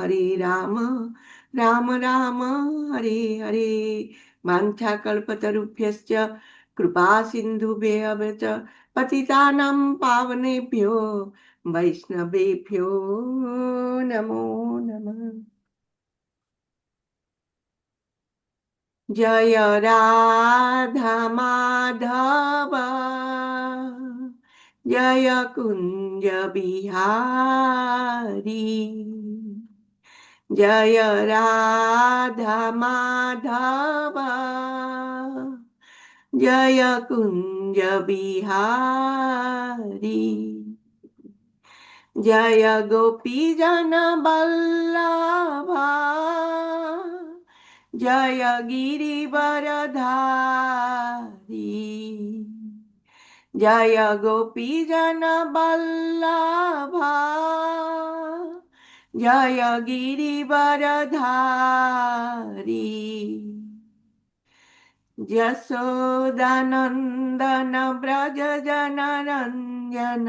हरे राम राम हरे हरे। वाञ्छाकल्पतरुभ्यश्च कृपा सिन्धुभ्यः च पतितानां पावनेभ्यो वैष्णवेभ्यो नमो नमः। जय राधा माधव जय कुंज बिहारी। जय राधा माधव जय कुंज बिहारी। जय गोपी जन वल्लभ जय गिरिवरधारी। जय गोपी जन वल्लभ जय गिरिवरधारी। यशोदानन्दन व्रज जनरञ्जन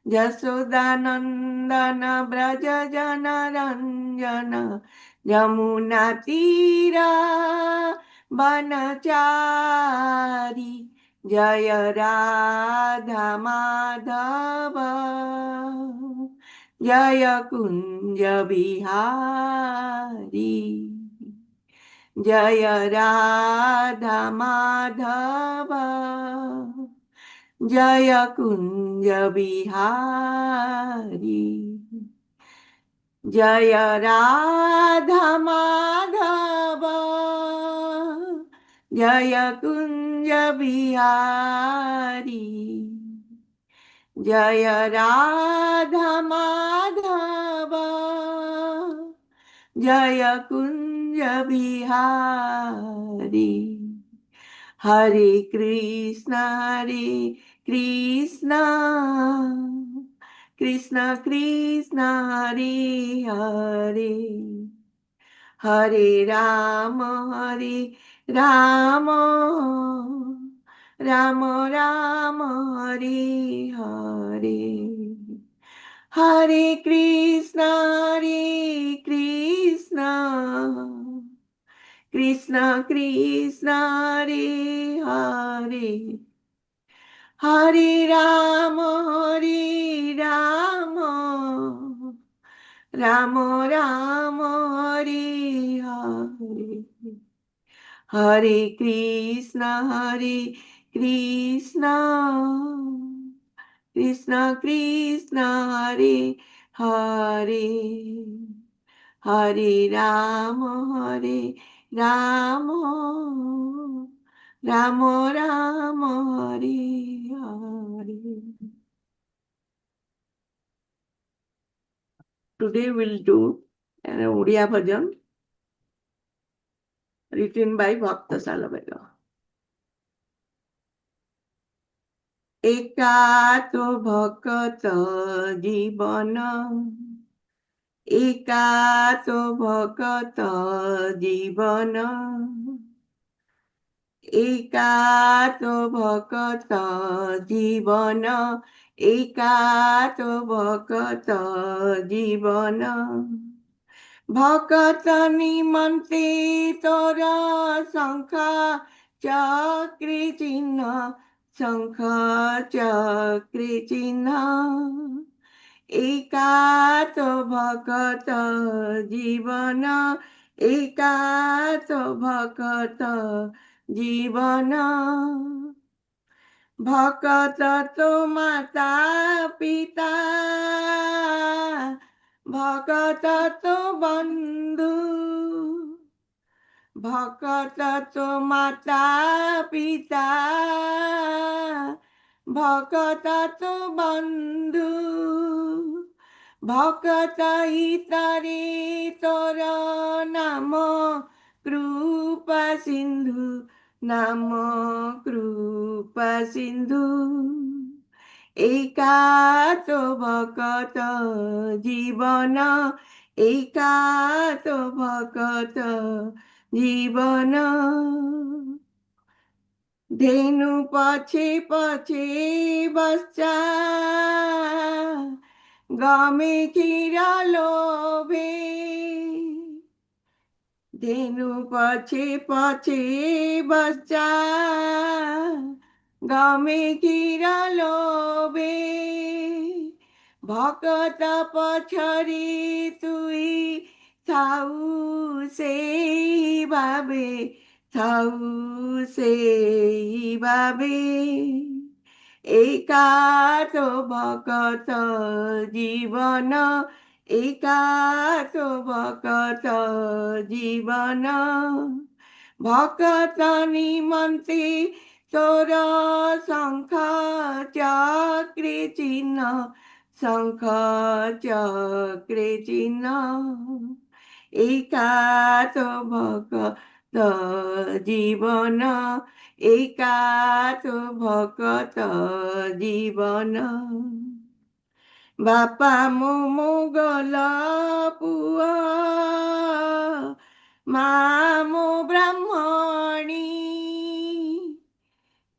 यशोदानन्दन व्रज जनरञ्जन यमुनातीरा वनचारी। जय राधा माधव जय कुंज बिहारी। जय राधा माधव जय कुंज बिहारी। जय राधा माधव जय कुंज बिहारी। जय राधा माधव जय कुंज बिहारी। हरे कृष्ण कृष्ण कृष्ण हरे हरे। हरे राम राम राम राम हरे हरे। हरे कृष्ण कृष्ण कृष्ण हरे हरे। हरे राम राम राम हरे हरे। हरे कृष्ण कृष्ण कृष्ण हरे हरे। हरे Ram Ram Ram Ram Hare Hare. Today we'll do an Odia bhajan written by Bhakta Salabhaiga. एकातो भक्त जीवन एकातो भक्त जीवन एकातो भक्त जीवन एकातो भक्त जीवन भक्त निमन्ते तोर शंख चक्र चिन्ह शंख चक्र चिन्ह एकातो भक्त जीवन एकातो भक्त जीवन भक्त तो माता पिता भक्त तो बंधु भक्त तो माता पिता भक्त तो बंधु भक्त हितरे तोर नाम कृपा सिंधु नाम कृपा सिंधु एकातो भक्त जीवन एकातो भक्त जीवन धेनु पछे पछे बच्चा गमे क्षीर लोभे धेनु पछि पछि बच्चा गमेकी र लोभे भकत पछाडि तुई थाउ से भावे थाउ से भावे एकातो भकत जीवन एकातो भकत जीवन भकत निमन्ते तोर शङ्ख चक्रे चिन्ह शङ्ख चक्रे चिन्ह एकातो भकत जीवन एकातो भकत जीवन बापा मोगल पुआ मामो ब्राह्मणी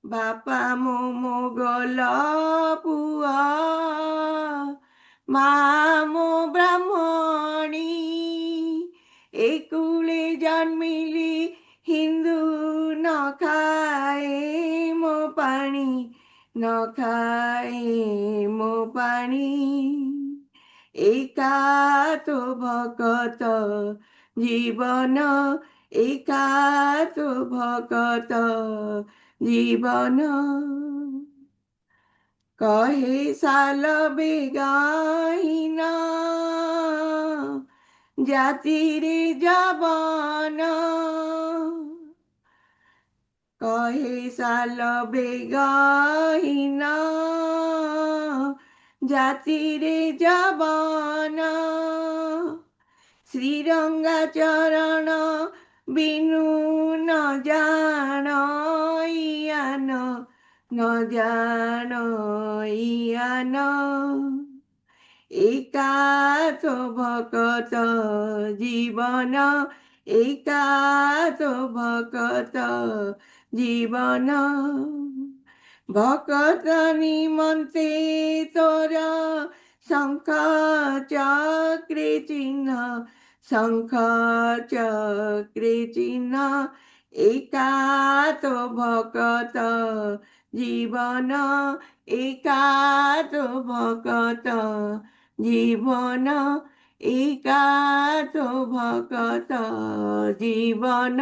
बापा मोगल पुआ मामो ब्राह्मणी एकुले जन्मिली हिन्दू नखाए मो पानी नखाए मो पानी एकातो भकत जीवन एकातो भकत जीवन कहे साल बेगाहिन जातिरे जवान कहे साल बेगाहिन जातिरे जवान श्रीरंगा चरण बिनु न जान इयान न जान इयान एकातो भकत जीवन एकातो भकत जीवन भकत निमन्ते तोर शङ्ख चक्रे चिन्ह शङ्ख चक्रे चिन्ह एकातो भकत जीवन एकातो भकत जीवन एकातो भकत जीवन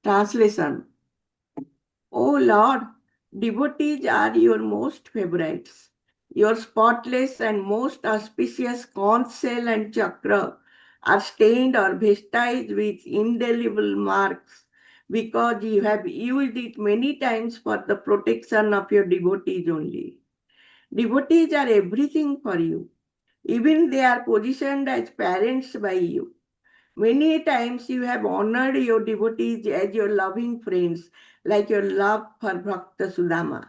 Translation. O Lord, devotees are your most favorites. Your spotless and most auspicious conch shell and chakra are stained or vestiged with indelible marks because you have used it many times for the protection of your devotees only. Devotees are everything for you. Even they are positioned as parents by you. Many times you have honored your devotees as your loving friends, like your love for Bhakta Sudama.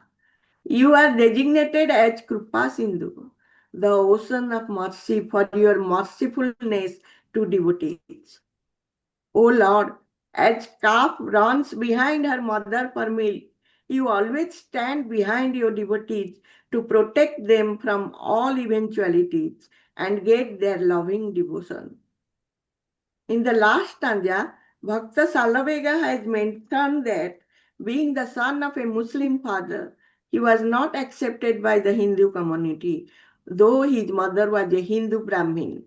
You are designated as Kripa Sindhu, the ocean of mercy for your mercifulness to devotees. O Lord, as calf runs behind her mother for milk, you always stand behind your devotees to protect them from all eventualities and get their loving devotion. In the last stanza, Bhakta Salavega has mentioned that being the son of a Muslim father, he was not accepted by the Hindu community, though his mother was a Hindu Brahmin.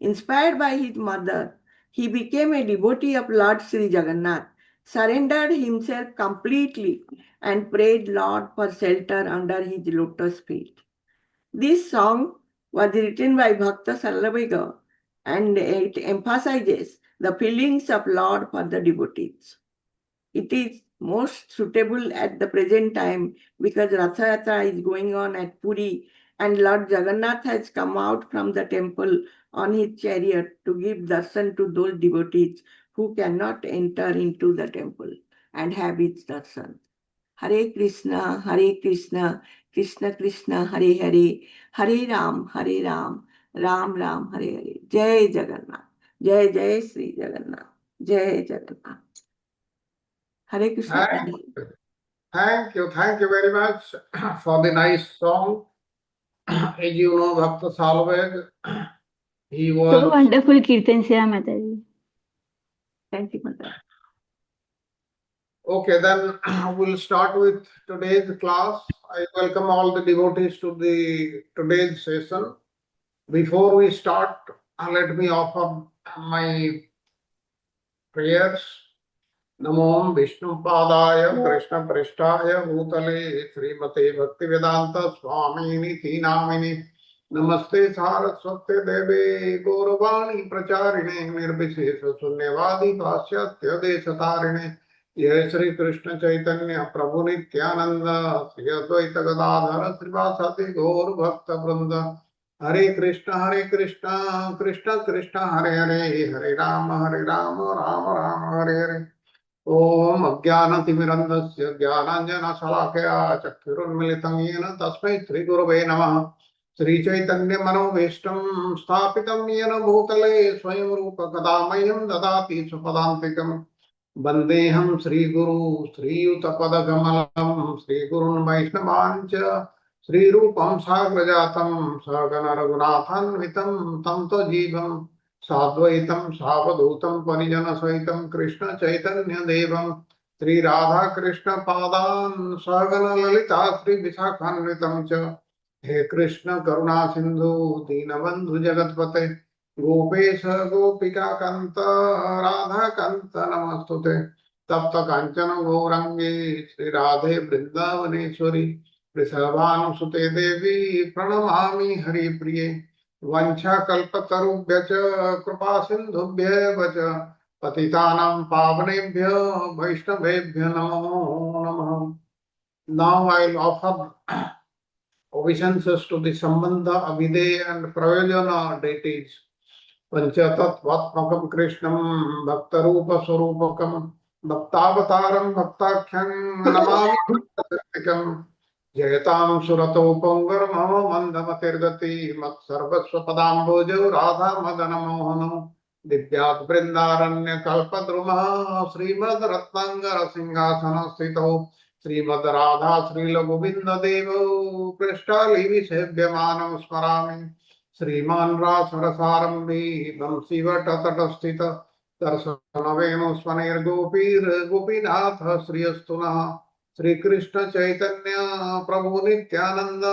Inspired by his mother, he became a devotee of Lord Sri Jagannath, surrendered himself completely, and prayed Lord for shelter under his lotus feet. This song was written by Bhakta Salavega and it emphasizes the feelings of Lord for the devotees. It is most suitable at the present time because Ratha Yatra is going on at Puri and Lord Jagannath has come out from the temple on his chariot to give darshan to those devotees who cannot enter into the temple and have his darshan. Hare Krishna, Krishna Krishna, Hare Hare, Hare Ram, Ram Ram, Hare Hare. Jai Jagannath, Jai Jai Sri Jagannath, Jai Jagannath. Hare Krishna. Thank you very much for the nice song. As you know, Bhakta Salveg He So was wonderful, Kirtan Sira Mataji. Thank you, Mother. okay. Then we'll start with today's class. I welcome all the devotees to the today's session. Before we start, let me offer my prayers. नमो विष्णुपादाय कृष्णप्रेष्ठाय भूतले श्रीमते भक्तिवेदांत स्वामिनिति नामिने नमस्ते सारस्वते देवे गौरवाणी प्रचारिणे निर्विशेष शून्यवादी पाश्चात्य देशतारिणे जय श्री कृष्ण चैतन्य प्रभु नित्यानंद श्री अद्वैत गदाधर श्रीवासादि गौर भक्त वृंद हरे कृष्ण कृष्ण कृष्ण हरे हरे हरे राम राम राम हरे हरे ओम अज्ञानतिमिरन्धस्य ज्ञानाञ्जनशलाकया चक्षुरुन्मिलितं येन तस्मै श्रीगुरवे नमः श्रीचैतन्यमनोभीष्टं स्थापितं येन भूतले स्वयं रूप कदा मह्यं ददाति स्वपदान्तिकं वन्देऽहं श्रीगुरु श्रीयुतपदकमलं श्रीगुरुन् वैष्णवाञ्च श्रीरूपं साग्रजातं सहगण रघुनाथान्वितं तं जीवम् साद्वैतं सावधूतं परिजनसहितं कृष्ण चैतन्य देवं श्री राधा कृष्ण पादान् सहगण ललिता श्री विशाखान्वितं च हे कृष्ण करुणा सिंधु दीनबंधु जगतपते गोपेश गोपिका कांत राधा कांत नमस्तुते तप्त कांचन गौरंगे श्री राधे वृंदावनेश्वरी वृषभानुसुते देवी प्रणमामि हरिप्रिये वंशाकल्पतरुभ्यश्च कृपा सिन्धुभ्येव च पतितानां पावनेभ्यो वैष्णवेभ्यो नमो नमः. Now I'll offer obeisances to the Sambandha, Abhideya and Prayojana deities. पंचतत्वात्मकं कृष्णं भक्तरूपस्वरूपकं भक्तावतारं भक्ताख्यं नमामि भक्तशक्तिकं जयतां सुरतो पोङ्गरमम मन्दमतिर्गति मत्सर्वस्वपदाम्बोजौ राधामदनमोहनो दिव्यात् बृन्दारण्यकल्पद्रुमः श्रीमद्रत्नाङ्गरसिंहासनस्थितौ श्रीमद् राधा श्रीलगोविन्ददेवौ पृष्ठालीविसेव्यमानं स्मरामि श्रीमान रासरसारंभी बंशीवटतटस्थित दर्शनवेणुस्वनैर्गोपीर् गोपीनाथ श्रियस्तुनः श्रीकृष्ण चैतन्य प्रभु नित्यानंद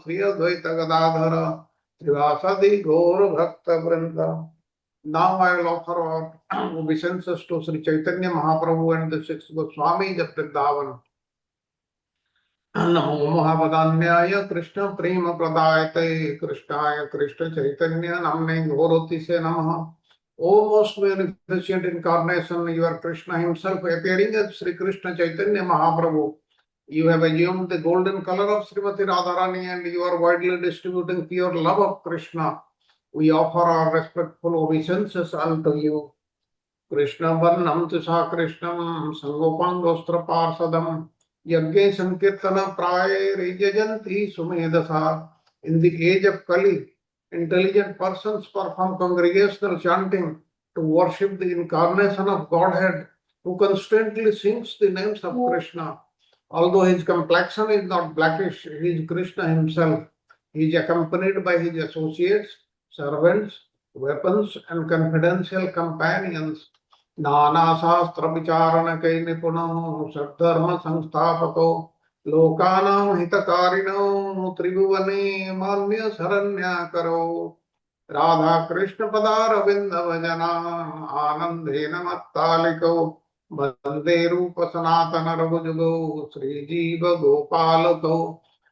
श्री अद्वैत गदाधर श्रीवासदि गौर भक्त वृंद. Now I will offer our obeisances to Sri Chaitanya Mahaprabhu and the six Goswamis of Vrindavan. नमो महावदान्याय कृष्ण प्रेम प्रदायते कृष्णाय कृष्ण चैतन्य नामने गौरतिसे नमः. O most beneficent incarnation, you are Krishna himself appearing as Sri Krishna Chaitanya Mahaprabhu. You have assumed the golden color of Srimati Radharani and you are widely distributing pure love of Krishna. We offer our respectful obeisances unto you. Krishna वर्णम tussah कृष्णम संगोपांगोस्त्र पार्षदम यज्ञ संकीर्तन प्राय रिजयंती सुमेधसा. In the age of Kali, intelligent persons perform congregational chanting to worship the incarnation of Godhead who constantly sings the names of Krishna. Although his complexion is not blackish, he is Krishna himself. He is accompanied by his associates, servants, weapons, and confidential companions. नाना शास्त्र विचारण के निपुणो सद्धर्म संस्थापको लोकानां हितकारिणो त्रिभुवने मान्य शरण्याकरो राधा कृष्ण पदारविंद भजना आनंदेन मत्तालिको वंदे रूप सनातन रघुजुगो श्रीजीव गोपालको.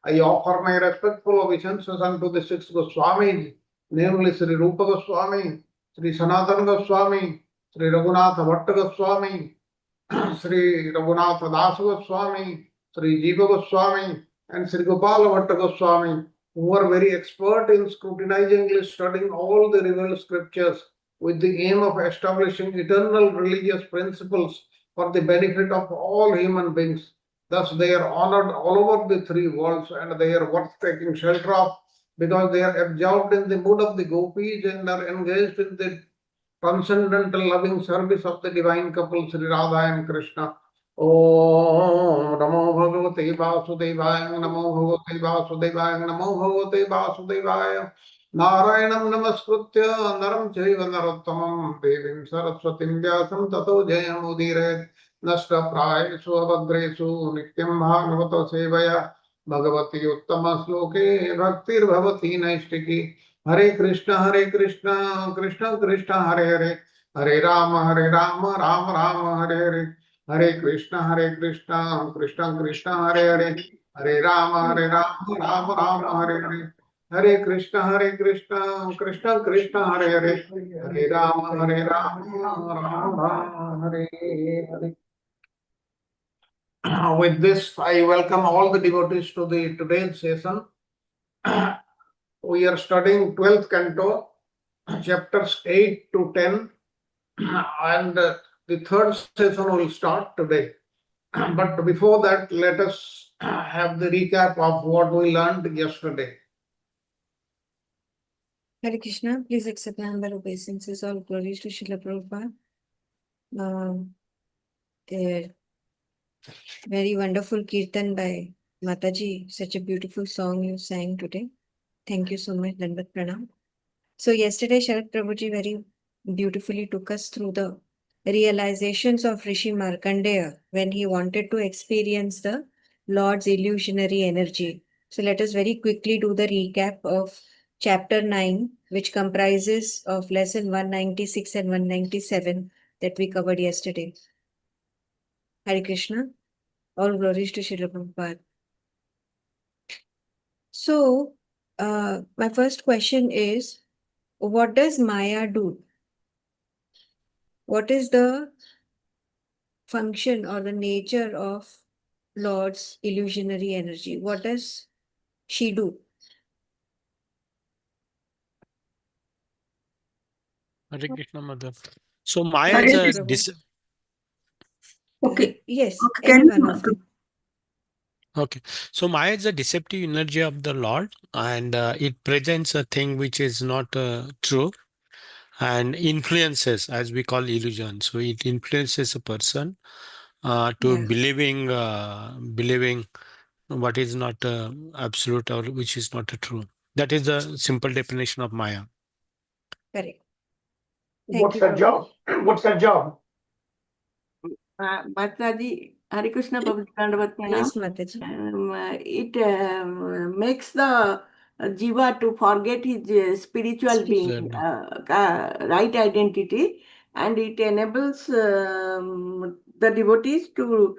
I offer my respectful obeisances unto the six Goswamis, namely Sri Rupa Goswami, Sri Sanatana Goswami, Sri Raghunath Bhatta Goswami, Sri Raghunath Das Goswami, Sri Jiva Goswami, and Sri Gopala Bhatta Goswami, who are very expert in scrutinizingly studying all the revealed scriptures with the aim of establishing eternal religious principles for the benefit of all human beings. Thus, they are honored all over the three worlds and they are worth taking shelter of because they are absorbed in the mood of the gopis and are engaged in the transcendental loving service of the divine couple Sri Radha and Krishna. Om Namo Bhagavate Vasudevaya Namo Bhagavate Vasudevaya Namo Bhagavate Vasudevaya नारायणं नमस्कृत्य नरं चैव नरोत्तमं देवीं सरस्वतीं व्यासं ततो जयमुदीरयेत् नष्टप्रायेषु अभद्रेषु नित्यं भागवतो सेवया भगवती उत्तमश्लोके भक्तिर्भवति नैष्टिकी हरे Krishna Krishna Krishna Hare Hare Hare Ram Ram Ram Hare Hare Hare Krishna Krishna Krishna Hare Hare Hare Ram Ram Hare Hare Hare Krishna Krishna Krishna Hare Hare Hare Ram Ram Hare Hare. With this, I welcome all the devotees to the today's session. We are studying 12th canto, chapters 8 to 10, and the third session will start today. But before that, let us have the recap of what we learned yesterday. Hare Krishna, please accept my humble obeisances. All glories to Srila Prabhupada. A very wonderful kirtan by Mataji. Such a beautiful song you sang today. Thank you so much, Dandavat Pranam. So yesterday, Sharad Prabhuji very beautifully took us through the realizations of Rishi Markandeya when he wanted to experience the Lord's illusionary energy. So let us very quickly do the recap of chapter 9, which comprises of lesson 196 and 197 that we covered yesterday. Hare Krishna. All glories to Srila Prabhupada. So, my first question is, what does Maya do? What is the function or the nature of Lord's illusionary energy? What does she do? Hare Krishna, Mother. So Maya Hare is Yes, a Prabhu. Okay. Yes, Okay, any can one of them. okay. So Maya is a deceptive energy of the Lord, and it presents a thing which is not true, and influences, as we call illusion. So it influences a person to Yeah, believing what is not absolute or which is not true. That is the simple definition of Maya. correct. Thank What's you, her Prabhu. job? What's her job? Mataji, Hare Krishna Prabhuji, Dandavat Pranam. Yes, Mataji. It makes the jiva to forget his spiritual being, right identity, and it enables the devotees to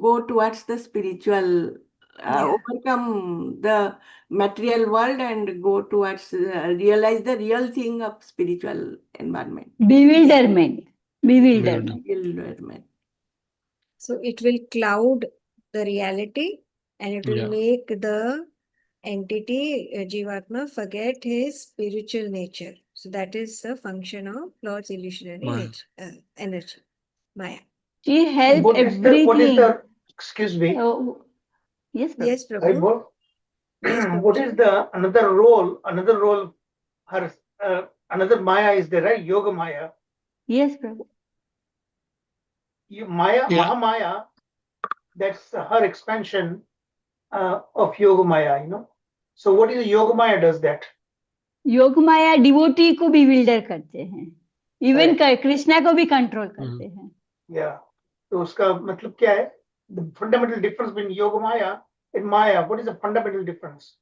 go towards the spiritual, Yeah, overcome the material world and go towards realize the real thing of spiritual environment. yeah. Bewilderment. Bewilderment. Environment. So it will cloud the reality and it will Yeah. make the entity, Jivatma, forget his spiritual nature. So that is the function of Lord's illusionary Maya. energy, Maya. She helped What is the everything. excuse me, Oh, yes, Prabhu. Yes, Hari Prabhu. Bol? Yes, What is Prabhuji. the another role her another Maya is there, right? Yoga Maya. Yes, Prabhu. Maya, Yeah. Mahamaya, that's her expansion of Yoga Maya, So what is the Yoga Maya does that? योग माया devotee को bewilder करते हैं, even Correct. Krishna को भी control करते हैं. Yeah. तो उसका मतलब क्या है? The fundamental difference between Yoga Maya and Maya, what is the fundamental difference?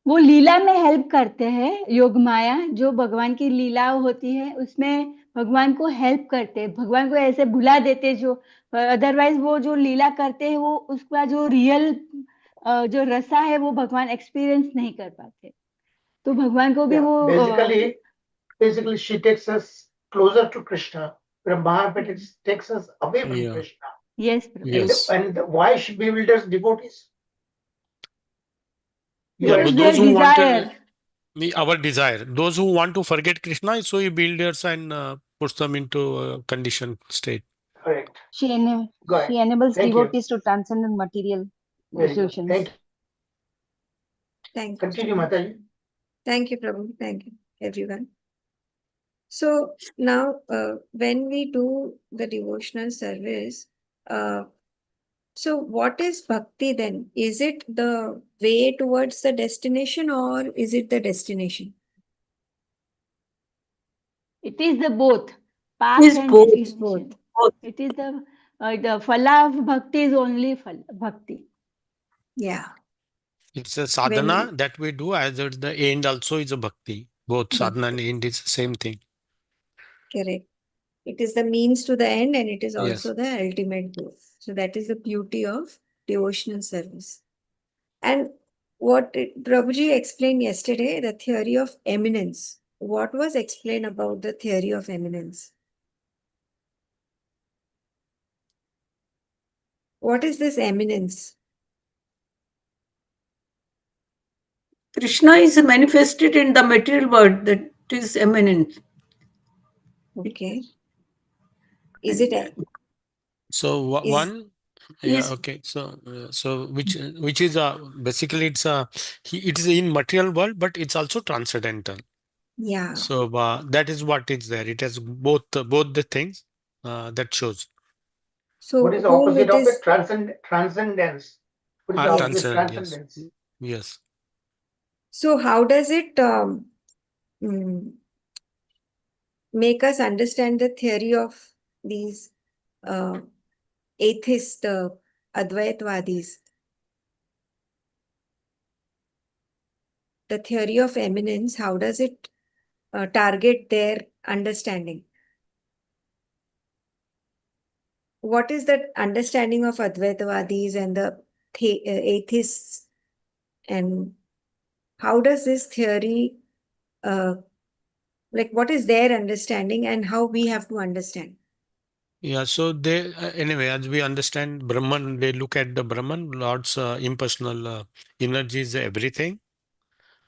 वो लीला में हेल्प करते हैं. योग माया जो भगवान की लीला होती है उसमें भगवान को हेल्प करते हैं, भगवान को ऐसे भुला देते जो अदरवाइज वो जो लीला करते हैं वो उसका जो रियल जो रसा है वो भगवान एक्सपीरियंस नहीं कर पाते, तो भगवान को भी वो Basically she takes us closer to Krishna, where Mahabharata takes us away from Yeah. Krishna. yes, Yes. And why she bewilders devotees? Yeah, because but their those who want desire. our desire, those who want to forget Krishna, so he builds and puts them into a conditioned state. Correct. She, Go ahead. she enables Thank you. devotees to transcend material Very good. illusions. Thank you. Thank you. Continue, so much. Mataji. Thank you, Prabhu. Thank you, everyone. So now, when we do the devotional service, So what is bhakti then? Is it the way towards the destination or is it the destination? It is the both, path Is and both. It is destination. both. Both. It is the phala of bhakti is only bhakti. Yeah. It's a sadhana that we do, as at the end also is a bhakti. Both sadhana and Bhakti. end is the same thing. Correct. It is the means to the end and it is Yes. also the ultimate goal. So that is the beauty of devotional service. And what Prabhuji explained yesterday, the theory of eminence. What was explained about the theory of eminence? What is this eminence? Krishna is manifested in the material world, that is eminent. Okay. Is it a, So is one, yeah, Yes. okay. So which is basically it is in material world, but it's also transcendental. yeah. So that is what is there. It has both the things that shows So What is the whom opposite it of is? it? Transcendence. What is the opposite Yes. of transcendent. Yes, transcendence? yes. So how does it mm, make us understand the theory of these atheists, the Advaitwadis? The theory of eminence, how does it target their understanding? What is the understanding of Advaitwadis and the atheists, and how does this theory, like what is their understanding and how we have to understand? Yeah, so they anyway, as we understand Brahman, they look at the Brahman, Lord's impersonal energy is everything.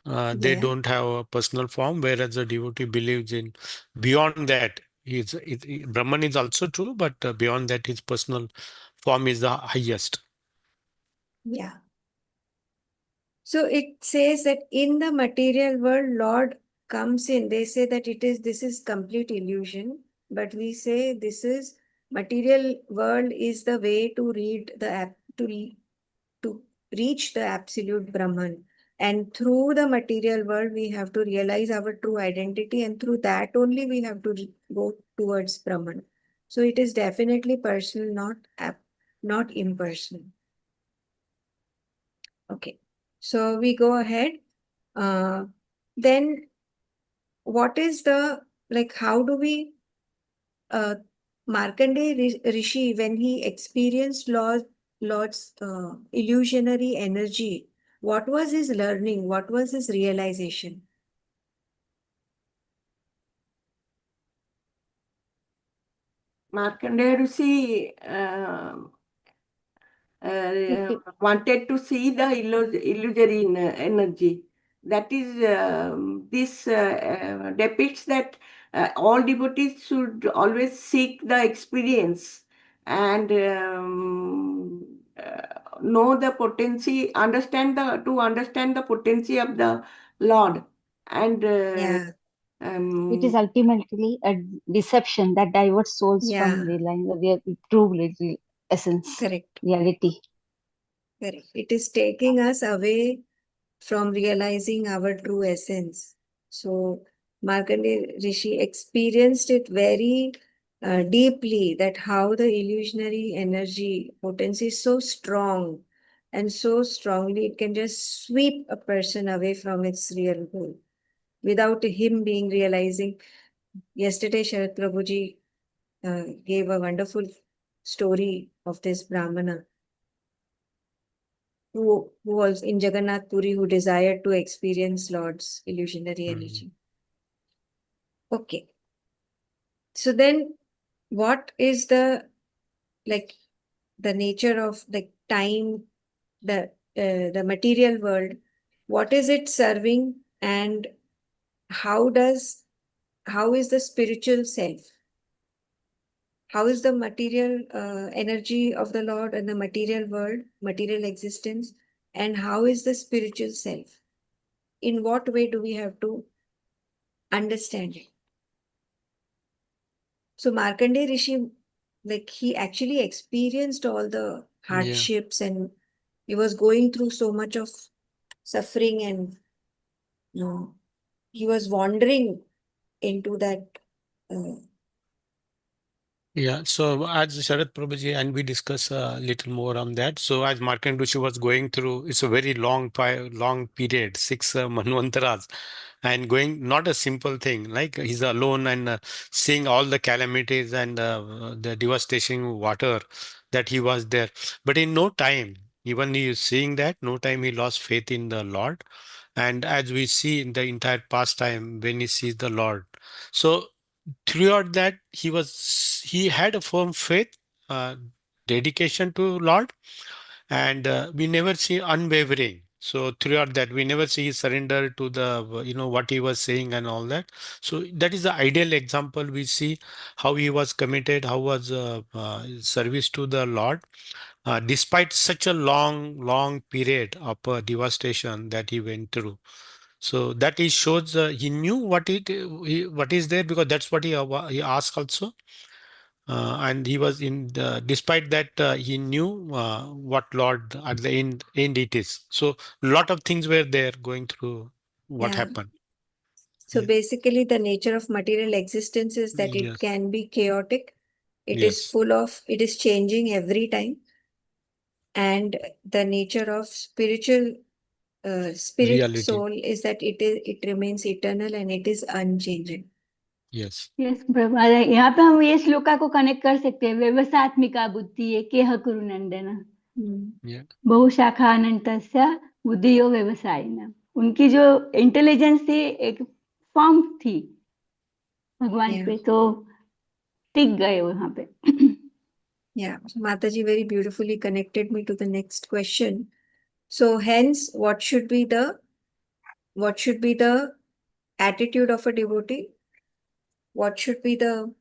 They Yeah, don't have a personal form, whereas the devotee believes in beyond that. Brahman is also true, but beyond that, his personal form is the highest. yeah. So it says that in the material world, Lord comes in. They say that this is complete illusion, but we say this is material world is the way to read the app to reach the absolute Brahman. And through the material world, we have to realize our true identity, and through that only we have to go towards Brahman. So it is definitely personal, not impersonal. Okay. So we go ahead. Then what is the, like, how do we, uh, Markandeya Rishi, when he experienced Lord's illusionary energy, what was his learning? What was his realization? Markandeya Rishi wanted to see the illusory energy. That is, this depicts that all devotees should always seek the experience and know the potency, understand the potency of the Lord, and Yeah, It is um, ultimately a deception that diverts souls from yeah, the line of their true essence, correct, reality. correct. It is taking us away from realizing our true essence. So Markandeya Rishi experienced it very deeply, that how the illusionary energy potency is so strong and so strongly it can just sweep a person away from its real goal without him being realizing. Yesterday, Sharat Prabhuji gave a wonderful story of this Brahmana who was in Jagannath Puri, who desired to experience Lord's illusionary Mhm. energy. Okay. So then what is like the nature of the time, the material world? What is it serving, and how is the spiritual self? How is the material energy of the Lord and the material world, material existence, and how is the spiritual self? In what way do we have to understand it? So Markandeya Rishi, like he actually experienced all the hardships, and he was going through so much of suffering, and he was wandering into that. Yeah, so as Sharad Prabhuji, and we discuss a little more on that. So as Markandeya Rishi was going through, it's a very long period, 6 manvantaras, and going not a simple thing. Like he's alone and seeing all the calamities and the devastation water that he was there. But in no time, even he is seeing that, no time he lost faith in the Lord. And as we see in the entire pastime, when he sees the Lord, so throughout that he had a firm faith, uh, dedication to Lord, and we never see unwavering. So throughout that we never see surrender to the what he was saying and all that. So that is the ideal example. We see how he was committed, how was service to the Lord, despite such a long period of devastation that he went through. So that he shows he knew what is there, because that's what he asked also, and he was in despite that he knew what Lord at the end it is. So lot of things were there going through what Yeah. happened. So Yeah. basically, the nature of material existence is that it Yes. can be chaotic. It is Yes. it is changing every time. And the nature of spirit Reality. soul is that it remains eternal and it is unchanging. Yes. Yes प्रभु, यहाँ पे हम ये श्लोका को connect कर सकते हैं, व्यवसात्मिका बुद्धि केह कुरु नंदन, Yeah. बहुशाखा अनंतस्य बुद्धियो व्यवसायिना. उनकी जो इंटेलिजेंस थी एक फॉर्म थी भगवान Yeah. पे, तो टिक गए वहां पे. Yeah, so Mataji very beautifully connected me to the next question. So hence, what should be the attitude of a devotee? What should be the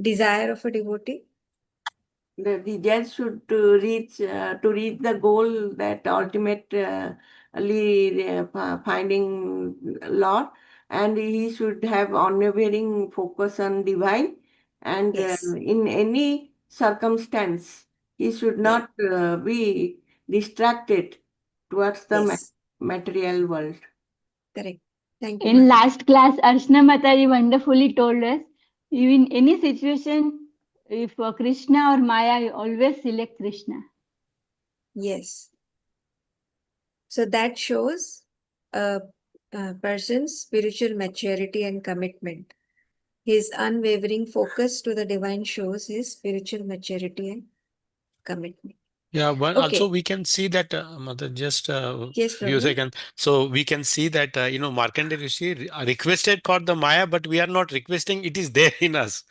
desire of a devotee? The desire should reach the goal, that ultimately finding Lord, and he should have unwavering focus on divine, and Yes. in any circumstance he should Yeah. not be distracted towards the Yes. material world. Correct. Thank you, In Mataji. last class, Archana Mataji wonderfully told us, in any situation, if Krishna or Maya, you always select Krishna. Yes. So that shows a person's spiritual maturity and commitment. His unwavering focus to the divine shows his spiritual maturity and commitment. Yeah, but Okay. also we can see that, Mother, just Yes, few Prabhu. seconds. So we can see that, Markandeya Rishi requested for the Maya, but we are not requesting, it is there in us.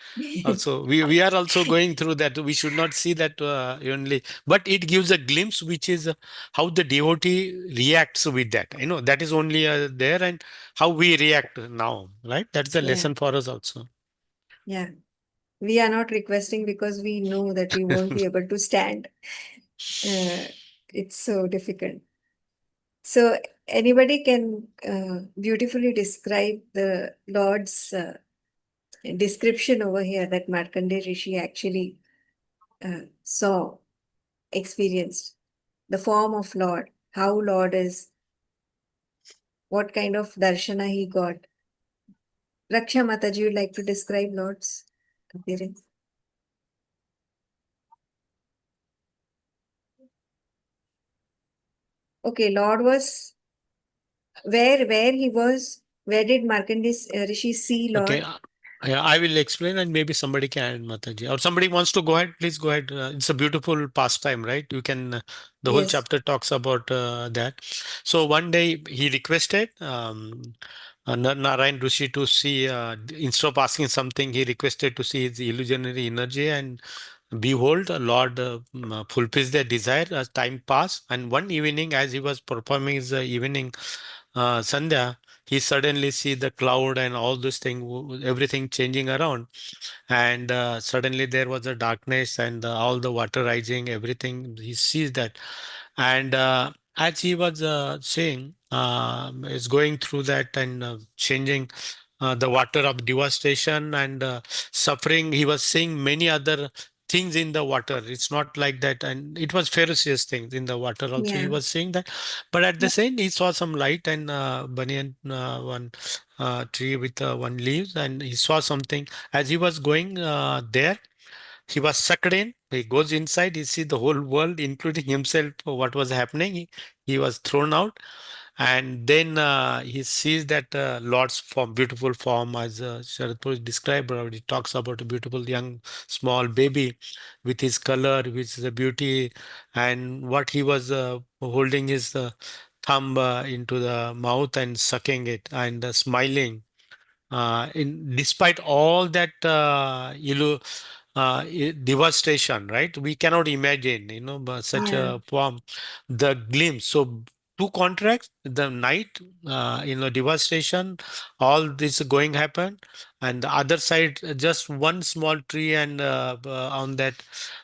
Also, we are also going through that. We should not see that only, but it gives a glimpse, which is how the devotee reacts with that. That is only there, and how we react now, right? That's the Yeah. lesson for us also. Yeah. We are not requesting because we know that we won't be able to stand. It's so difficult. So anybody can beautifully describe the Lord's description over here that Markandeya Rishi actually saw, experienced. The form of Lord, how Lord is, what kind of darshana he got. Raksha Mataji, you would like to describe Lord's appearance? Okay, Lord was where he was. Where did Markandeya Rishi see Lord? Okay, yeah, I will explain, and maybe somebody can add, Mataji, or somebody wants to go ahead. Please go ahead. It's a beautiful pastime, right? You can. The whole Yes. chapter talks about that. So one day he requested Narayan Rishi to see. Instead of asking something, he requested to see his illusionary energy, and behold, Lord fulfills their desire as time passed. And one evening, as he was performing his evening Sandhya, he suddenly see the cloud and all this thing, everything changing around, and suddenly there was a darkness and all the water rising, everything. He sees that, and as he was saying, is going through that and changing. The water of devastation and suffering. He was seeing many other things in the water. It's not like that, and it was ferocious things in the water also. He Yeah. was saying that, but at the same, he saw some light and banyan one tree with one leaves, and he saw something as he was going there. He was sucked in. He goes inside. He see the whole world, including himself. What was happening? He was thrown out, and then he sees that Lord's form, beautiful form, as Sharad Puri described. He talks about a beautiful young small baby with his color, with the beauty, and what he was holding his thumb into the mouth and sucking it and smiling. In despite all that devastation, right? We cannot imagine, but such Yeah. a form, the glimpse. So two contracts, the night, devastation, all this going happen, and the other side, just one small tree and on that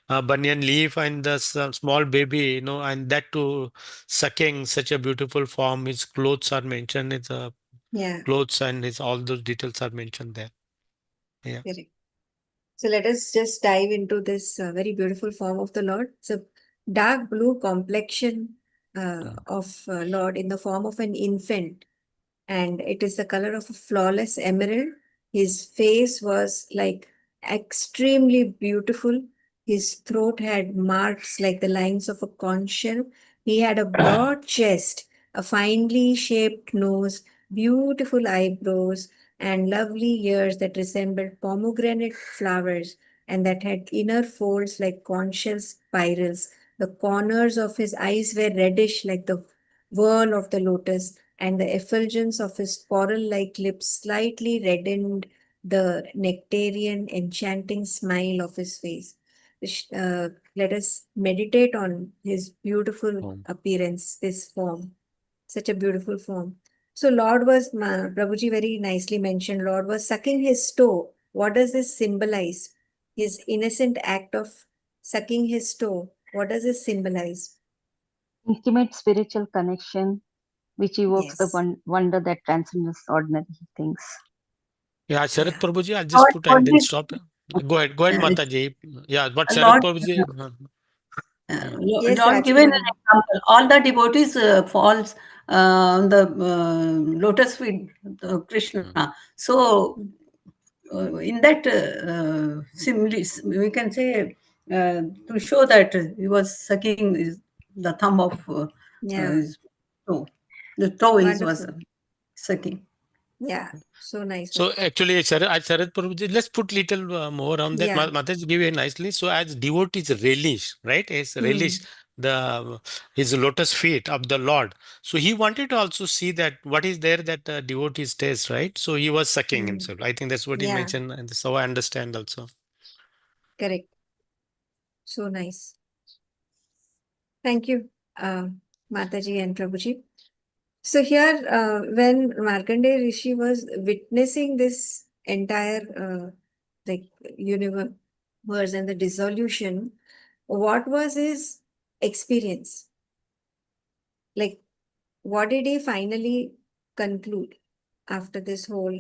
banyan leaf and the small baby, and that too sucking such a beautiful form. His clothes are mentioned. It's Yeah. clothes and his all those details are mentioned there. Yeah. Correct. So let us just dive into this very beautiful form of the Lord. So dark blue complexion of Lord in the form of an infant, and it is the color of a flawless emerald. His face was like extremely beautiful. His throat had marks like the lines of a conch shell. He had a broad chest, a finely shaped nose, beautiful eyebrows, and lovely ears that resembled pomegranate flowers and that had inner folds like conch shell spirals. The corners of his eyes were reddish like the whorl of the lotus, and the effulgence of his coral-like lips slightly reddened the nectarian, enchanting smile of his face. Let us meditate on his beautiful Um, appearance, this form, such a beautiful form. So, Lord was, Prabhuji very nicely mentioned, Lord was sucking his toe. What does this symbolize? His innocent act of sucking his toe. What does this symbolize? Intimate spiritual connection, which evokes the Yes. wonder that transcends ordinary things. yeah, Sharad Yeah. Prabhuji, I'll just Lord, put for and then this, stop. Go ahead, Mataji. Yeah, what Sharad Lord, Prabhuji. Yes, Lord, given an Rajkumari. example, all the devotees falls on the lotus feet of Krishna. So, in that we can say to show that he was sucking the thumb of Yeah. his toe. The toe is was Wonderful. sucking. Yeah. So nice. So actually, Sharad Prabhuji, let's put little more on that. Yeah. Mataji give it nicely. So as devotees relish, right? As relish the his lotus feet of the Lord. So he wanted to also see that what is there that devotees taste, right? So he was sucking Mm. himself. I think that's what he Yeah. mentioned, and so I understand also. Correct. So nice. Thank you, Mataji and Prabhuji. So here, when Markandeya Rishi was witnessing this entire like universe and the dissolution, what was his experience? Like, what did he finally conclude after this whole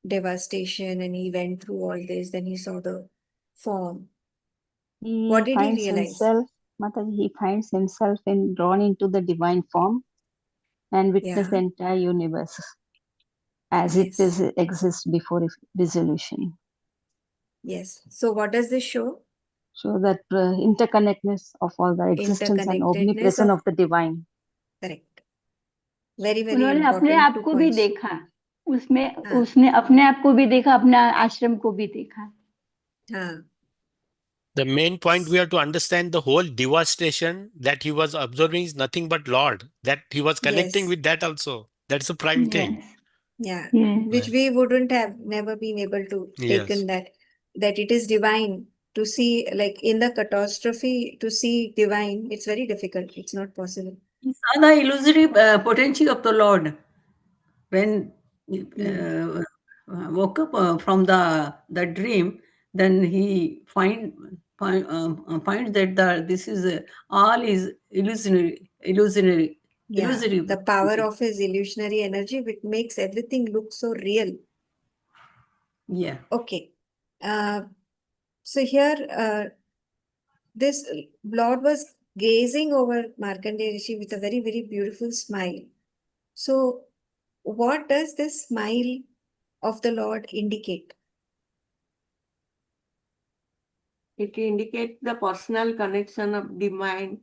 devastation and he went through all this, then he saw the form? What He did he finds realize? himself, Mataji, he finds himself drawn into the divine form and witness the Yeah. entire universe as it Yes. exists before dissolution. Yes. So what does this show? So that interconnectedness of all the existence and Interconnectedness omnipresence of, of the divine. correct. Very, very उन्होंने अपने important आप 2 को भी points. देखा उसमें, हाँ. उसने अपने आप को भी देखा, अपना आश्रम को भी देखा. हाँ. The main point we have to understand the whole devastation that he was observing is nothing but Lord. That he was connecting Yes. with that also. That's the prime thing. Yes. Yeah. Yes. Which we wouldn't have never been able to taken Yes. that it is divine. To see, like in the catastrophe, to see divine, it's very difficult. It's not possible. He saw the illusory potency of the Lord when he woke up from the dream. Then he finds that this is all is illusory. Yeah. Illusory. The power of his illusionary energy, which makes everything look so real. Yeah. Okay. So here, this Lord was gazing over Markandeya Rishi with a very, very beautiful smile. So, what does this smile of the Lord indicate? It indicates the personal connection of divine,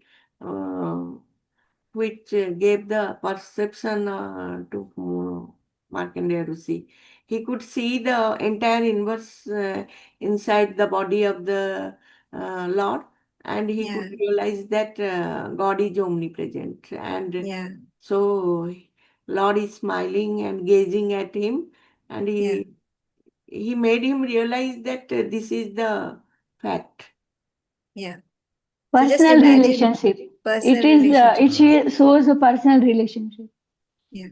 which gave the perception to Markandeya Rishi. He could see the entire universe inside the body of the Lord, and he could Yeah, realize that God is omnipresent. And yeah, so Lord is smiling and gazing at him, and yeah. he made him realize that this is the fact. Yeah. So just Personal imagine relationship. personal It is, relationship. shows a personal relationship, Yeah.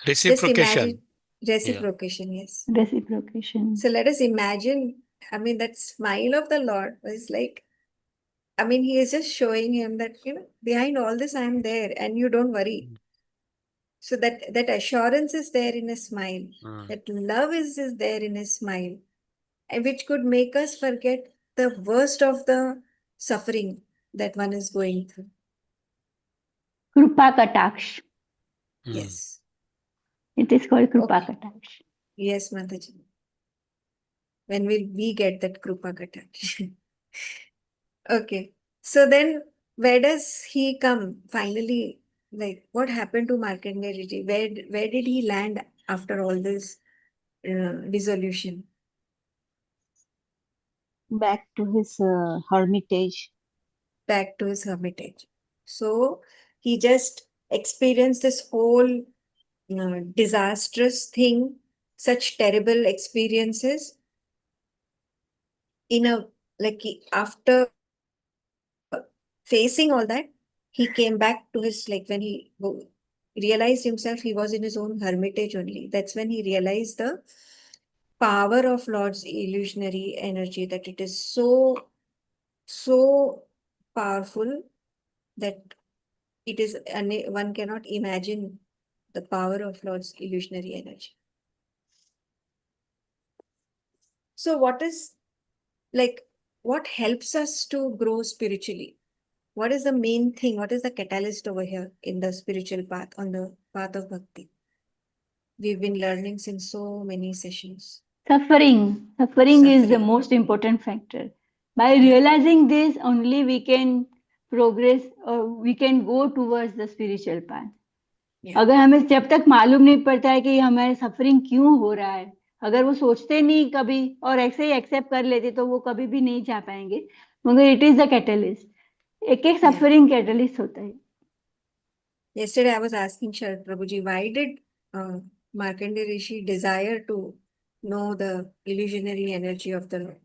Just Reciprocation. imagine reciprocation, yes. reciprocation. So let us imagine, I mean, that smile of the Lord was like, I mean, he is just showing him that, behind all this, I'm there and you don't worry. So that assurance is there in a smile. Mm. That love is there in a smile, and which could make us forget the worst of the suffering that one is going through. Krupa Kataksh. Mm. Yes. It is called Krupa Okay. Kataksh. Yes, Mataji. When will we get that Krupa Kataksh? Okay. So then where does he come finally? Like what happened to Markandeya Ji? Where did he land after all this dissolution? Back to his hermitage. Back to his hermitage. So he just experienced this whole disastrous thing, such terrible experiences in a after facing all that, he came back to his when he realized himself he was in his own hermitage only. That's when he realized the power of Lord's illusionary energy, that it is so powerful that it is one cannot imagine the power of Lord's illusionary energy. So what helps us to grow spiritually? What is the main thing? What is the catalyst over here in the spiritual path, on the path of bhakti? We've been learning since so many sessions. Suffering. Suffering is the Suffering. most important factor. By Yeah. realizing this, only we can progress or we can go towards the spiritual path. Yeah. अगर हमें जब तक मालूम नहीं पड़ता है कि हमारे सफरिंग क्यों हो रहा है, अगर वो सोचते नहीं कभी और ऐसे ही एक्सेप्ट कर लेते तो वो कभी भी नहीं जा पाएंगे, मगर इट इज द कैटलिस्ट. एक एक Yeah. सफरिंग कैटलिस्ट होता है. Yesterday I was asking Sharad Prabhuji, why did Markandeya Rishi desire to know the illusionary energy of the Lord?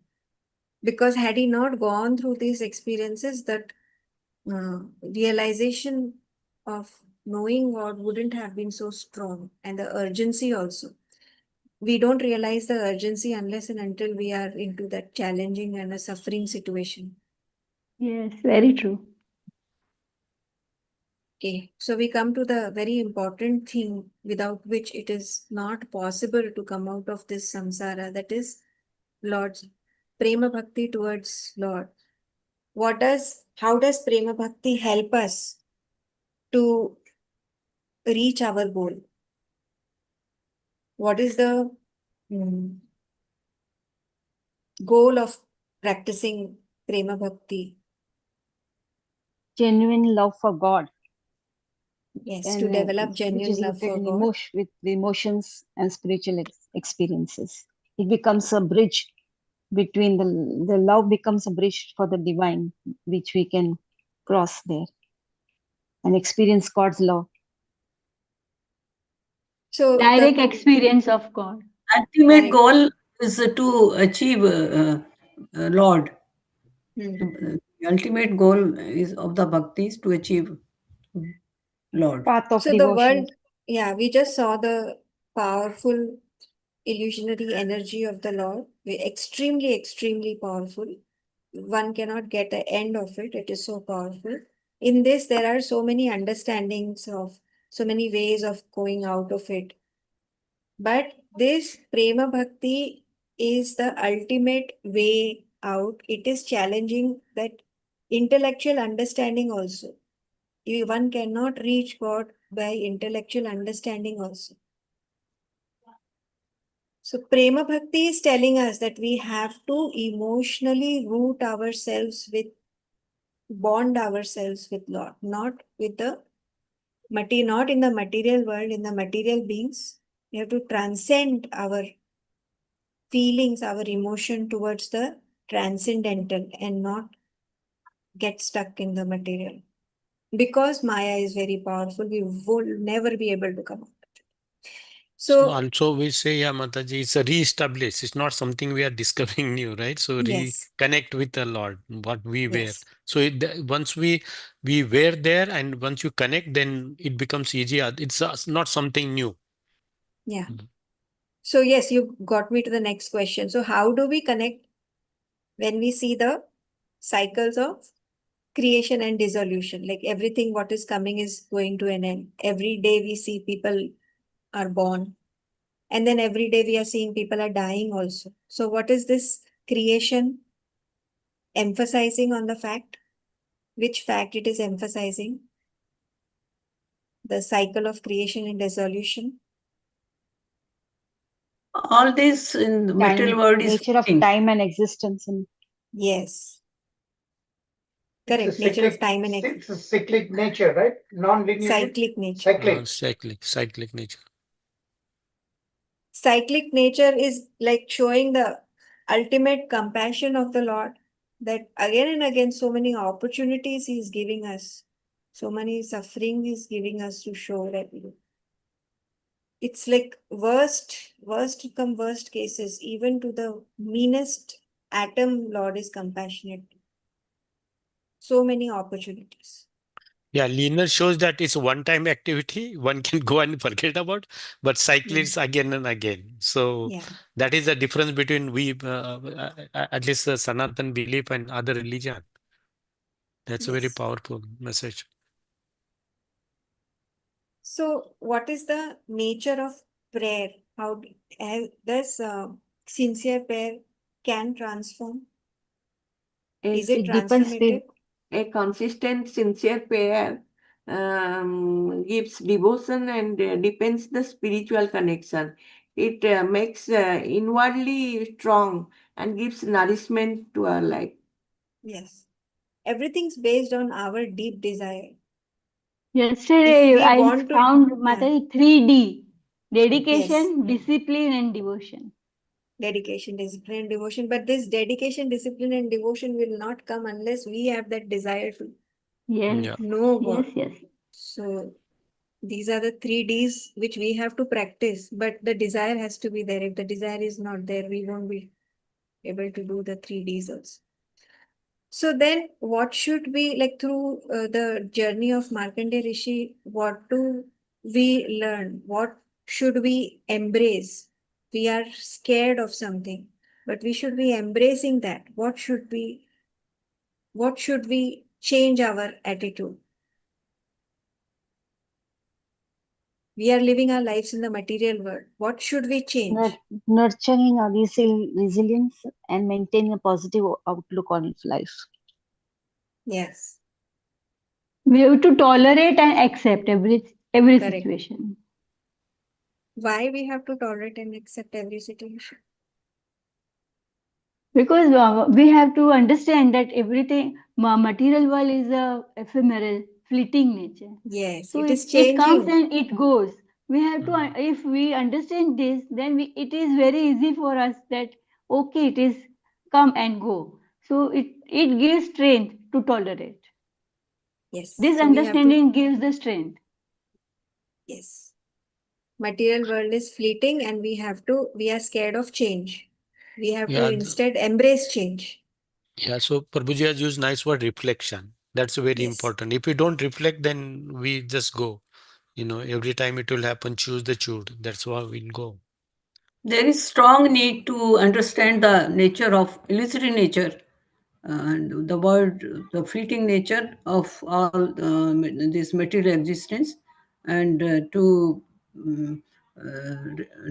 Because had he not gone through these experiences, that realization of knowing God wouldn't have been so strong, and the urgency also. We don't realize the urgency unless and until we are into that challenging and a suffering situation. Yes, very true. Okay, so we come to the very important thing without which it is not possible to come out of this samsara, that is Lord's prema bhakti towards Lord. How does prema bhakti help us to reach our goal? What is the goal of practicing prema bhakti? Genuine love for God, Yes, to and develop which genuine is love rooted for in God. with the emotions and spiritual experiences. It becomes a bridge between the love becomes a bridge for the divine, which we can cross there and experience God's love. So Direct the experience of God. Ultimate direct. goal is to achieve Lord. Hmm. The ultimate goal is of the bhakti is to achieve Lord. Path of So the devotion. world, yeah, we just saw the powerful illusionary energy of the Lord. Extremely, extremely powerful. One cannot get the end of it. It is so powerful. In this, there are so many understandings of so many ways of going out of it. But this prema bhakti is the ultimate way out, it is challenging that intellectual understanding also. One cannot reach God by intellectual understanding also. So Prema Bhakti is telling us that we have to emotionally root ourselves with, bond ourselves with Lord, not with the not in the material world, in the material beings. We have to transcend our feelings, our emotion towards the transcendental and not get stuck in the material. Because Maya is very powerful, we will never be able to come out. So So, also we say, yeah, Mataji, it's a re-establish. It's not something we are discovering new, right? So yes, reconnect with the Lord, what we were. yes, So once we were there, and once you connect, then it becomes easier. It's not something new. yeah. Mhm. So, yes, you got me to the next question. So, how do we connect when we see the cycles of creation and dissolution? Like everything what is coming is going to an end. Every day we see people are born, and then every day we are seeing people are dying also. So, what is this creation emphasizing on the fact? Which fact it is emphasizing? The cycle of creation and dissolution. All this in the material Time, world is nature of fleeting. time and existence. And Yes. It's a Correct. Nature of time and it's a cyclic nature, right? Non-linear. cyclic nature. Cyclic nature. Cyclic nature is like showing the ultimate compassion of the Lord, that again and again so many opportunities He is giving us, so many suffering He is giving us to show that it's like worst come worst cases, even to the meanest atom, Lord is compassionate. So many opportunities. Yeah, linear shows that it's a one-time activity. One can go and forget about, but cyclists again and again. So Yeah. that is the difference between at least the Sanatan belief and other religion. That's a very Yes. powerful message. So, what is the nature of prayer? How does sincere prayer can transform? Is it it depends with transformative? A consistent, sincere prayer gives devotion and deepens the spiritual connection. It makes inwardly strong and gives nourishment to our life. Yes. Everything's based on our deep desire. If Yesterday, we I want to, found yeah, Mataji 3D: yes, dedication, discipline, and devotion. dedication, discipline, and devotion. But this dedication, discipline, and devotion will not come unless we have that desire to Yes, Yeah. know yes, God. yes. So, these are the 3 Ds which we have to practice, but the desire has to be there. If the desire is not there, we won't be able to do the 3 Ds also. So then what should we, like through the journey of Markandeya Rishi, what do we learn? What should we embrace? We are scared of something, but we should be embracing that. What should we change our attitude? We are living our lives in the material world. What should we change? nurturing our resilience and maintaining a positive outlook on life. Yes, We have to tolerate and accept every correct. situation. Why we have to tolerate and accept every situation? Because we have to understand that everything, material world is a ephemeral, fleeting nature. Yes, So it is it comes changing. and it goes. We have to, Mm. if we understand this, then it is very easy for us that, okay, it is come and go. So it gives strength to tolerate. Yes, This so we have to, understanding gives the strength. yes. Material world is fleeting and we are scared of change. We have to Yeah. instead embrace change. Yeah. So Prabhuji has used nice word reflection. That's very Yes, important. If we don't reflect, then we just go. Every time it will happen, choose the chute. That's why we'll go. There is strong need to understand the nature of illusory nature and the fleeting nature of all this material existence, and um,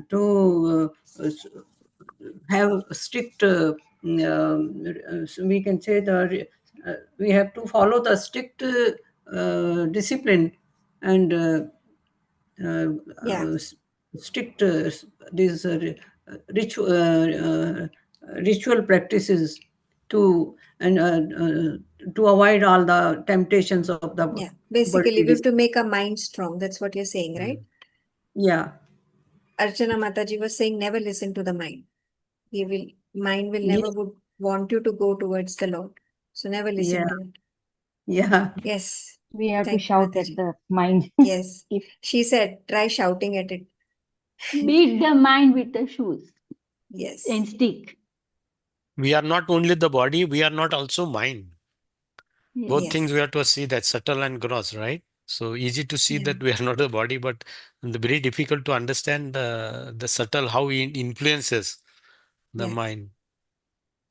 to have strict so we can say we have to follow the strict discipline and Yeah. strict these ritual practices to to avoid all the temptations of the Yeah. Basically, we have to make our mind strong. That's what you're saying, right? Yeah. Archana Mataji was saying, never listen to the mind. Mind will never Yes. would want you to go towards the Lord. So never listen Yeah. to it. Yeah. Yes. We have to Thank you, shout at Mataji. the mind. Yes. If She said, try shouting at it. Beat the mind with the shoes Yes. and stick. We are not only the body, we are not also mind. Both Yes. things we Yes. have to see, that subtle and gross, right? So easy to see Yeah. that we are not the body, but very difficult to understand the subtle, how it influences the Yeah. mind.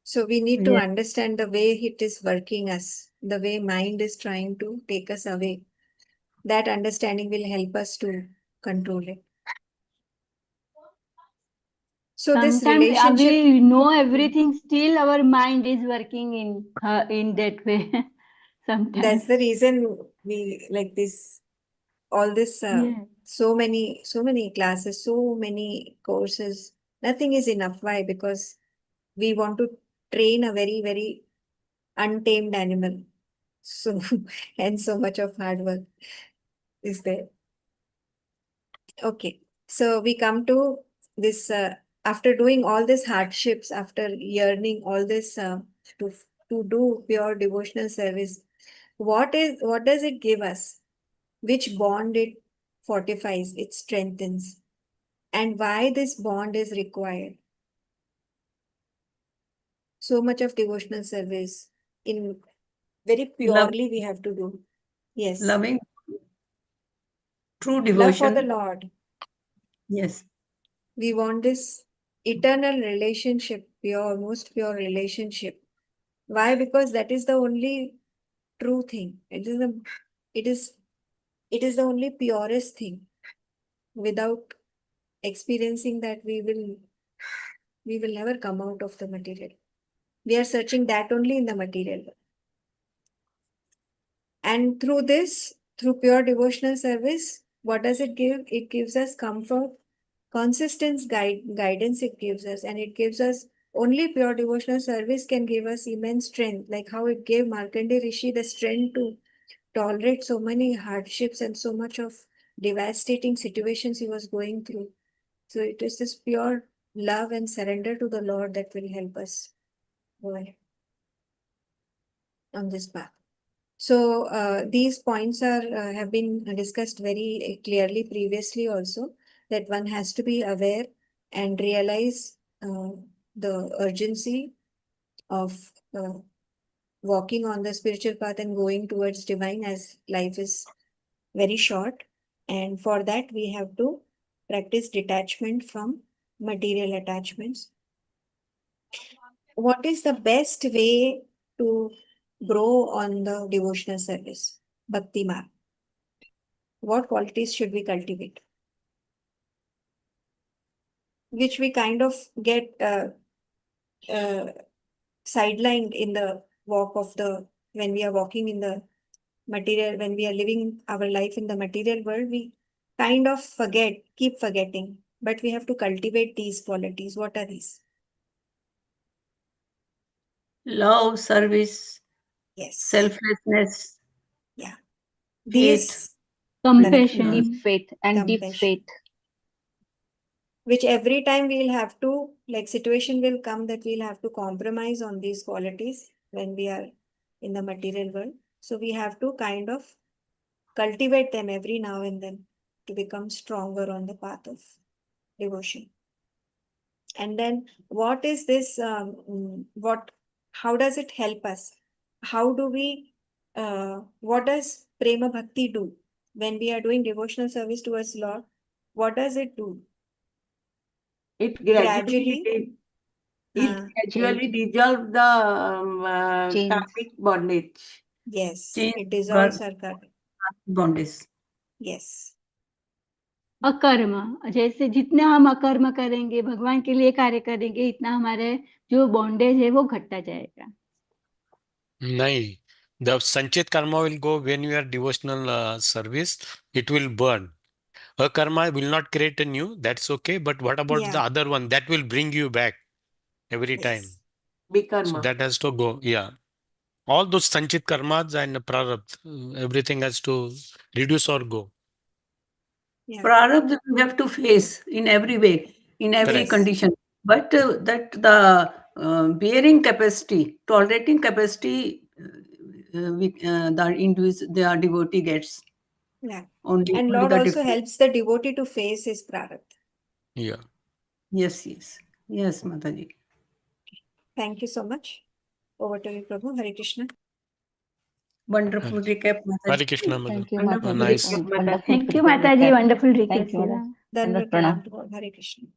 So we need to Yeah. understand the way it is working us, the way mind is trying to take us away. That understanding will help us to control it. So this Sometimes relationship, we know everything, still our mind is working in that way. Sometimes. that's the reason we like this, all this, Yeah. so many classes, so many courses. Nothing is enough. Why? Because we want to train a very, very untamed animal. So, and so much of hard work is there. Okay, so we come to this after doing all these hardships, after yearning all this to to do pure devotional service. What does it give us? Which bond it fortifies, it strengthens, and why this bond is required? So much of devotional service in very Love, purely we have to do. Yes, loving true love for the devotion. Lord. Yes. We want this eternal relationship, pure, most pure relationship. Why? Because that is the only true thing. It is it is the only purest thing. Without experiencing that, we will never come out of the material. We are searching that only in the material. And through this, through pure devotional service, what does it give? It gives us comfort, consistent guidance it gives us, and it gives us only pure devotional service can give us immense strength, like how it gave Markandeya Rishi the strength to tolerate so many hardships and so much of devastating situations he was going through. So it is this pure love and surrender to the Lord that will help us go ahead on this path. So these points are have been discussed very clearly previously also, that one has to be aware and realize the urgency of walking on the spiritual path and going towards divine, as life is very short. And for that we have to practice detachment from material attachments. What is the best way to grow on the devotional service, Bhakti Marg? What qualities should we cultivate? Which we kind of get uh, sidelined in the walk of the, when we are walking in the material, when we are living our life in the material world, we kind of keep forgetting. But we have to cultivate these qualities. What are these? Love, service, Yes. selflessness, Yeah. faith. These Compassion. deep faith and deep compassion, faith. which every time we'll have to, like, situation will come that we'll have to compromise on these qualities when we are in the material world. So we have to kind of cultivate them every now and then to become stronger on the path of devotion. And then what is this, how does it help us? How do we, what does Prema Bhakti do? When we are doing devotional service towards Lord, what does it do? It Gradually, gradually dissolve the Chains. karmic bondage. yes, Change it dissolves our karma. bondage. Yes. अकर्म, जैसे जितने हम अकर्म करेंगे, भगवान के लिए कार्य करेंगे, इतना हमारे जो बॉन्डेज है वो घटता जाएगा। नहीं, the sanchit karma will go when you are devotional service, it will burn. A karma will not create a new, that's okay, but what about the Yeah. other one that will bring you back every time? Yes. So Bikarma. that has to go. Yeah. All those sanchit karmas and prarabdha, everything has to reduce or go. Yeah. Prarabdha we have to face in every way, in every Correct. condition. But that the bearing capacity, tolerating capacity, the individual, the devotee gets Yeah. only. And Only Lord the also difference. helps the devotee to face his prarabdha. Yeah. Yes, yes, yes, Mataji. Thank you so much. Over to you, Prabhu. Hare Krishna. Wonderful recap, Hare Mataji. Krishna, Mother. Thank you, Wonderful Mataji, Nice. for recap, Mataji. wonderful Thank you, recap. Mataji. Wonderful Thank recap, you, Mother. Sira. Dandavat Pranam. pranam to God. Hare Krishna.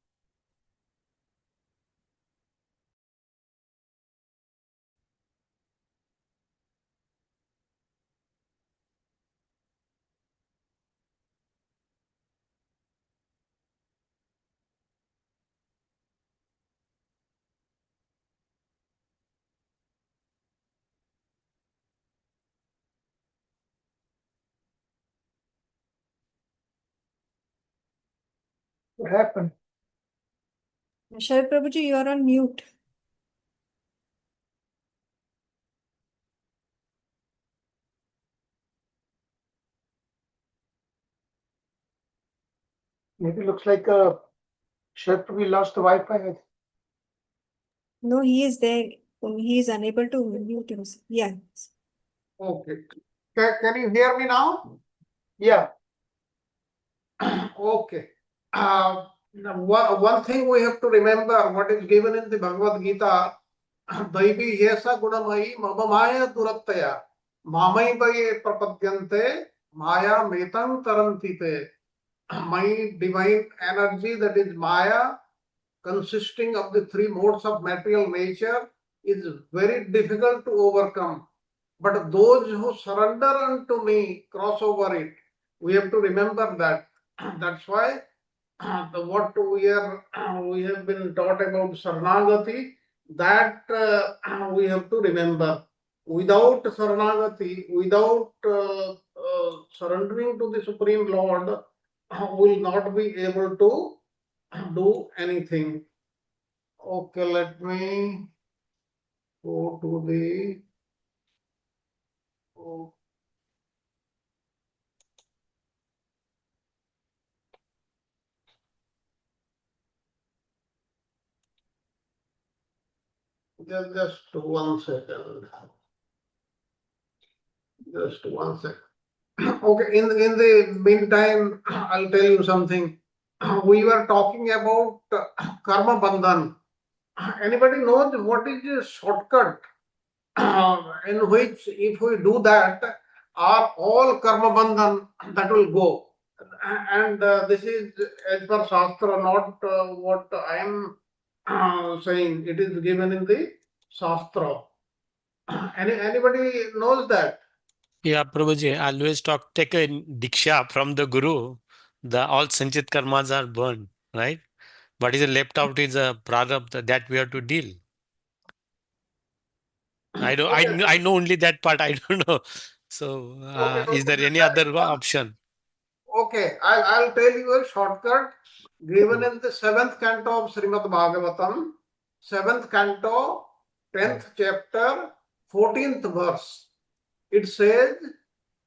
What happened? Sharad Prabhuji, you are on mute. Maybe looks like Sharad Prabhu lost the Wi-Fi. I think. No, he is there. He is unable to mute himself. Yeah. Okay. Can you hear me now? Yeah. Okay. Now, one thing we have to remember, what is given in the Bhagavad Gita, Daivi yesa gunamayi mama maya durattaya mamai baye prapadyante maya metam tarantite. My divine energy, that is Maya, consisting of the three modes of material nature, is very difficult to overcome. But those who surrender unto me cross over it. We have to remember that. That's why what we have been taught about Saranagati, that we have to remember. Without Saranagati, without surrendering to the Supreme Lord, will not be able to do anything. Okay, let me go to the. Oh, just 1 second. Just 1 second. Okay, in the meantime, I'll tell you something. We were talking about karma bandhan. Anybody knows what is a shortcut in which, if we do that, are all karma bandhan that will go. And this is as per Shastra, not what I am saying. It is given in the Shastra. Anybody knows that? Yeah, Prabhuji, always take a diksha from the Guru. The all sanchit karmas are burned, right? What is left out is a prarabdha that we have to deal. I don't. Okay. I know only that part. I don't know. So, Okay, is there any that is other one. option? Okay, I'll tell you a shortcut given in the 7th canto of Srimad Bhagavatam, 7th canto, 10th chapter, 14th verse. It says,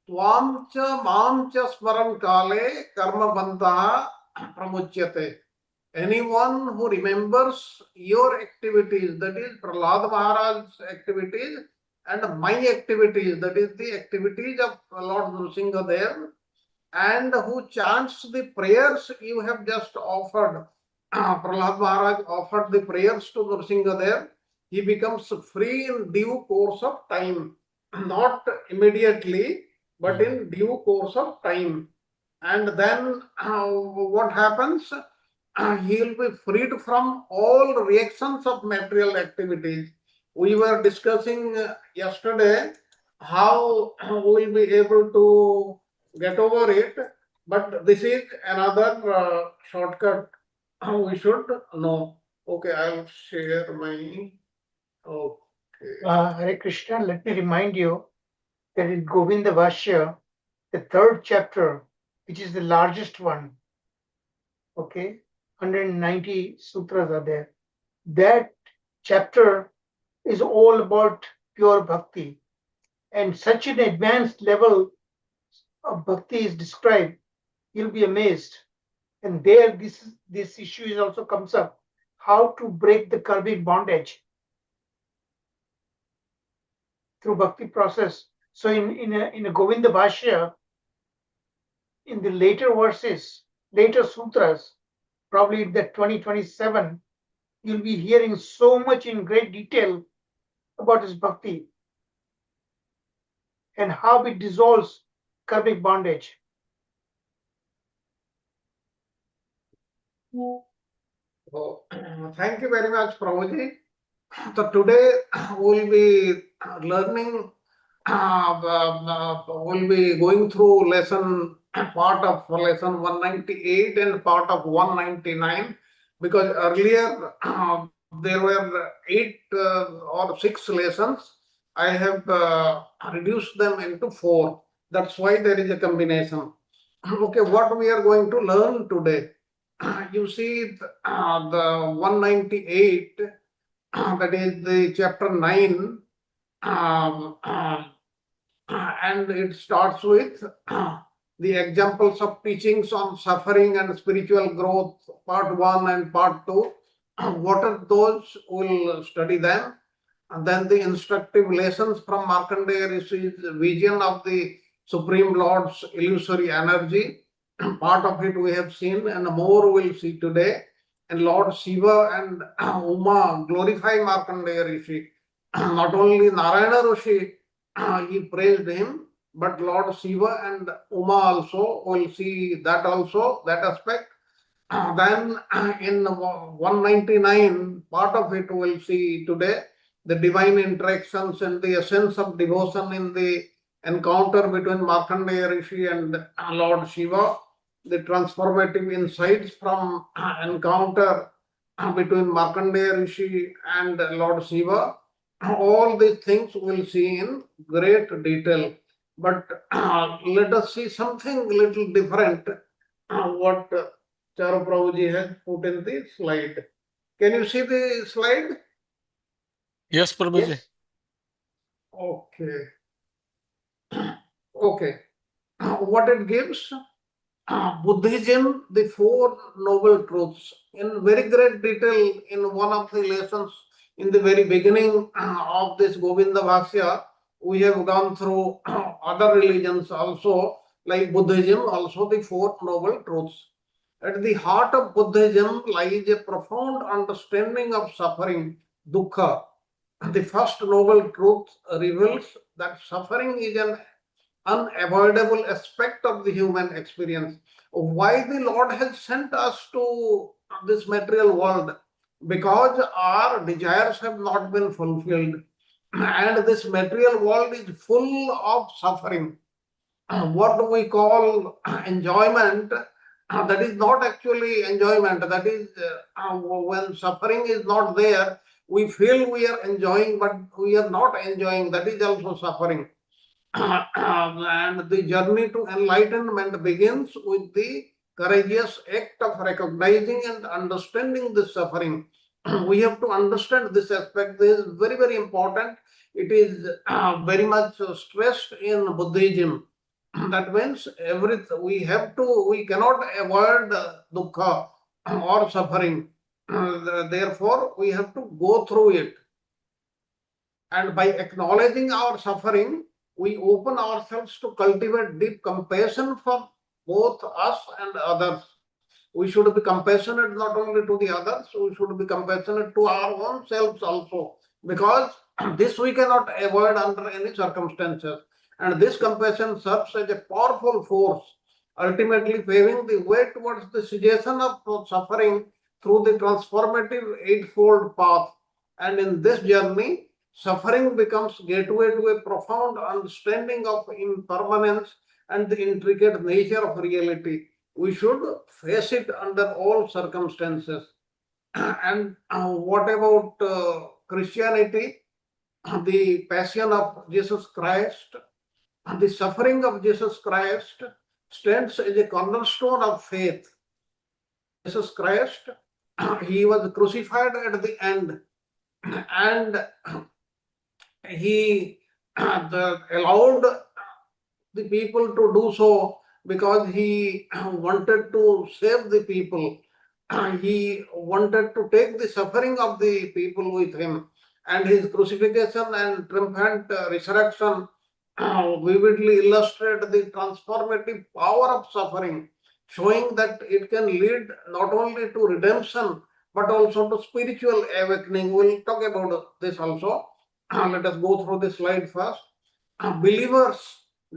Tvam cha mam cha smaran kale karma bandha pramuchyate. Anyone who remembers your activities, that is Prahlad Maharaj's activities, and my activities, that is the activities of Lord Nrsimhadev, and who chants the prayers you have just offered. Prahlad Maharaj offered the prayers to Nrsimhadev. He becomes free in due course of time, not immediately, but in due course of time. And then what happens? He will be freed from all reactions of material activities. We were discussing yesterday how we will be able to get over it. But this is another shortcut we should know. Okay, I'll share my. Okay. Hare Krishna, let me remind you that in Govinda Vashya, the third chapter, which is the largest one, okay, 190 sutras are there. That chapter is all about pure bhakti, and such an advanced level of bhakti is described. You'll be amazed. And there, this issue is also comes up: how to break the karmic bondage through bhakti process. So in a Govinda Bhashya, in the later verses, later sutras, probably the 2027, you'll be hearing so much in great detail about his bhakti and how it dissolves karmic bondage. So, thank you very much, Prabhuji. So today we'll be learning, we'll be going through part of lesson 198 and part of 199, because earlier there were 8 or 6 lessons. I have reduced them into 4. That's why there is a combination. Okay, what we are going to learn today? You see, the 198, that is the chapter 9, and it starts with the examples of teachings on suffering and spiritual growth, part 1 and part 2. What are those? We'll study them. And then the instructive lessons from Markandeya Rishi's vision of the Supreme Lord's illusory energy. Part of it we have seen, and more we'll see today. And Lord Shiva and Uma glorify Markandeya Rishi. Not only Narayana Rishi, he praised him, but Lord Shiva and Uma also, we'll see that also, that aspect. Then in 199, part of it we'll see today, the divine interactions and the essence of devotion in the encounter between Markandeya Rishi and Lord Shiva, the transformative insights from encounter between Markandeya Rishi and Lord Shiva. All these things we'll see in great detail. But let us see something little different, what Charu Prabhuji has put in the slide. Can you see the slide? Yes, Prabhuji. Yes. Okay. Okay. What it gives? Buddhism, the 4 noble truths, in very great detail in one of the lessons in the very beginning of this Govinda Bhashya. We have gone through other religions also, like Buddhism, also the 4 noble truths. At the heart of Buddhism lies a profound understanding of suffering, dukkha. The first noble truth reveals that suffering is an unavoidable aspect of the human experience. Why the Lord has sent us to this material world? Because our desires have not been fulfilled. And this material world is full of suffering. What do we call enjoyment? That is not actually enjoyment. That is when suffering is not there, we feel we are enjoying, but we are not enjoying. That is also suffering. And the journey to enlightenment begins with the courageous act of recognizing and understanding the suffering. We have to understand this aspect. This is very, very important. It is very much stressed in Buddhism. That means we cannot avoid dukkha or suffering. Therefore, we have to go through it. And by acknowledging our suffering, we open ourselves to cultivate deep compassion for both us and others. We should be compassionate not only to the others, we should be compassionate to our own selves also, because this we cannot avoid under any circumstances. And this compassion serves as a powerful force, ultimately paving the way towards the cessation of suffering through the transformative eightfold path. And in this journey, suffering becomes gateway to a profound understanding of impermanence and the intricate nature of reality. We should face it under all circumstances. And what about Christianity? The passion of Jesus Christ, the suffering of Jesus Christ stands as a cornerstone of faith. Jesus Christ, he was crucified at the end, and he allowed the people to do so because he wanted to save the people. He wanted to take the suffering of the people with him, and his crucifixion and triumphant resurrection vividly illustrate the transformative power of suffering, showing that it can lead not only to redemption but also to spiritual awakening. We'll talk about this also. Let us go through the slide first. Believers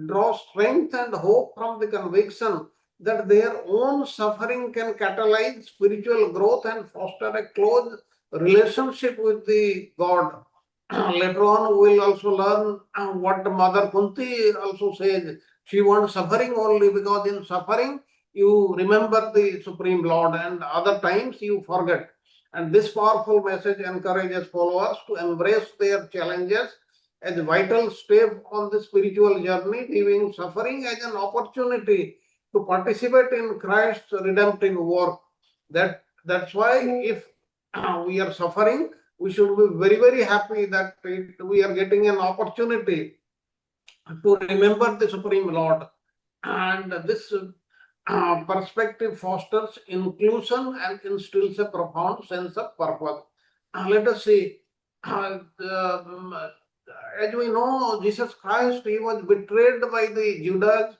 draw strength and hope from the conviction that their own suffering can catalyze spiritual growth and foster a close relationship with the God. Later on, we'll also learn what Mother Kunti also says. She wants suffering only because in suffering you remember the Supreme Lord, and other times you forget. And this powerful message encourages followers to embrace their challenges as a vital step on the spiritual journey, viewing suffering as an opportunity to participate in Christ's redemptive work. That's why if we are suffering, we should be very, very happy that we are getting an opportunity to remember the Supreme Lord. And this perspective fosters inclusion and instills a profound sense of purpose. Let us see. As we know, Jesus Christ, he was betrayed by the Judas,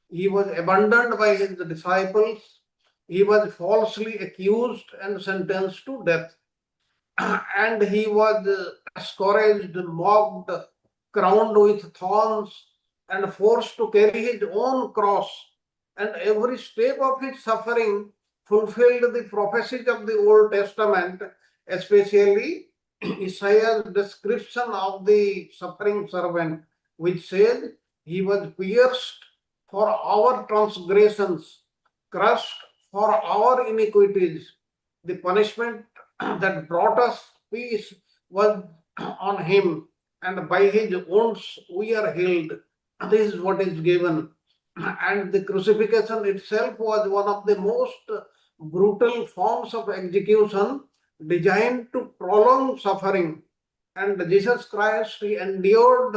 he was abandoned by his disciples, he was falsely accused and sentenced to death. And he was scourged, mocked, crowned with thorns, and forced to carry his own cross. And every step of his suffering fulfilled the prophecies of the Old Testament, especially Isaiah's description of the suffering servant, which said, "He was pierced for our transgressions, crushed for our iniquities. The punishment that brought us peace was on him, and by his wounds we are healed." This is what is given. And the crucifixion itself was one of the most brutal forms of execution designed to prolong suffering. And Jesus Christ, he endured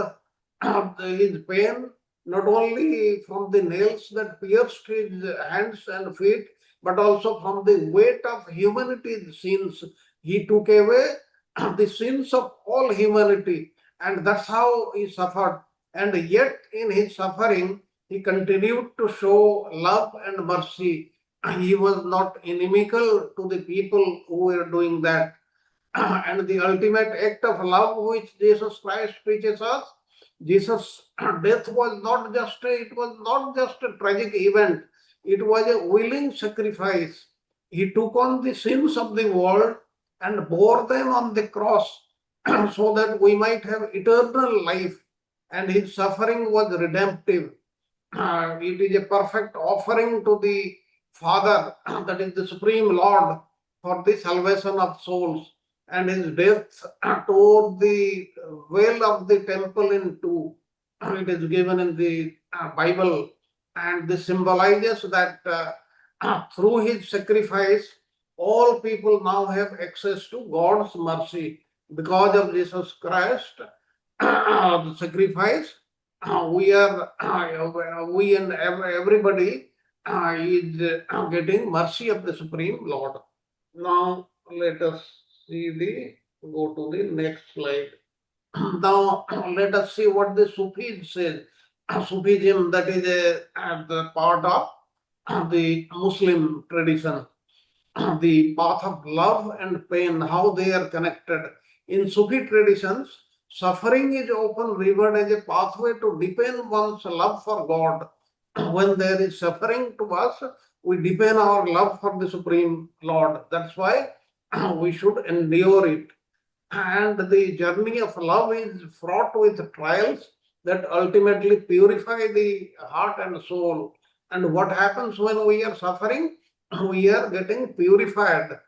his pain not only from the nails that pierced his hands and feet, but also from the weight of humanity's sins. He took away the sins of all humanity, and that's how he suffered. And yet, in his suffering, he continued to show love and mercy. He was not inimical to the people who were doing that. And the ultimate act of love which Jesus Christ teaches us, Jesus' death was not just a tragic event, it was a willing sacrifice. He took on the sins of the world and bore them on the cross so that we might have eternal life, and his suffering was redemptive. It is a perfect offering to the Father, that is the Supreme Lord, for the salvation of souls. And his death tore the veil of the temple in two. It is given in the Bible, and this symbolizes that through his sacrifice, all people now have access to God's mercy. Because of Jesus Christ, the sacrifice, we and everybody is getting mercy of the Supreme Lord. Now let us go to the next slide. Now let us see what the Sufis says. Sufism, that is the part of the Muslim tradition. The path of love and pain, how they are connected. In Sufi traditions, suffering is often regarded as a pathway to deepen one's love for God. When there is suffering to us, we deepen our love for the Supreme Lord. That's why we should endure it. And the journey of love is fraught with trials, that ultimately purify the heart and soul. And what happens when we are suffering? We are getting purified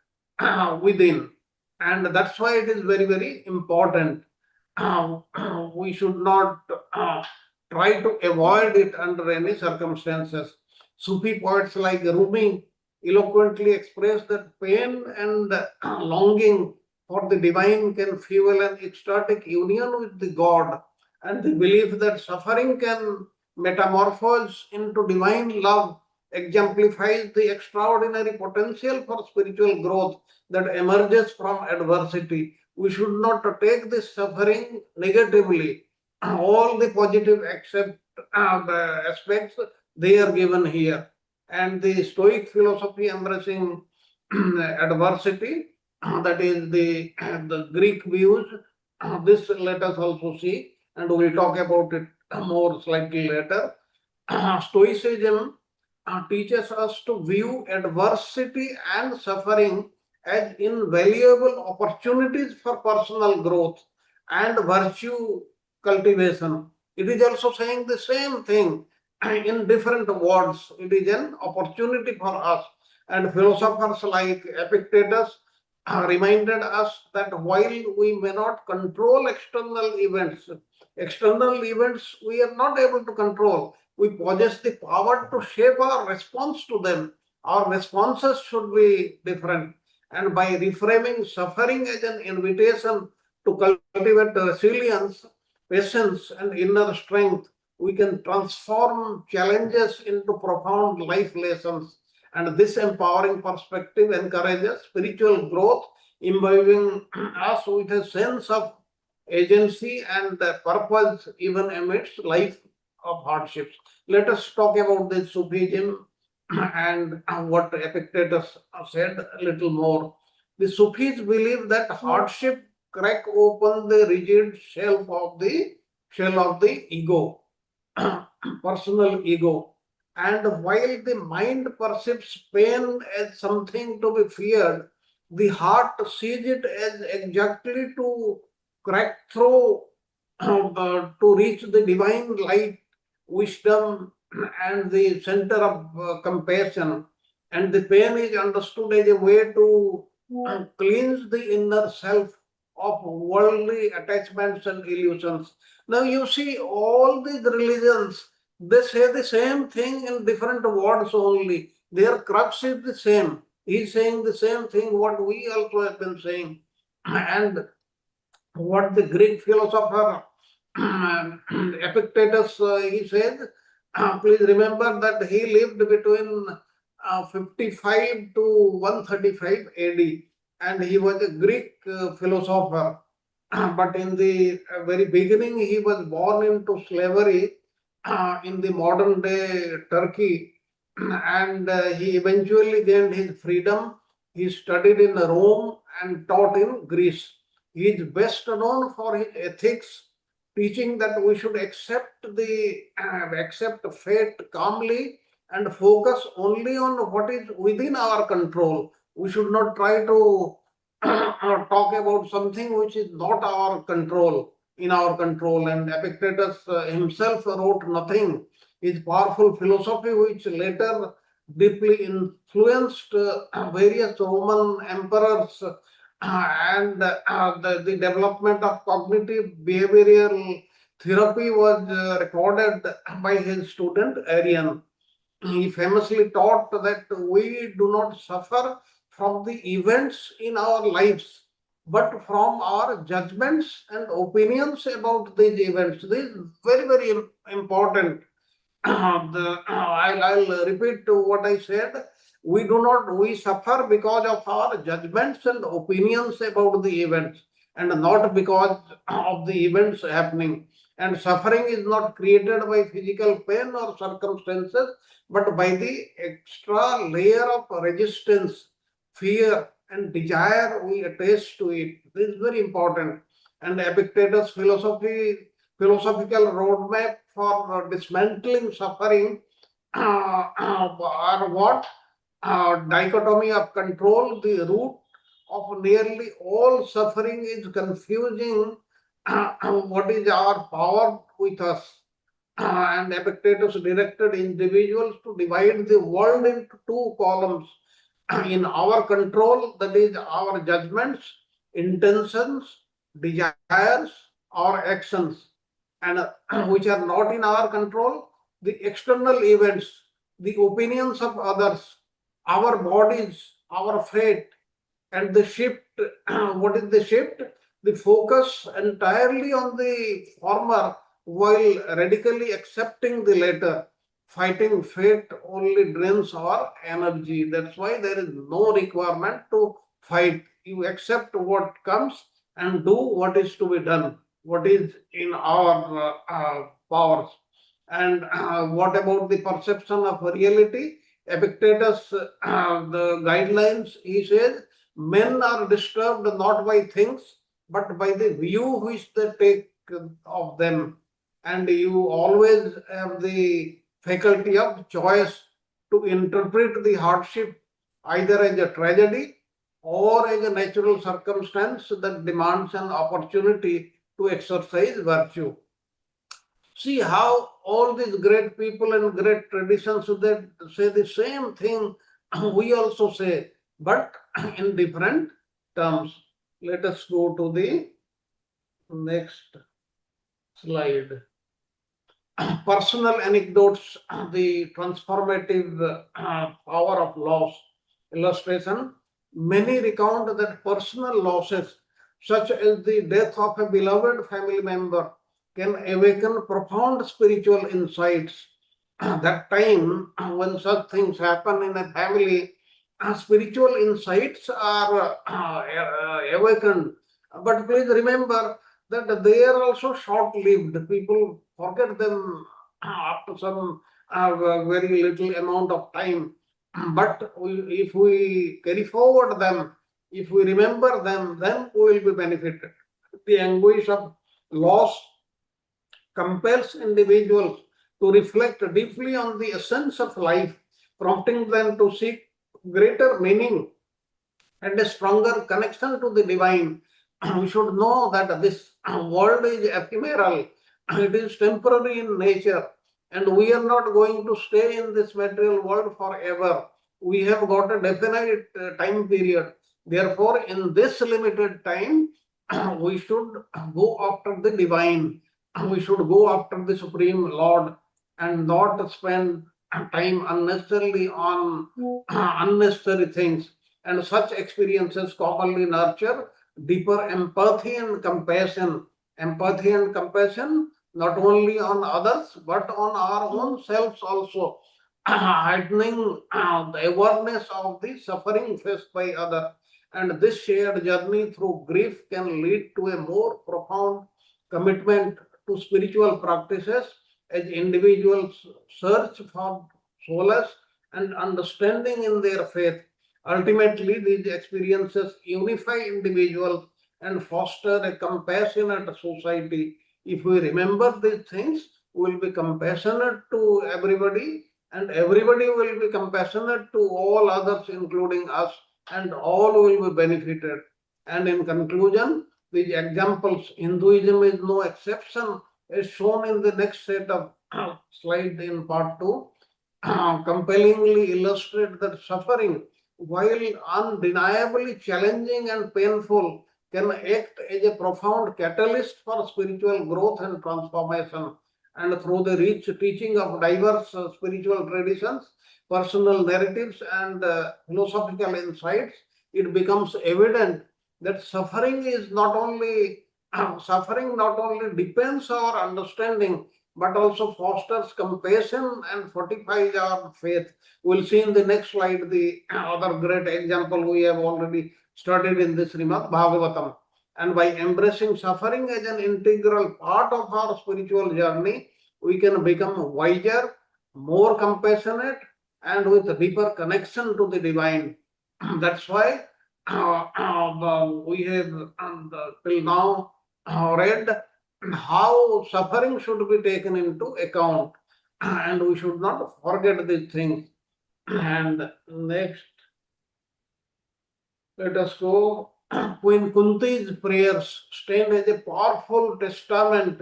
within. And that's why it is very, very important. We should not try to avoid it under any circumstances. Sufi poets like Rumi eloquently express that pain and longing for the divine can fuel an ecstatic union with the God, and the belief that suffering can metamorphose into divine love exemplifies the extraordinary potential for spiritual growth that emerges from adversity. We should not take this suffering negatively. All the positive the aspects they are given here, and the Stoic philosophy embracing adversity, that is the Greek views. This let us also see, and we'll talk about it more slightly later. Stoicism teaches us to view adversity and suffering as invaluable opportunities for personal growth and virtue cultivation. It is also saying the same thing in different words. It is an opportunity for us. And philosophers like Epictetus reminded us that while we may not control external events we are not able to control, we possess the power to shape our response to them. Our responses should be different. And by reframing suffering as an invitation to cultivate resilience, patience, and inner strength, we can transform challenges into profound life lessons. And this empowering perspective encourages spiritual growth, imbibing us with a sense of agency and purpose even amidst life of hardships. Let us talk about the Sufism and what Epictetus said a little more. The Sufis believe that hardship crack open the rigid shell of the ego, personal ego. And while the mind perceives pain as something to be feared, the heart sees it as exactly to crack through to reach the divine light, wisdom, and the center of compassion. And the pain is understood as a way to cleanse the inner self of worldly attachments and illusions. Now you see, all these religions, they say the same thing in different words only. Their crux is the same. He's saying the same thing what we also have been saying. And what the Greek philosopher Epictetus he said, please remember that he lived between 55 to 135 AD, and he was a Greek philosopher. But in the very beginning, he was born into slavery in the modern day Turkey, and he eventually gained his freedom. He studied in Rome and taught in Greece. He is best known for his ethics, teaching that we should accept fate calmly and focus only on what is within our control. We should not try to talk about something which is not in our control. And Epictetus himself wrote nothing. His powerful philosophy, which later deeply influenced various Roman emperors and the development of cognitive behavioral therapy was recorded by his student Arian. He famously taught that we do not suffer from the events in our lives, but from our judgments and opinions about these events. This is very, very important. I'll repeat what I said. We suffer because of our judgments and opinions about the events, and not because of the events happening. And suffering is not created by physical pain or circumstances, but by the extra layer of resistance, fear, and desire we attach to it. This is very important. And Epictetus' philosophical roadmap for dismantling suffering are what? Dichotomy of control. The root of nearly all suffering is confusing what is our power with us. And Epictetus directed individuals to divide the world into two columns. In our control, that is our judgments, intentions, desires, or actions, and which are not in our control, the external events, the opinions of others, our bodies, our fate, and the shift. What is the shift? The focus entirely on the former while radically accepting the latter. Fighting fate only drains our energy. That's why there is no requirement to fight. You accept what comes and do what is to be done, what is in our powers. And what about the perception of reality? Epictetus, the guidelines, he says, men are disturbed not by things, but by the view which they take of them. And you always have the faculty of choice to interpret the hardship either as a tragedy or as a natural circumstance that demands an opportunity to exercise virtue. See how all these great people and great traditions that say the same thing we also say, but in different terms. Let us go to the next slide. Personal anecdotes, the transformative power of loss. Illustration. Many recount that personal losses, such as the death of a beloved family member, can awaken profound spiritual insights. That time when such things happen in a family, spiritual insights are awakened. But please remember that they are also short-lived. People forget them after some very little amount of time. But if we carry forward them, if we remember them, then we will be benefited. The anguish of loss compels individuals to reflect deeply on the essence of life, prompting them to seek greater meaning and a stronger connection to the divine. We should know that this world is ephemeral, it is temporary in nature, and we are not going to stay in this material world forever. We have got a definite time period. Therefore, in this limited time, we should go after the divine. We should go after the Supreme Lord and not spend time unnecessarily on unnecessary things. And such experiences commonly nurture deeper empathy and compassion. Empathy and compassion not only on others but on our own selves also, heightening the awareness of the suffering faced by others. And this shared journey through grief can lead to a more profound commitment to spiritual practices as individuals search for solace and understanding in their faith. Ultimately, these experiences unify individuals and foster a compassionate society. If we remember these things, we will be compassionate to everybody, and everybody will be compassionate to all others, including us, and all will be benefited. And in conclusion, these examples, Hinduism is no exception, as shown in the next set of slides in part 2, compellingly illustrate that suffering, while undeniably challenging and painful, can act as a profound catalyst for spiritual growth and transformation. And through the rich teaching of diverse spiritual traditions, personal narratives, and philosophical insights, it becomes evident that suffering not only depends our understanding but also fosters compassion and fortifies our faith. We'll see in the next slide the other great example we have already studied in this Srimad Bhagavatam. And by embracing suffering as an integral part of our spiritual journey, we can become wiser, more compassionate, and with a deeper connection to the divine. That's why we have till now read how suffering should be taken into account, and we should not forget these things. And next, let us go. Queen Kunti's prayers stand as a powerful testament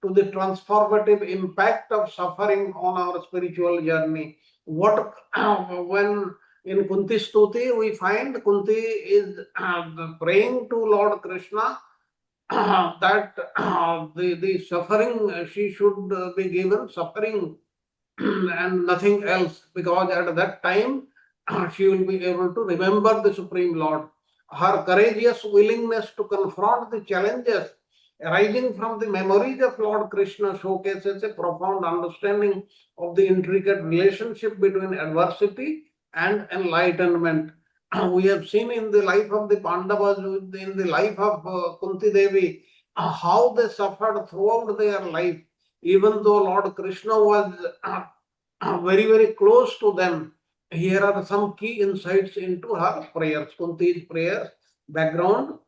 to to the transformative impact of suffering on our spiritual journey. What when in Kunti Stuti we find Kunti is praying to Lord Krishna that the suffering she should be given suffering and nothing else, because at that time she will be able to remember the Supreme Lord. Her courageous willingness to confront the challenges arising from the memories of Lord Krishna showcases a profound understanding of the intricate relationship between adversity and enlightenment. We have seen in the life of the Pandavas, in the life of Kunti Devi, how they suffered throughout their life, even though Lord Krishna was very, very close to them. Here are some key insights into her prayers. Kunti's prayers, background.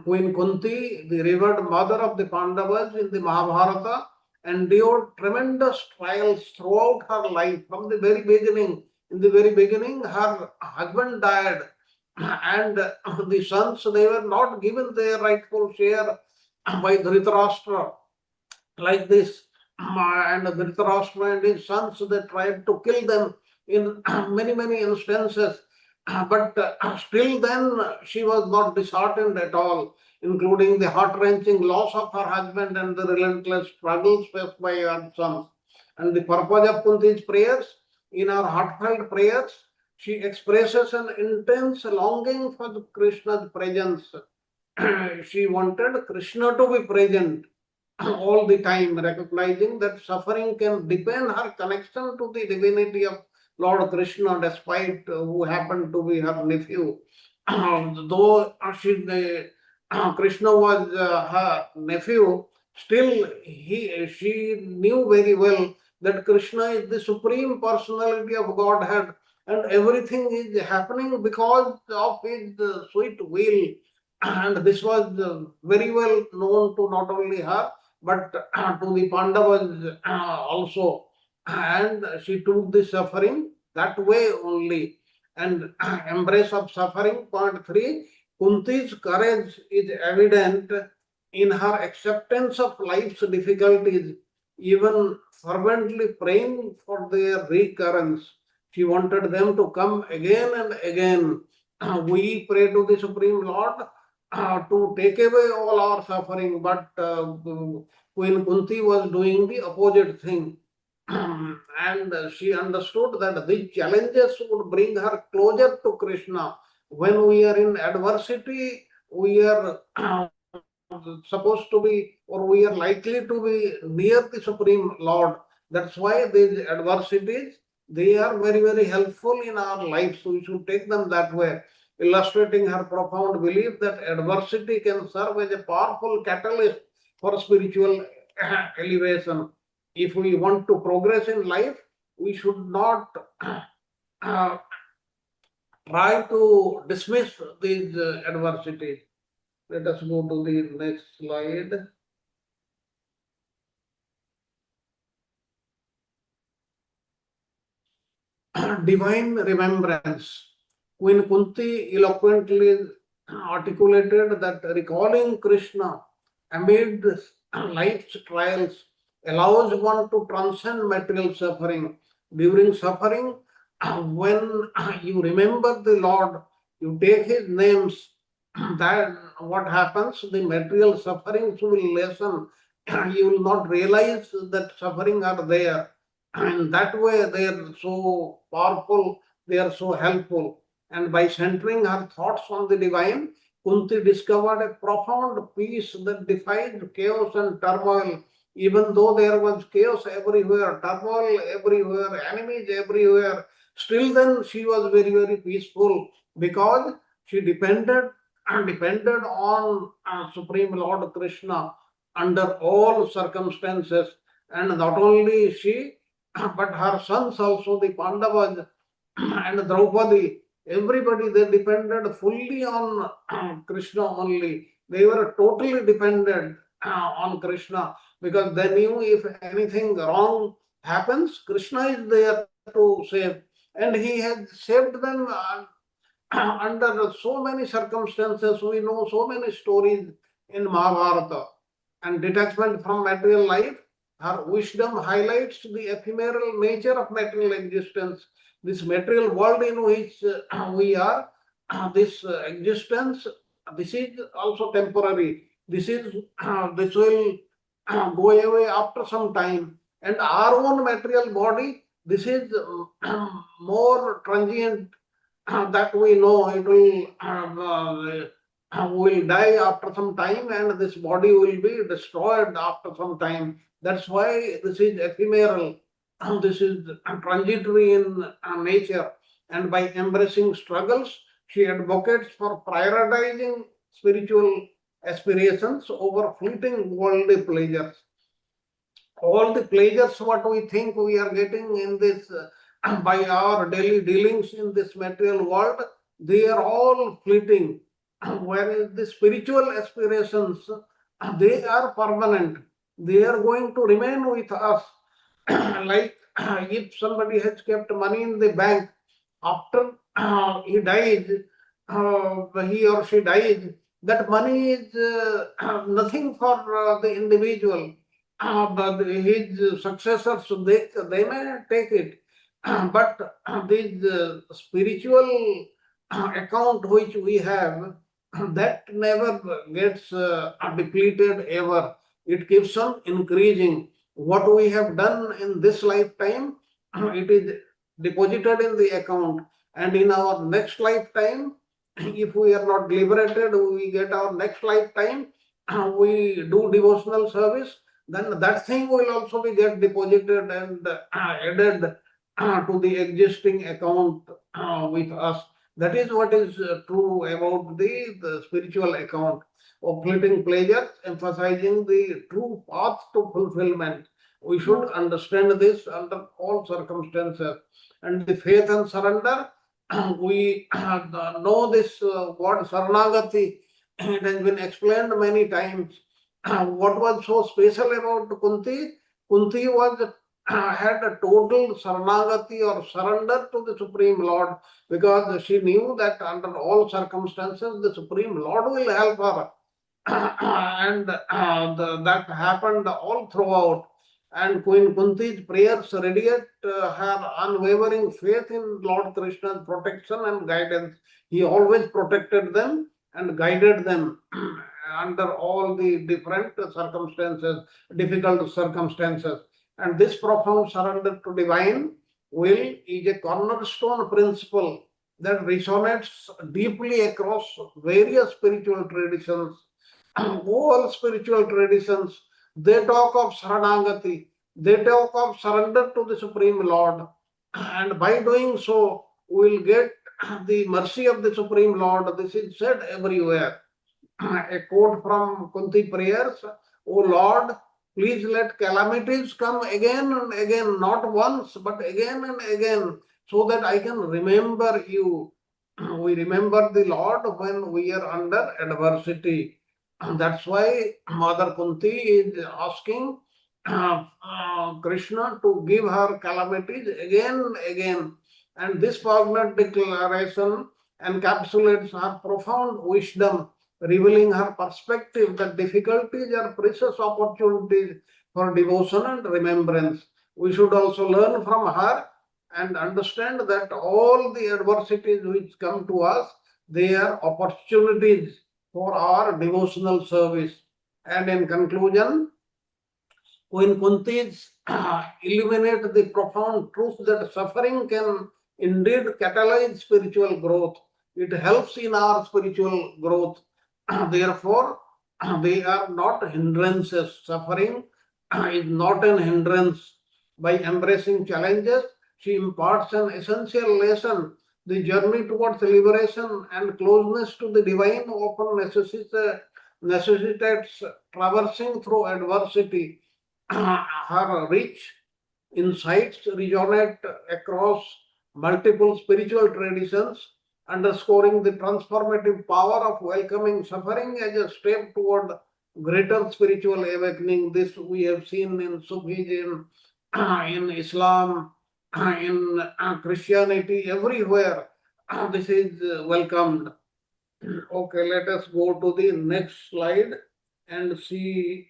Queen Kunti, the revered mother of the Pandavas in the Mahabharata, endured tremendous trials throughout her life from the very beginning. In the very beginning, her husband died, and the sons, they were not given their rightful share by Dhritarashtra. Like this, and Dhritarashtra and his sons, they tried to kill them in many, many instances. But still then, she was not disheartened at all, including the heart-wrenching loss of her husband and the relentless struggles faced by her sons. And the purpose of Kunti's prayers, in her heartfelt prayers, she expresses an intense longing for the Krishna's presence. She wanted Krishna to be present all the time, recognizing that suffering can deepen her connection to the divinity of Lord Krishna, despite who happened to be her nephew. Though Krishna was her nephew, still she knew very well that Krishna is the supreme personality of Godhead, and everything is happening because of his sweet will. And this was very well known to not only her but to the Pandavas also. And she took the suffering that way only. And embrace of suffering, point 3, Kunti's courage is evident in her acceptance of life's difficulties, even fervently praying for their recurrence. She wanted them to come again and again. We pray to the Supreme Lord to take away all our suffering, but Queen Kunti was doing the opposite thing. And she understood that these challenges would bring her closer to Krishna. When we are in adversity, we are supposed to be, or we are likely to be near the Supreme Lord. That's why these adversities, they are very, very helpful in our lives. So we should take them that way, illustrating her profound belief that adversity can serve as a powerful catalyst for spiritual elevation. If we want to progress in life, we should not try to dismiss these adversities. Let us go to the next slide. Divine remembrance. Queen Kunti eloquently articulated that recalling Krishna amid life's trials allows one to transcend material suffering. During suffering, when you remember the Lord, you take his names, that what happens, the material sufferings will lessen. You will not realize that suffering are there. And that way they are so powerful, they are so helpful. And by centering her thoughts on the divine, Kunti discovered a profound peace that defied chaos and turmoil. Even though there was chaos everywhere, turmoil everywhere, enemies everywhere, still then she was very, very peaceful, because she depended on Supreme Lord Krishna under all circumstances. And not only she, but her sons also, the Pandavas and Draupadi, everybody, they depended fully on Krishna only. They were totally dependent on Krishna, because they knew if anything wrong happens, Krishna is there to save. And he had saved them under so many circumstances. We know so many stories in Mahabharata. and detachment from material life. Her wisdom highlights the ephemeral nature of material existence. This material world in which we are, this existence, this is also temporary. This this will go away after some time. And our own material body, this is more transient, that we know it will die after some time, and this body will be destroyed after some time. That's why this is ephemeral. This is transitory in nature. And by embracing struggles, she advocates for prioritizing spiritual aspirations over fleeting worldly pleasures. All the pleasures what we think we are getting in this by our daily dealings in this material world, they are all fleeting. Whereas the spiritual aspirations, they are permanent. They are going to remain with us. Like if somebody has kept money in the bank, after he dies, he or she dies, that money is nothing for the individual, but his successors, they may take it. But this spiritual account which we have, that never gets depleted ever. It keeps on increasing. What we have done in this lifetime, it is deposited in the account, and in our next lifetime, if we are not liberated, we get our next lifetime, we do devotional service, then that thing will also be get deposited and added to the existing account with us. That is what is true about the spiritual account of fleeting pleasures, emphasizing the true path to fulfillment. We should understand this under all circumstances. And the faith and surrender, we know this word Saranagati. It has been explained many times. What was so special about Kunti? Kunti was had a total Saranagati or surrender to the Supreme Lord, because she knew that under all circumstances the Supreme Lord will help her. And that happened all throughout. And Queen Kunti's prayers radiate her unwavering faith in Lord Krishna's protection and guidance. He always protected them and guided them under all the different circumstances, difficult circumstances. And this profound surrender to divine will is a cornerstone principle that resonates deeply across various spiritual traditions. All spiritual traditions, they talk of Saranagati, they talk of surrender to the Supreme Lord. And by doing so, we will get the mercy of the Supreme Lord. This is said everywhere. A quote from Kunti prayers: O Lord, please let calamities come again and again, not once, but again and again, so that I can remember you. We remember the Lord when we are under adversity. That's why Mother Kunti is asking Krishna to give her calamities again and again. And this poignant declaration encapsulates her profound wisdom, revealing her perspective that difficulties are precious opportunities for devotion and remembrance. We should also learn from her and understand that all the adversities which come to us, they are opportunities for our devotional service. And in conclusion, Queen Kunti's illuminate the profound truth that suffering can indeed catalyze spiritual growth. It helps in our spiritual growth. Therefore, they are not hindrances. Suffering is not an hindrance. By embracing challenges, she imparts an essential lesson. The journey towards liberation and closeness to the divine often necessitates traversing through adversity. Her rich insights resonate across multiple spiritual traditions, underscoring the transformative power of welcoming suffering as a step toward greater spiritual awakening. This we have seen in Sufism, in Islam, in Christianity, everywhere. This is welcomed. Okay, let us go to the next slide and see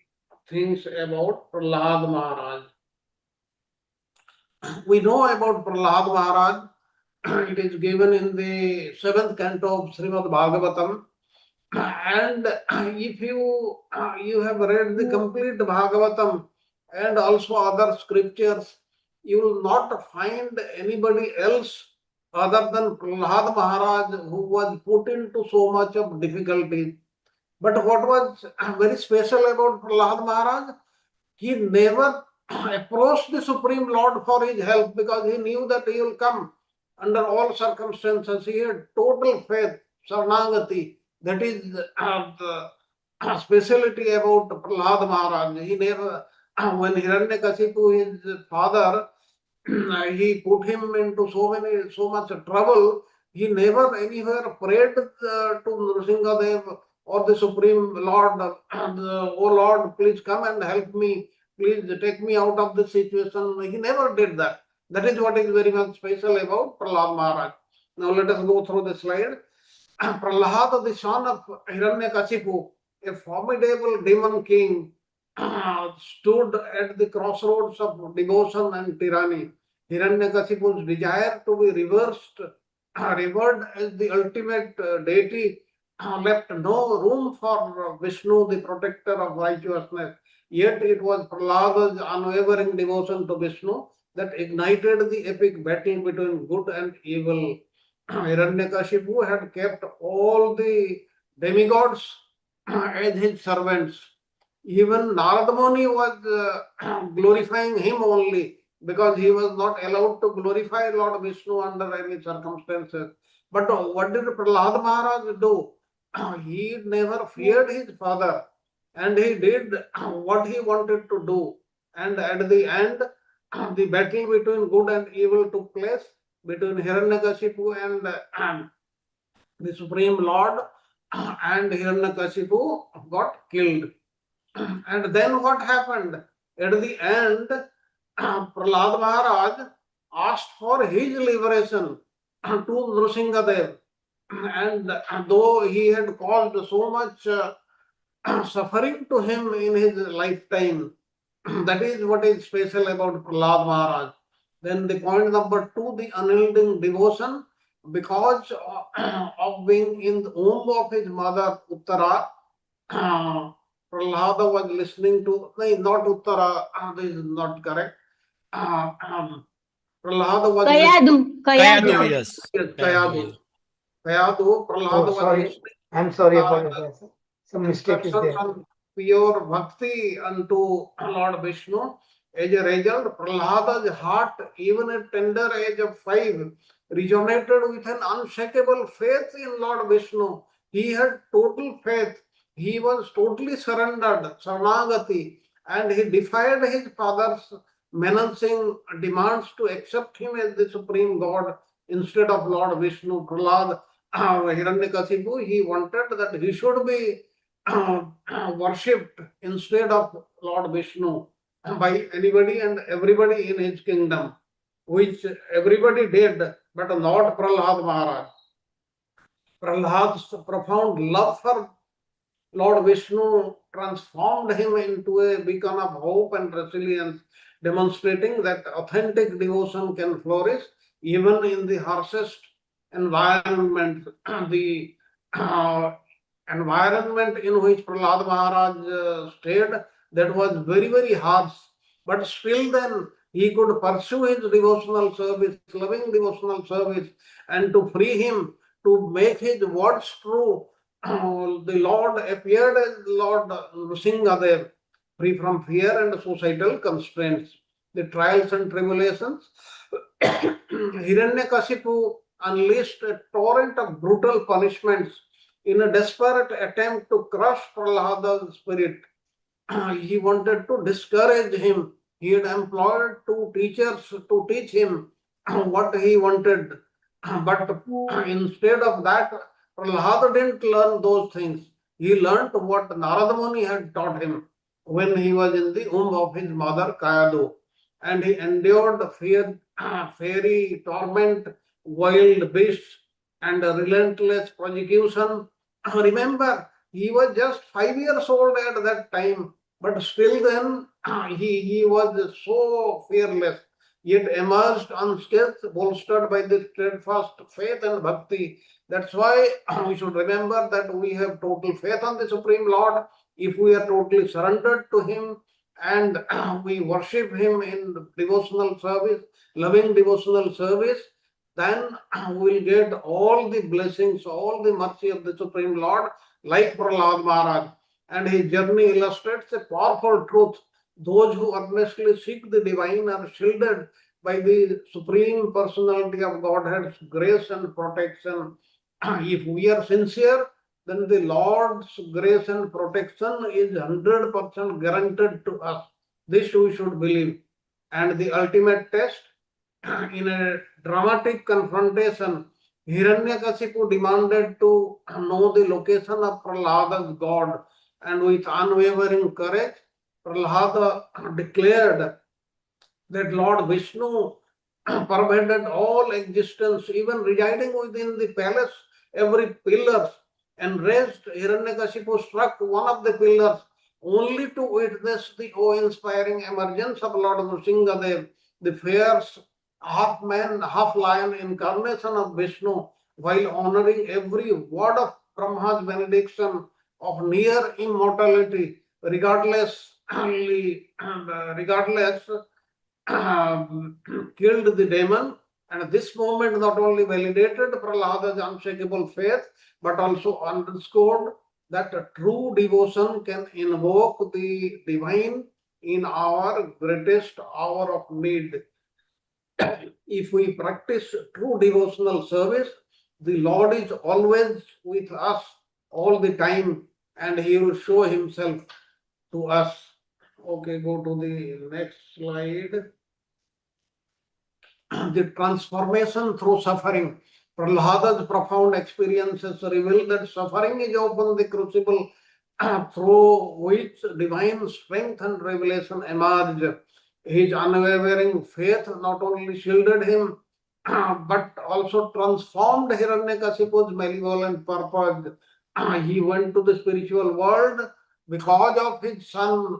things about Prahlad Maharaj. We know about Prahlad Maharaj. It is given in the 7th canto of Srimad Bhagavatam. And if you have read the complete Bhagavatam and also other scriptures, you will not find anybody else other than Prahlad Maharaj who was put into so much of difficulty. But what was very special about Prahlad Maharaj? He never approached the Supreme Lord for his help because he knew that he will come under all circumstances. He had total faith, Sarnagati. That is the speciality about Prahlad Maharaj. He never, when Hiranyakasipu, his father, he put him into so much trouble. He never anywhere prayed to Nrsingadev or the Supreme Lord, oh Lord, please come and help me. Please take me out of the situation. He never did that. That is what is very much special about Prahlad Maharaj. Now let us go through the slide. Prahlad, the son of Hiranyakasipu, a formidable demon king, stood at the crossroads of devotion and tyranny. Hiranyakasipu's desire to be revered as the ultimate deity, left no room for Vishnu, the protector of righteousness. Yet it was Prahlad's unwavering devotion to Vishnu that ignited the epic battle between good and evil. Hiranyakashipu had kept all the demigods as his servants. Even Narad Muni was glorifying him only because he was not allowed to glorify Lord Vishnu under any circumstances. But what did Prahlad Maharaj do? He never feared his father and he did what he wanted to do. And at the end, the battle between good and evil took place between Hiranyakashipu and the Supreme Lord, and Hiranyakashipu got killed. And then what happened? At the end, Prahlad Maharaj asked for his liberation to Nrsingadev. And though he had caused so much suffering to him in his lifetime, that is what is special about Prahlad Maharaj. Then the point number 2, the unyielding devotion. Because of being in the womb of his mother Uttara, Prahlada was listening to, no, not Uttara, this is not correct. Prahlada was Kayadu, Kayadu, Kayadu. yes. Yes, Kayadu, Prahlada Oh, was sorry. listening I'm sorry uh, about that. Some mistake is instructions there. on pure bhakti unto Lord Vishnu. As a result, Prahlada's heart, even at tender age of 5, resonated with an unshakable faith in Lord Vishnu. He had total faith. He was totally surrendered, Sarnagati, and he defied his father's menacing demands to accept him as the supreme God instead of Lord Vishnu. Prahlad Hiranyakasipu, he wanted that he should be worshipped instead of Lord Vishnu by anybody and everybody in his kingdom, which everybody did, but not Prahlad Maharaj. Prahlad's profound love for Lord Vishnu transformed him into a beacon of hope and resilience, demonstrating that authentic devotion can flourish even in the harshest environment. The uh, environment in which Prahlad Maharaj stayed, that was very, very harsh. But still then, he could pursue his devotional service, loving devotional service, and to free him, to make his words true. The Lord appeared as Lord Nrsingadev, free from fear and societal constraints. The trials and tribulations, Hiranyakasipu unleashed a torrent of brutal punishments in a desperate attempt to crush Prahlada's spirit. He wanted to discourage him. He had employed 2 teachers to teach him what he wanted. But instead of that, Prahlada didn't learn those things. He learnt what Narada Muni had taught him when he was in the womb of his mother Kayadu. And he endured fear, fairy torment, wild beasts, and relentless persecution. Remember, he was just 5 years old at that time, but still then he was so fearless, yet emerged unscathed, bolstered by the steadfast faith and bhakti. That's why we should remember that we have total faith on the Supreme Lord. If we are totally surrendered to Him and we worship Him in devotional service, loving devotional service, then we'll get all the blessings, all the mercy of the Supreme Lord, like Prahlad Maharaj. And his journey illustrates a powerful truth. Those who earnestly seek the divine are shielded by the Supreme Personality of Godhead's grace and protection. If we are sincere, then the Lord's grace and protection is 100% guaranteed to us. This we should believe. And the ultimate test, in a dramatic confrontation, Hiranyakasipu demanded to know the location of Prahlada's God, and with unwavering courage, Prahlada declared that Lord Vishnu pervaded all existence, even residing within the palace, every pillar, and raised Hiranyakasipu struck one of the pillars only to witness the awe-inspiring emergence of Lord Nrsingadev, the fierce half man, half lion incarnation of Vishnu, while honoring every word of Brahma's benediction of near immortality, regardless killed the demon. And this moment not only validated Prahlada's unshakable faith, but also underscored that true devotion can invoke the divine in our greatest hour of need. If we practice true devotional service, the Lord is always with us all the time, and He will show Himself to us. Okay, go to the next slide. The transformation through suffering. Prahlada's profound experiences reveal that suffering is often the crucible through which divine strength and revelation emerge. His unwavering faith not only shielded him, but also transformed Hiranyakasipu's malevolent purpose. He went to the spiritual world because of his son.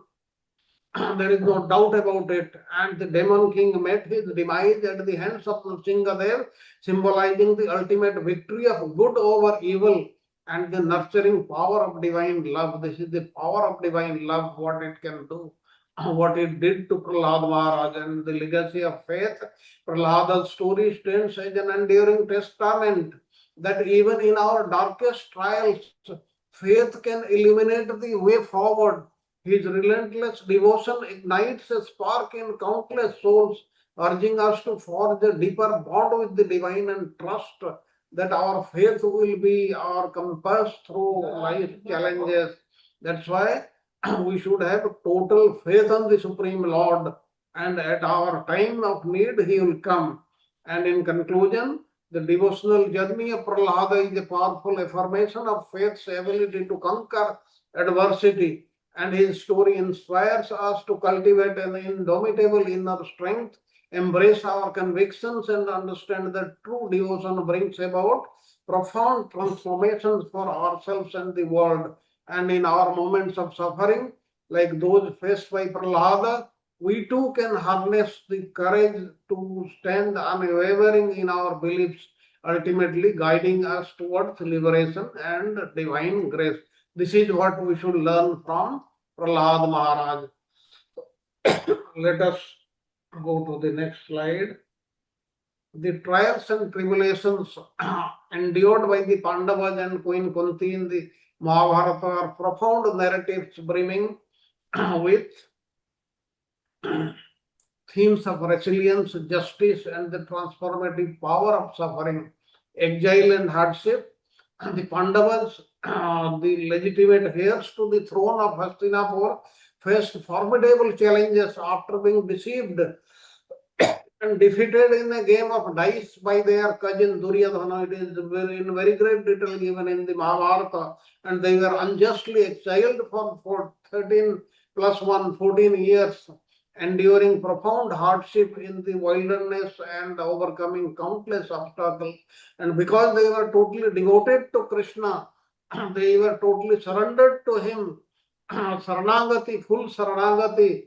There is no doubt about it. And the demon king met his demise at the hands of Nrsingadev, symbolizing the ultimate victory of good over evil and the nurturing power of divine love. This is the power of divine love, what it can do, what it did to Prahlad Maharaj, and the legacy of faith. Prahlada's story stands as an enduring testament that even in our darkest trials, faith can illuminate the way forward. His relentless devotion ignites a spark in countless souls, urging us to forge a deeper bond with the divine and trust that our faith will be our compass through life challenges. That's why we should have total faith on the Supreme Lord, and at our time of need, He will come. And in conclusion, the devotional journey of Prahlada is a powerful affirmation of faith's ability to conquer adversity, and his story inspires us to cultivate an indomitable inner strength, embrace our convictions, and understand that true devotion brings about profound transformations for ourselves and the world. And in our moments of suffering, like those faced by Prahlada, we too can harness the courage to stand unwavering in our beliefs, ultimately guiding us towards liberation and divine grace. This is what we should learn from Prahlad Maharaj. Let us go to the next slide. The trials and tribulations endured by the Pandavas and Queen Kunti in the Mahabharata are profound narratives brimming with themes of resilience, justice, and the transformative power of suffering, exile, and hardship. The Pandavas, the legitimate heirs to the throne of Hastinapur, faced formidable challenges after being deceived and defeated in a game of dice by their cousin Duryodhana. It is in very great detail given in the Mahabharata, and they were unjustly exiled for 13 plus 1, 14 years, enduring profound hardship in the wilderness and overcoming countless obstacles. And because they were totally devoted to Krishna, they were totally surrendered to him. Saranagati, full Saranagati,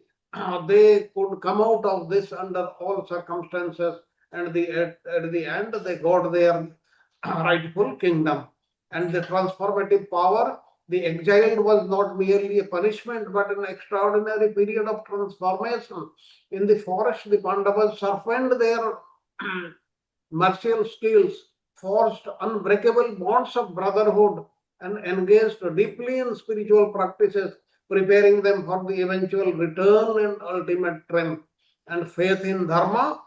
they could come out of this under all circumstances, and at the end they got their rightful kingdom. And the transformative power, the exile was not merely a punishment but an extraordinary period of transformation. In the forest, the Pandavas sharpened their martial skills, forged unbreakable bonds of brotherhood, and engaged deeply in spiritual practices, preparing them for the eventual return and ultimate triumph. And faith in Dharma.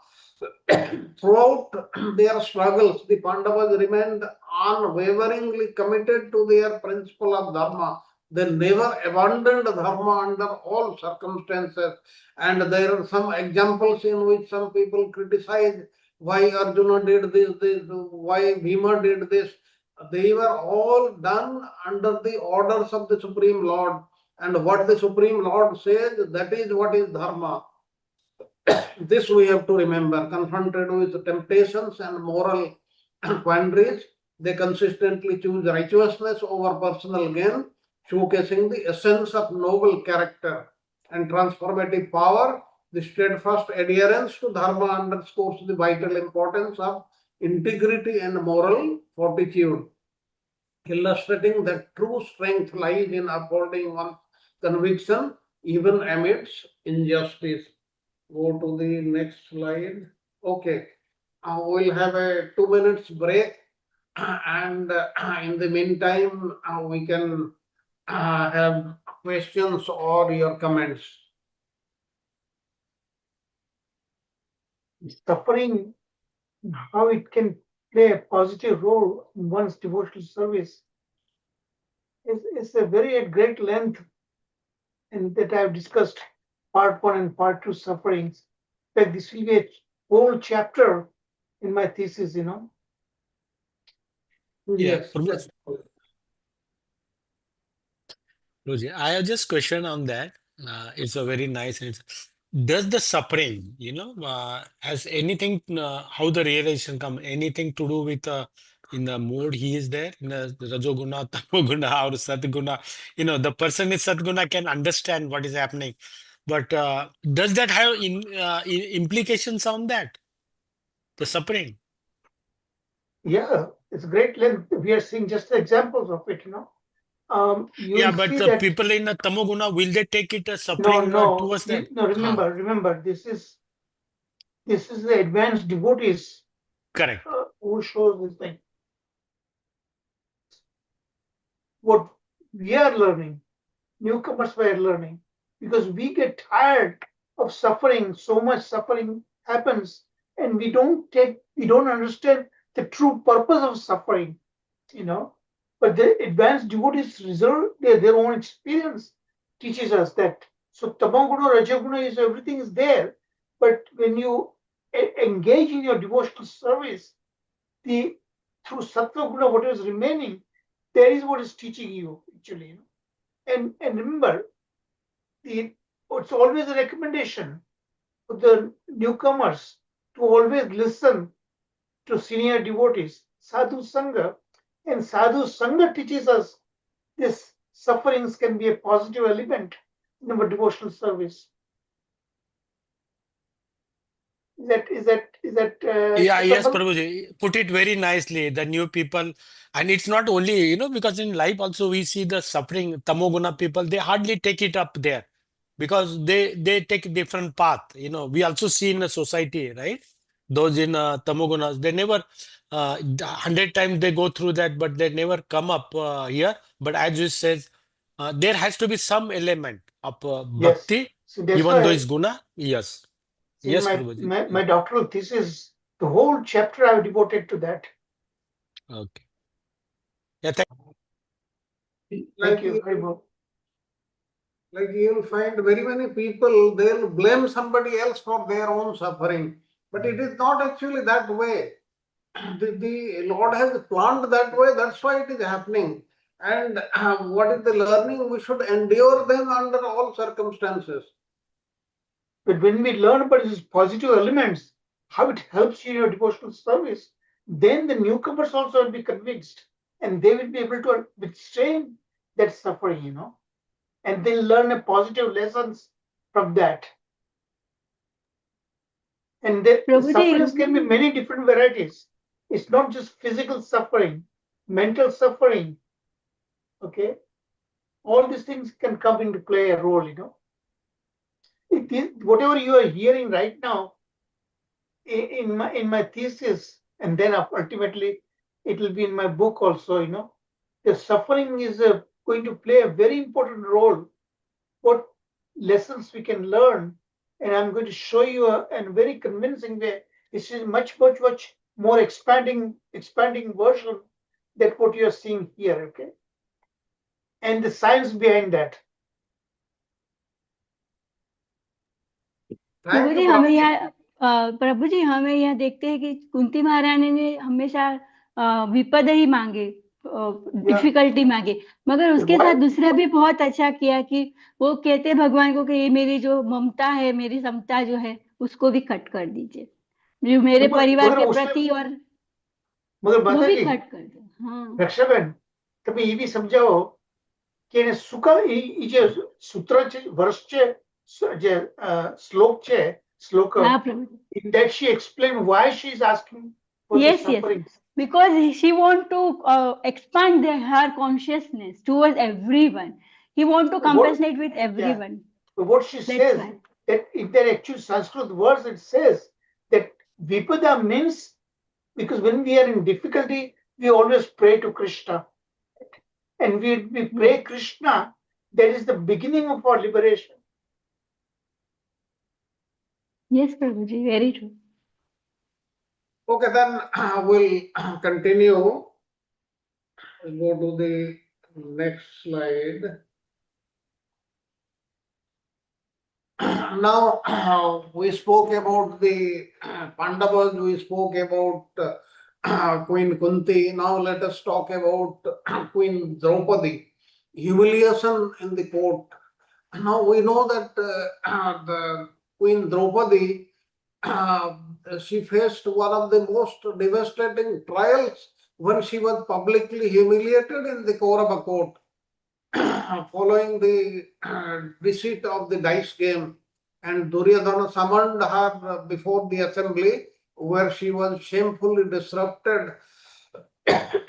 Throughout their struggles, the Pandavas remained unwaveringly committed to their principle of Dharma. They never abandoned Dharma under all circumstances. And there are some examples in which some people criticize why Arjuna did this, why Bhima did this. They were all done under the orders of the Supreme Lord. And what the Supreme Lord says, that is what is Dharma. This we have to remember. Confronted with temptations and moral quandaries, they consistently choose righteousness over personal gain, showcasing the essence of noble character and transformative power. The steadfast adherence to Dharma underscores the vital importance of integrity and moral fortitude, illustrating that true strength lies in upholding one's conviction even amidst injustice. Go to the next slide. Okay, we'll have a 2 minutes break, and in the meantime, we can have questions or your comments. Suffering, how it can play a positive role in one's devotional service is a very at great length, and that I've discussed part 1 and part 2 sufferings. In fact, this will be a whole chapter in my thesis, Yeah, Yes. Prabhuji, I have just question on that. It's a very nice answer. Does the suffering, has anything, how the realization come, anything to do with in the mood he is there, in the Rajoguna, Tamoguna, or Satguna? The person in Satguna can understand what is happening. But does that have implications on that, the suffering? Yeah, it's great length. We are seeing just examples of it, You Yeah, will but see the that. people in the Tamoguna, will they take it as No, suffering no, towards that? no. Remember. This is the advanced devotees Correct. who shows this thing. What we are learning, newcomers were learning, because we get tired of suffering. So much suffering happens, and we don't understand the true purpose of suffering. But the advanced devotees reserve their own experience teaches us that. So tamoguna, rajaguna is everything is there, but when you engage in your devotional service, through sattva guna, what is remaining, there is what is teaching you actually. And remember, it's always a recommendation for the newcomers to always listen to senior devotees, sadhu sangha. And sadhu sangha teaches us this sufferings can be a positive element in our devotional service. Is that Yeah, yes, acceptable? Prabhuji, put it very nicely. The new people, and it's not only, because in life also we see the suffering, tamoguna people, they hardly take it up there because they take a different path. We also see in the society, right? Those in tamogunas, they never, 100 times they go through that, but they never come up here. But as you says, there has to be some element of Yes. bhakti, So that's even though why it's guna. Yes, in yes, Prabhuji. my doctoral thesis, the whole chapter I've devoted to that. Okay. Yeah, Thank Like you. Haribol. Like you'll find very many people, they'll blame somebody else for their own suffering. But it is not actually that way. The Lord has planned that way, that's why it is happening. And what is the learning? We should endure them under all circumstances. But when we learn about these positive elements, how it helps you in your devotional service, then the newcomers also will be convinced and they will be able to withstand that suffering. and they'll learn a positive lessons from that. And the Prabhuji, sufferings can be many different varieties. It's not just physical suffering, mental suffering. Okay, all these things can come into play a role. It is, whatever you are hearing right now in my thesis, and then ultimately it will be in my book also. The suffering is going to play a very important role. What lessons we can learn, and I'm going to show you a very convincing way. This is much more expanding version that what you are seeing here. Okay, and the science behind that. Thank Prabhu ji you, हमें Prabhuji. यहाँ प्रभु जी हमें यहाँ देखते हैं कि कुंती महारानी ने हमेशा विपद ही मांगे, डिफिकल्टी मांगे, मगर उसके साथ दूसरा भी बहुत अच्छा किया कि वो कहते भगवान को कि ये मेरी जो ममता है, मेरी समता जो है, उसको भी कट कर दीजिए, जो मेरे परिवार के प्रति, और मगर वो माता भी जी, कट कर दे. हाँ, રક્ષાબેન, તમે એ બી સમજાવો કે એને સુકા એ જે સૂત્ર છે, વર્ષ છે, જે શ્લોક છે, શ્લોક, हाँ प्रभु जी. in that she explained why she is asking for the Yes, yes, suffering. because she want to expand her consciousness towards everyone. He want to compensate with everyone. But what she That's says, why. that in their actual Sanskrit words, it says that vipada means, because when we are in difficulty, we always pray to Krishna. And we pray Krishna, that is the beginning of our liberation. Yes, Prabhuji, very true. Okay, then we'll continue. We'll go to the next slide. Now, we spoke about the Pandavas, we spoke about Queen Kunti. Now, let us talk about Queen Draupadi. Humiliation in the court. Now, we know that the Queen Draupadi, she faced one of the most devastating trials when she was publicly humiliated in the Kaurava court. Following the receipt of the dice game, and Duryodhana summoned her before the assembly, where she was shamefully disrupted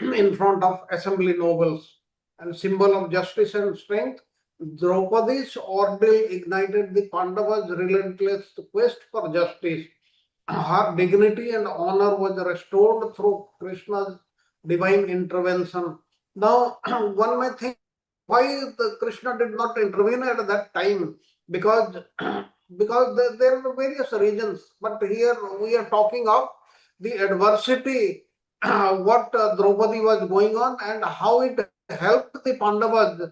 in front of assembly nobles. And symbol of justice and strength, Draupadi's ordeal ignited the Pandavas' relentless quest for justice. Her dignity and honor was restored through Krishna's divine intervention. Now, one may think, why the Krishna did not intervene at that time? Because there are various reasons. But here we are talking of the adversity, what Draupadi was going on, and how it helped the Pandavas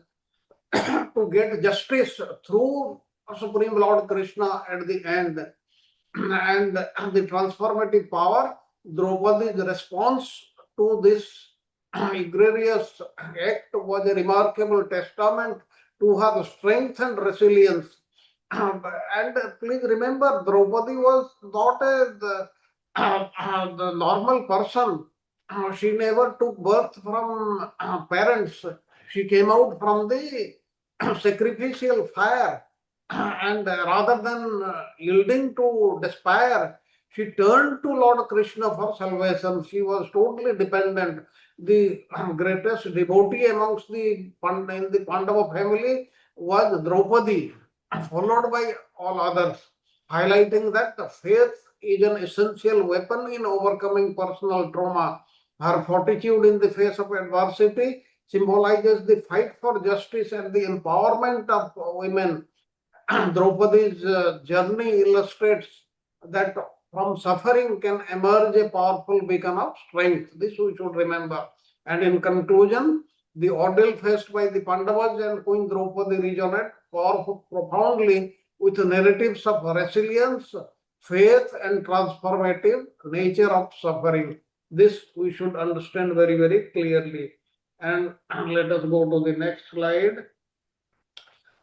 to get justice through Supreme Lord Krishna at the end. And the transformative power, Draupadi's response to this egregious act was a remarkable testament to her strength and resilience. And please remember, Draupadi was not the normal person. She never took birth from parents. She came out from the sacrificial fire. And rather than yielding to despair, she turned to Lord Krishna for salvation. She was totally dependent. The greatest devotee amongst in the Pandava family was Draupadi, followed by all others, highlighting that the faith is an essential weapon in overcoming personal trauma. Her fortitude in the face of adversity symbolizes the fight for justice and the empowerment of women. Draupadi's journey illustrates that from suffering can emerge a powerful beacon of strength. This we should remember. And in conclusion, the ordeal faced by the Pandavas and Queen Draupadi resonate profoundly with narratives of resilience, faith, and transformative nature of suffering. This we should understand very, very clearly. And let us go to the next slide.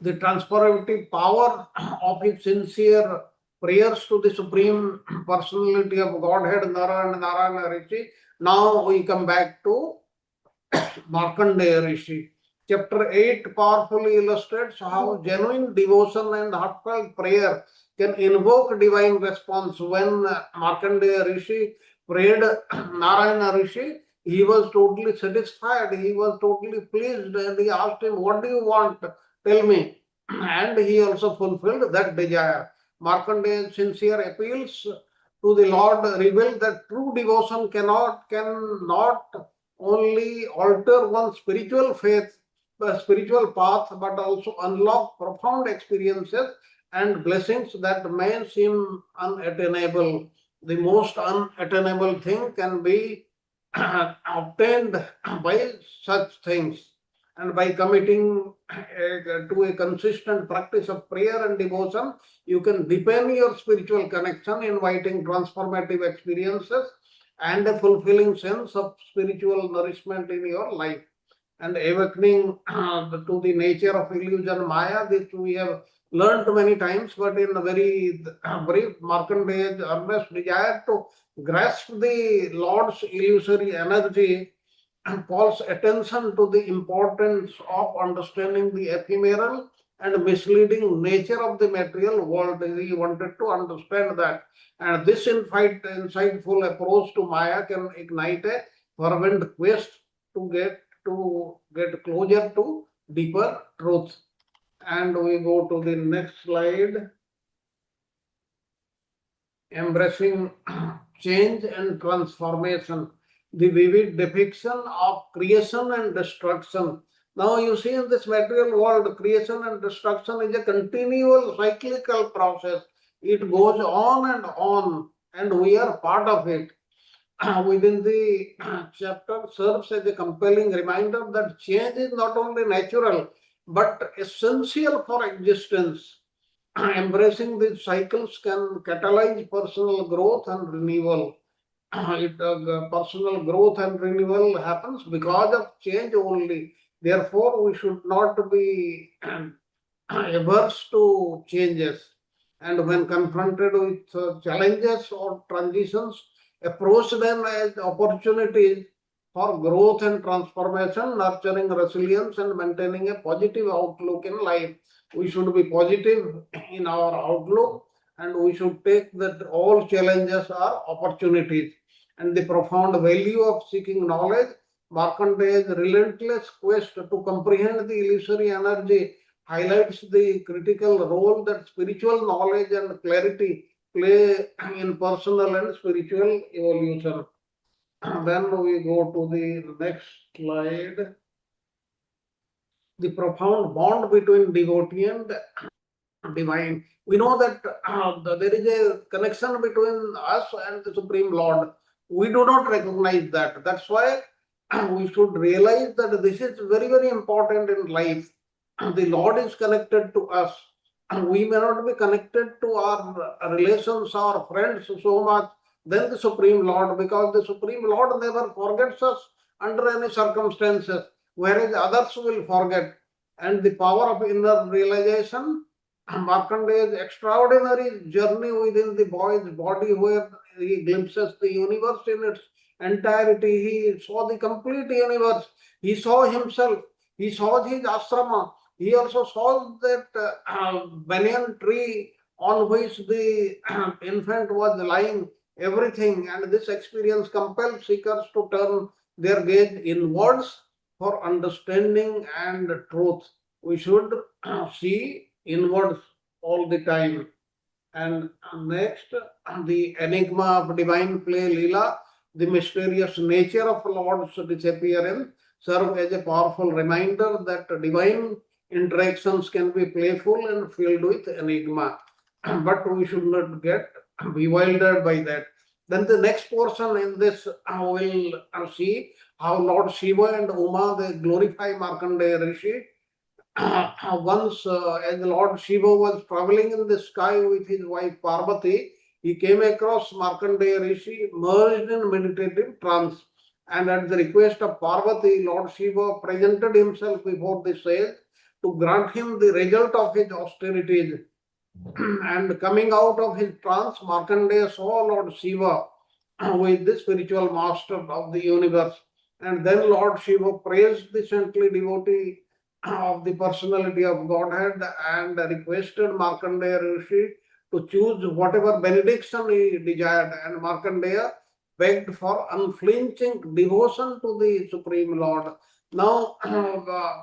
The transformative power of his sincere prayers to the Supreme Personality of Godhead, Narayana Rishi. Now we come back to Markandeya Rishi. Chapter 8 powerfully illustrates how genuine devotion and heartfelt prayer can invoke divine response. When Markandeya Rishi prayed Narayana Rishi, he was totally satisfied, he was totally pleased, and he asked him, "What do you want? Tell me." And he also fulfilled that desire. Markandeya's sincere appeals to the Lord reveal that true devotion cannot only alter one's spiritual faith, spiritual path, but also unlock profound experiences and blessings that may seem unattainable. The most unattainable thing can be obtained by such things. And by committing to a consistent practice of prayer and devotion, you can deepen your spiritual connection, inviting transformative experiences and a fulfilling sense of spiritual nourishment in your life. And awakening to the nature of illusion Maya, this we have learned many times, but in a very brief, Markandeya's earnest desire to grasp the Lord's illusory energy calls attention to the importance of understanding the ephemeral and misleading nature of the material world. He wanted to understand that. And this insightful approach to Maya can ignite a fervent quest to get closer to deeper truth. And we go to the next slide. Embracing change and transformation, the vivid depiction of creation and destruction. Now you see in this material world, creation and destruction is a continual cyclical process. It goes on, and we are part of it. Within the chapter serves as a compelling reminder that change is not only natural but essential for existence. Embracing these cycles can catalyze personal growth and renewal. Personal growth and renewal happens because of change only. Therefore, we should not be averse to changes. And when confronted with challenges or transitions, approach them as opportunities for growth and transformation, nurturing resilience and maintaining a positive outlook in life. We should be positive in our outlook, and we should take that all challenges are opportunities. And the profound value of seeking knowledge, Markandeya's relentless quest to comprehend the illusory energy highlights the critical role that spiritual knowledge and clarity play in personal and spiritual evolution. Then we go to the next slide. The profound bond between devotee and divine. We know that there is a connection between us and the Supreme Lord. We do not recognize that. That's why we should realize that this is very, very important in life. The Lord is connected to us. We may not be connected to our relations, our friends so much than the Supreme Lord, because the Supreme Lord never forgets us under any circumstances, whereas others will forget. And the power of inner realization, Markandeya's extraordinary journey within the boy's body, where he glimpses the universe in its entirety. He saw the complete universe. He saw himself. He saw his ashrama. He also saw that banyan tree on which the infant was lying, everything. And this experience compels seekers to turn their gaze inwards for understanding and truth. We should see inwards all the time. And next, the enigma of divine play Leela, the mysterious nature of Lord's disappearance, serve as a powerful reminder that divine interactions can be playful and filled with enigma. But we should not get bewildered by that. Then the next portion in this will see how Lord Shiva and Uma, they glorify Markandeya Rishi. Once, as Lord Shiva was traveling in the sky with his wife Parvati, he came across Markandeya Rishi merged in meditative trance. And at the request of Parvati, Lord Shiva presented himself before the sage to grant him the result of his austerities. And coming out of his trance, Markandeya saw Lord Shiva with the spiritual master of the universe. And then Lord Shiva praised the saintly devotee of the personality of Godhead and requested Markandeya Rishi to choose whatever benediction he desired, and Markandeya begged for unflinching devotion to the Supreme Lord. Now,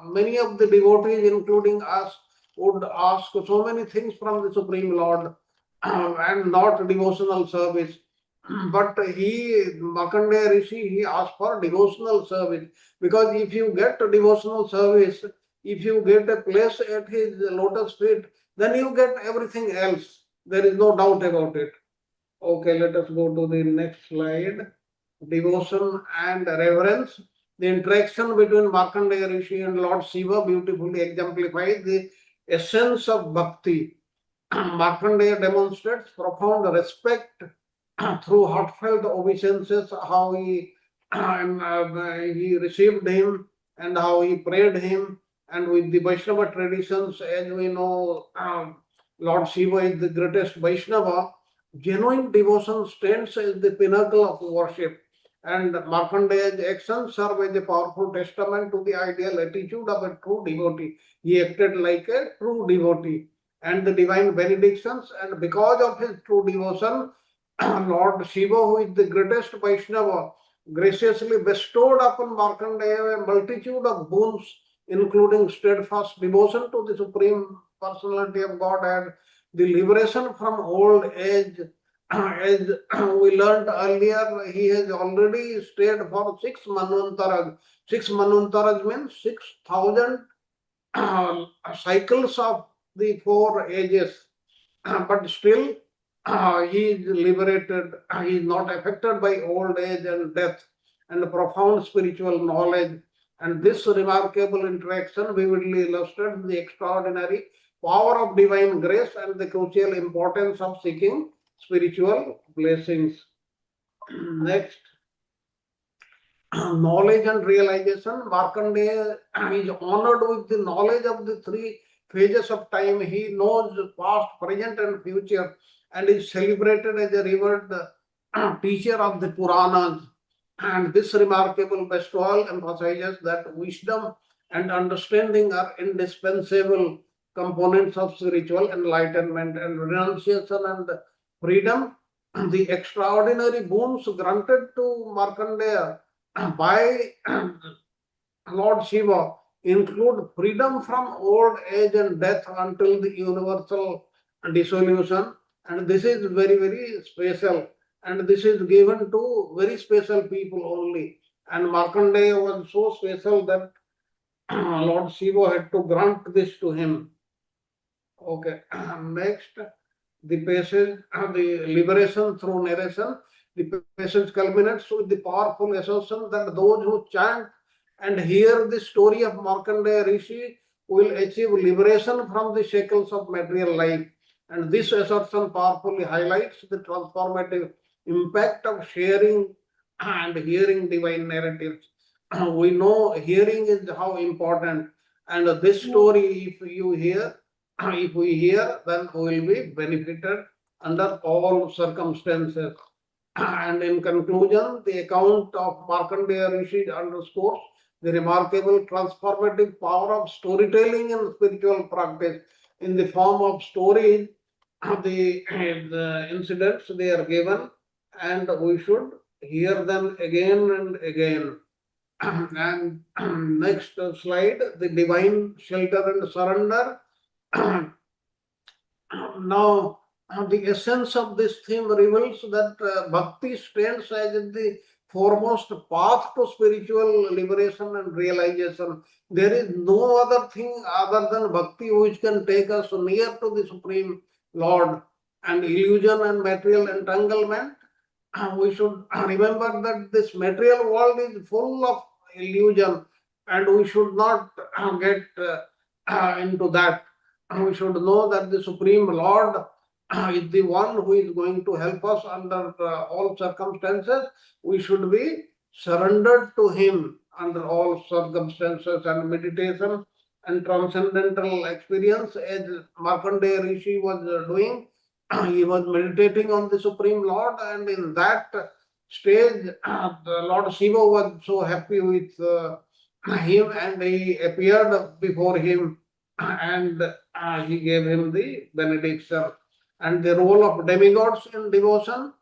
many of the devotees, including us, would ask so many things from the Supreme Lord and not devotional service. But Markandeya Rishi, he asked for devotional service, because if you get a devotional service, if you get a place at his lotus feet, then you get everything else. There is no doubt about it. Okay, let us go to the next slide. Devotion and reverence. The interaction between Markandeya Rishi and Lord Shiva beautifully exemplifies the essence of bhakti. Markandeya demonstrates profound respect through heartfelt obeisances, how he received him and how he prayed him. And with the Vaishnava traditions, as we know, Lord Shiva is the greatest Vaishnava. Genuine devotion stands as the pinnacle of worship. And Markandeya's actions serve as a powerful testament to the ideal attitude of a true devotee. He acted like a true devotee. And the divine benedictions, and because of his true devotion, Lord Shiva, who is the greatest Vaishnava, graciously bestowed upon Markandeya a multitude of boons, including steadfast devotion to the Supreme Personality of Godhead, the liberation from old age. As we learned earlier, he has already stayed for 6 manvantaras. 6 manvantaras means 6,000 cycles of the 4 ages. But still, he is liberated, he is not affected by old age and death and profound spiritual knowledge. And this remarkable interaction vividly illustrates the extraordinary power of divine grace and the crucial importance of seeking spiritual blessings. Next, knowledge and realization. Markandeya is honored with the knowledge of the 3 phases of time. He knows past, present, and future, and is celebrated as a revered teacher of the Puranas. And this remarkable bestowal emphasizes that wisdom and understanding are indispensable components of spiritual enlightenment, and renunciation and freedom. The extraordinary boons granted to Markandeya by Lord Shiva include freedom from old age and death until the universal dissolution. And this is very, very special. And this is given to very special people only. And Markandeya was so special that Lord Shiva had to grant this to him. Okay, next, the passage, the liberation through narration. The passage culminates with the powerful assertion that those who chant and hear the story of Markandeya Rishi will achieve liberation from the shackles of material life. And this assertion powerfully highlights the transformative impact of sharing and hearing divine narratives. We know hearing is how important, and this story, if you hear, if we hear, then we will be benefited under all circumstances. And in conclusion, the account of Markandeya Rishi underscores the remarkable transformative power of storytelling in spiritual practice. In the form of stories, the incidents they are given, and we should hear them again and again. And next slide, the divine shelter and surrender. Now, the essence of this theme reveals that bhakti stands as the foremost path to spiritual liberation and realization. There is no other thing other than bhakti which can take us near to the Supreme Lord. And illusion and material entanglement, we should remember that this material world is full of illusion, and we should not get into that. We should know that the Supreme Lord is the one who is going to help us under all circumstances. We should be surrendered to Him under all circumstances, and meditation and transcendental experience, as Markandeya Rishi was doing. He was meditating on the Supreme Lord, and in that stage, the Lord Shiva was so happy with him and he appeared before him and he gave him the benediction. And the role of demigods in devotion.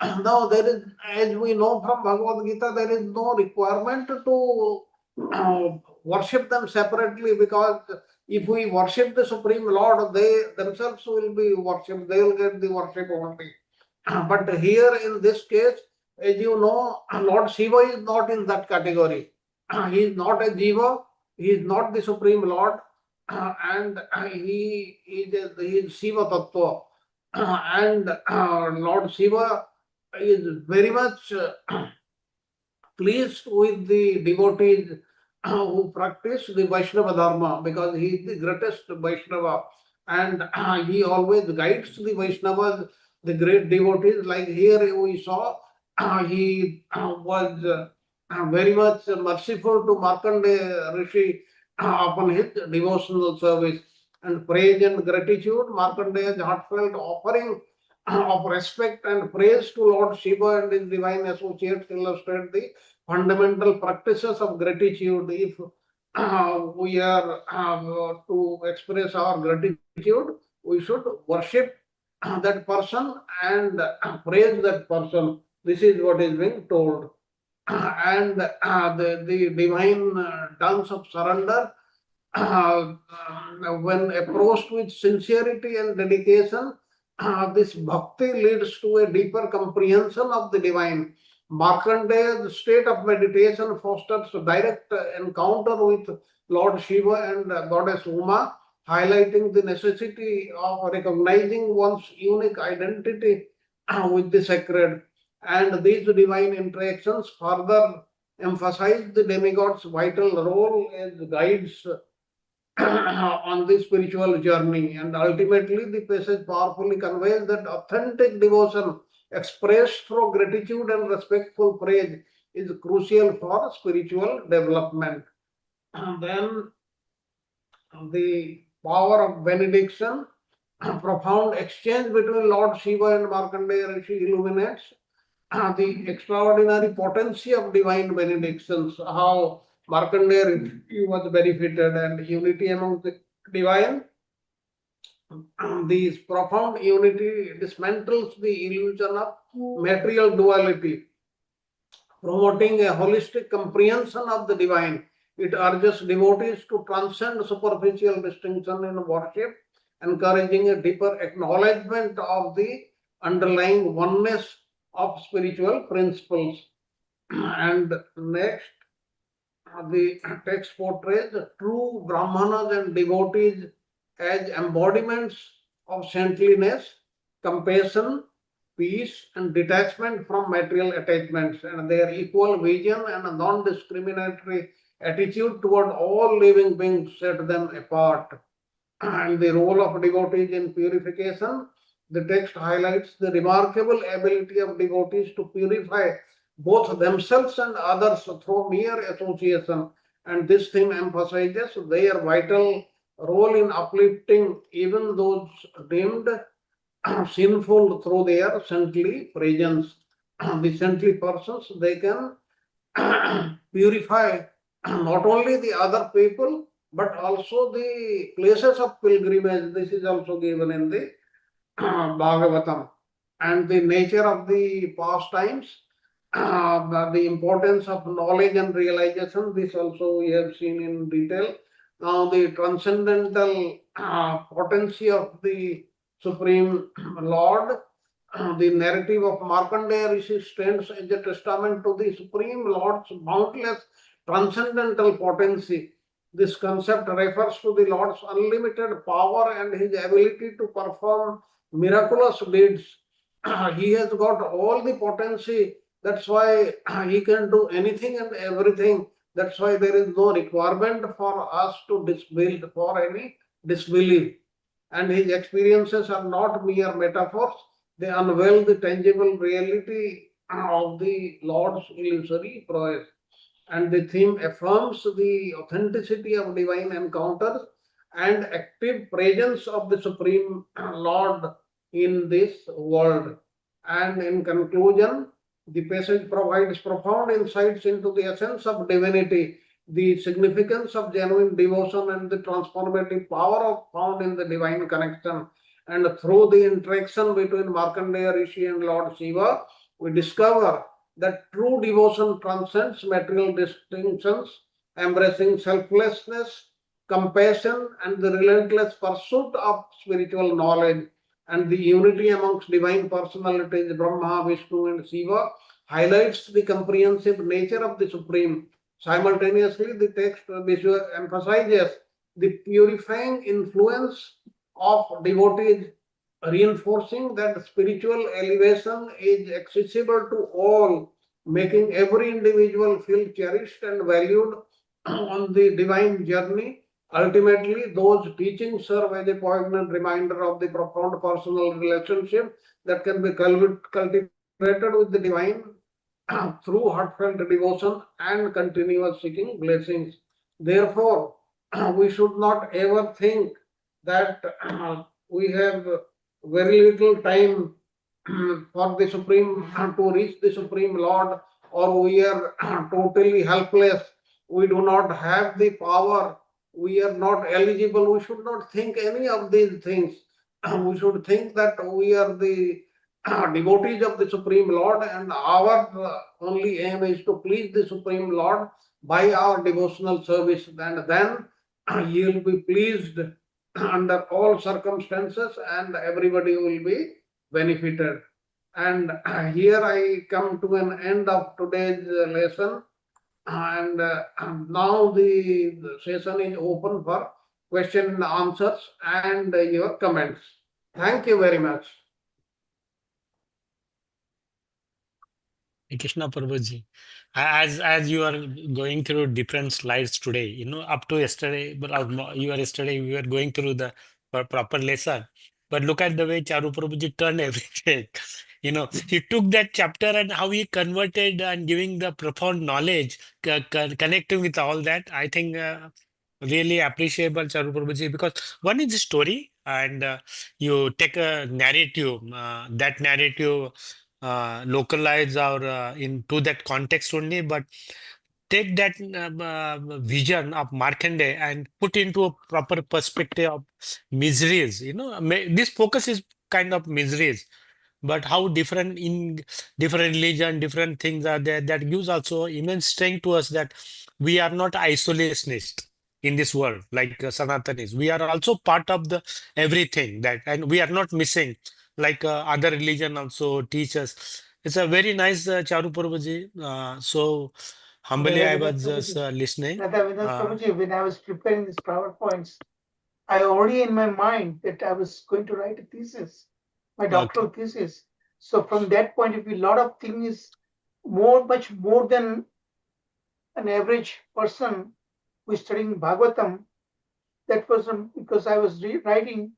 Now there is, as we know from Bhagavad Gita, there is no requirement to worship them separately, because if we worship the Supreme Lord, they themselves will be worshipped, they will get the worship only. But here in this case, as you know, Lord Shiva is not in that category. He is not a Jiva, he is not the Supreme Lord, and he is Shiva Tattva. And Lord Shiva is very much pleased with the devotees who practice the Vaishnava Dharma, because he is the greatest Vaishnava, and he always guides the Vaishnavas, the great devotees. Like here we saw, he was very much merciful to Markandeya Rishi upon his devotional service, and praise and gratitude. Markandeya's heartfelt offering of respect and praise to Lord Shiva and his divine associates illustrate the fundamental practices of gratitude. If we are to express our gratitude, we should worship that person and praise that person. This is what is being told. And the divine dance of surrender, when approached with sincerity and dedication, this bhakti leads to a deeper comprehension of the divine. Markandeya's state of meditation fosters direct encounter with Lord Shiva and Goddess Uma, highlighting the necessity of recognizing one's unique identity with the sacred. And these divine interactions further emphasize the demigod's vital role as guides on this spiritual journey. And ultimately, the passage powerfully conveys that authentic devotion expressed through gratitude and respectful praise is crucial for spiritual development. And then the power of benediction, profound exchange between Lord Shiva and Markandeya Rishi illuminates the extraordinary potency of divine benedictions, how Markandeya Rishi was benefited, and unity among the divine. This profound unity dismantles the illusion of material duality, promoting a holistic comprehension of the divine. It urges devotees to transcend superficial distinction in worship, encouraging a deeper acknowledgement of the underlying oneness of spiritual principles. And next, the text portrays true Brahmanas and devotees as embodiments of saintliness, compassion, peace, and detachment from material attachments, and their equal vision and a non-discriminatory attitude toward all living beings set them apart. And the role of devotees in purification, the text highlights the remarkable ability of devotees to purify both themselves and others through mere association. And this theme emphasizes their vital role in uplifting even those deemed sinful through their saintly presence. The saintly persons, they can purify not only the other people but also the places of pilgrimage. This is also given in the Bhagavatam. And the nature of the pastimes, the importance of knowledge and realization, this also we have seen in detail. Now the transcendental potency of the Supreme Lord, the narrative of Markandeya Rishi stands as a testament to the Supreme Lord's boundless transcendental potency. This concept refers to the Lord's unlimited power and his ability to perform miraculous deeds. He has got all the potency. That's why he can do anything and everything. That's why there is no requirement for us to disbelieve, for any disbelief. And his experiences are not mere metaphors. They unveil the tangible reality of the Lord's illusory prowess. And the theme affirms the authenticity of divine encounters and active presence of the Supreme Lord in this world. And in conclusion, the passage provides profound insights into the essence of divinity. the significance of genuine devotion and the transformative power of found in the divine connection. And through the interaction between Markandeya Rishi and Lord Shiva, we discover that true devotion transcends material distinctions, embracing selflessness, compassion, and the relentless pursuit of spiritual knowledge. And the unity amongst divine personalities, Brahma, Vishnu, and Shiva, highlights the comprehensive nature of the Supreme. Simultaneously, the text emphasizes the purifying influence of devotees, reinforcing that spiritual elevation is accessible to all, making every individual feel cherished and valued on the divine journey. Ultimately, those teachings serve as a poignant reminder of the profound personal relationship that can be cultivated with the divine through heartfelt devotion and continuous seeking blessings. Therefore, we should not ever think that we have very little time for the Supreme to reach the Supreme Lord, or we are totally helpless. We do not have the power. We are not eligible. We should not think any of these things. We should think that we are the devotees of the Supreme Lord, and our only aim is to please the Supreme Lord by our devotional service, and then He will be pleased under all circumstances, and everybody will be benefited. And here I come to an end of today's lesson, and now the session is open for question and answers and your comments. Thank you very much. Krishna Prabhuji, as you are going through different slides today, up to yesterday, but you are yesterday, we were going through the proper lesson. But look at the way Charu Prabhuji turned everything. He took that chapter and how he converted and giving the profound knowledge, connecting with all that. I think really appreciable, Charu Prabhuji, because one is the story, and you take a narrative, that narrative localize or into that context only, but take that vision of Markandeya and put into a proper perspective of miseries. This focus is kind of miseries, but how different in different religion, different things are there, that gives also immense strength to us that we are not isolationist in this world like Sanatanis. We are also part of the everything that, and we are not missing like other religion also teach us. It's a very nice Charu Prabhuji. So humbly I was just listening. Radha Prabhuji, when I was preparing these PowerPoints, I already in my mind that I was going to write a thesis, my doctoral thesis. So from that point of view, a lot of things much more than an average person who is studying Bhagavatam. That was because I was writing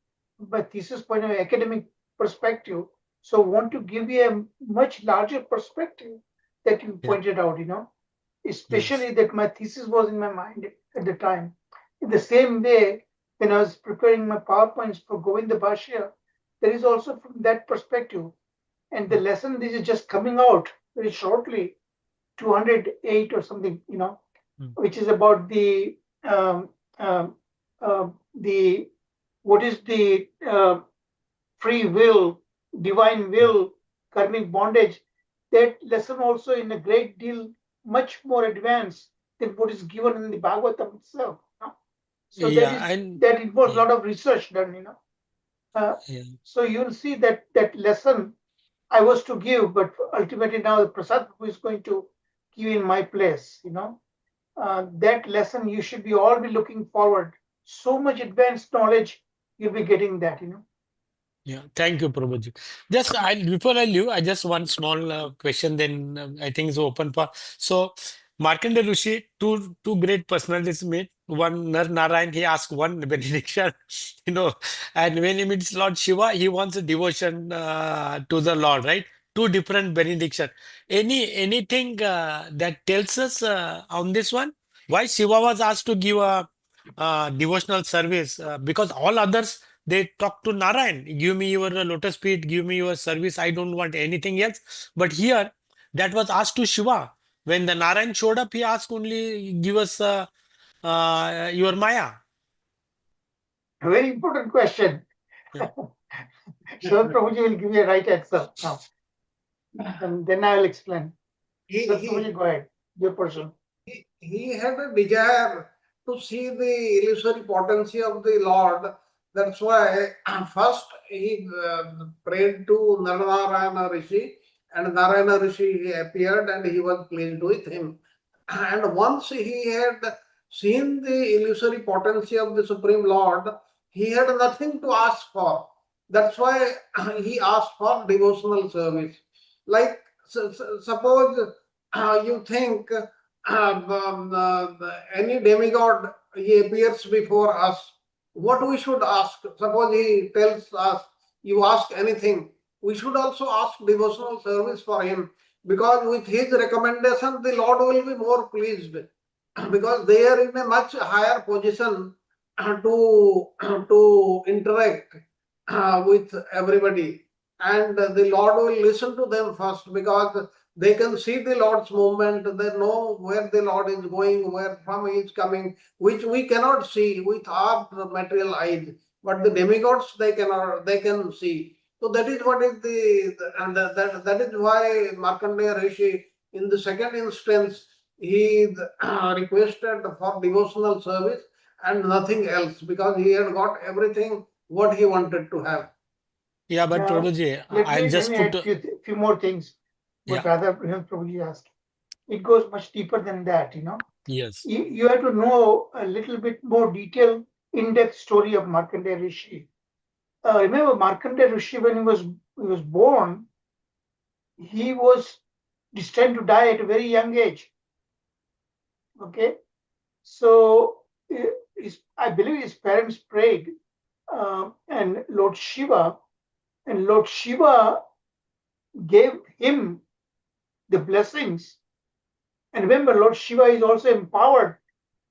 my thesis point of academic perspective. So I want to give you a much larger perspective that you pointed out, especially that my thesis was in my mind at the time. In the same way, when I was preparing my PowerPoints for Govinda Bhashya, there is also from that perspective. And the lesson, this is just coming out very shortly, 208 or something, which is about the what is the free will, divine will, karmic bondage. That lesson also in a great deal much more advanced than what is given in the Bhagavatam itself. So that involves a lot of research done. So you'll see that lesson I was to give, but ultimately now Prasad is going to give in my place. That lesson you should be all be looking forward. So much advanced knowledge you'll be getting that. Yeah, thank you, Prabhuji. Just before I leave, I just one small question. Then I think it's open for. So, Markandeya Rishi, two great personalities meet. One Narayan, he asked one benediction, and when he meets Lord Shiva, he wants a devotion to the Lord, right? Two different benediction. Anything that tells us on this one? Why Shiva was asked to give a devotional service? Because all others they talk to Narayan, give me your lotus feet, give me your service. I don't want anything else. But here, that was asked to Shiva. When the Narayan showed up, he asked only, give us your Maya. A very important question. Yeah. Sharad Prabhuji will give you a right answer now. And then I will explain. Sharad Prabhuji, go ahead. Your person. He had a desire to see the illusory potency of the Lord. That's why first he prayed to Narayana Rishi, and Narayana Rishi appeared and he was pleased with him. And once he had seen the illusory potency of the Supreme Lord, he had nothing to ask for. That's why he asked for devotional service. Like, suppose you think any demigod, he appears before us, what we should ask? Suppose he tells us, you ask anything, we should also ask devotional service for him, because with his recommendation, the Lord will be more pleased, because they are in a much higher position to interact with everybody, and the Lord will listen to them first, because they can see the Lord's movement, they know where the Lord is going, where from he is coming, which we cannot see with our material eyes, but the demigods they can see. So that is what is and that is why Markandeya Rishi in the second instance he requested for devotional service and nothing else, because he had got everything what he wanted to have. Yeah, but Now, Prabhuji, let I'll me just add put. few more things. But Yeah. rather, Prabhuji asked. It goes much deeper than that, you know. Yes. You have to know a little bit more detailed, in-depth story of Markandeya Rishi. Remember, Markandeya Rishi, when he was born, he was destined to die at a very young age. Okay, so I believe his parents prayed, and Lord Shiva gave him the blessings. And remember, Lord Shiva is also empowered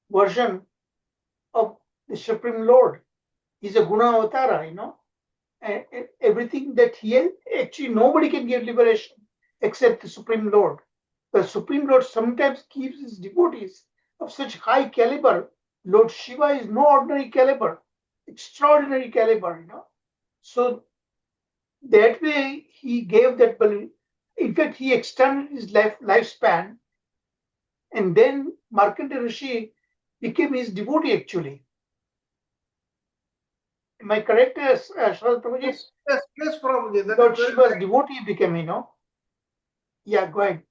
version of the Supreme Lord. He's a Guna Avatara, you know. And everything that he has, actually nobody can give liberation except the Supreme Lord. The Supreme Lord sometimes keeps his devotees of such high caliber. Lord Shiva is no ordinary caliber, extraordinary caliber, you know. So that way he gave that belief. In fact, he extended his lifespan, and then Markandeya Rishi became his devotee actually. Am I correct, Sharad Prabhuji? Yes, Prabhuji. That Lord is very Shiva's correct. devotee became, you know. Yeah, go ahead.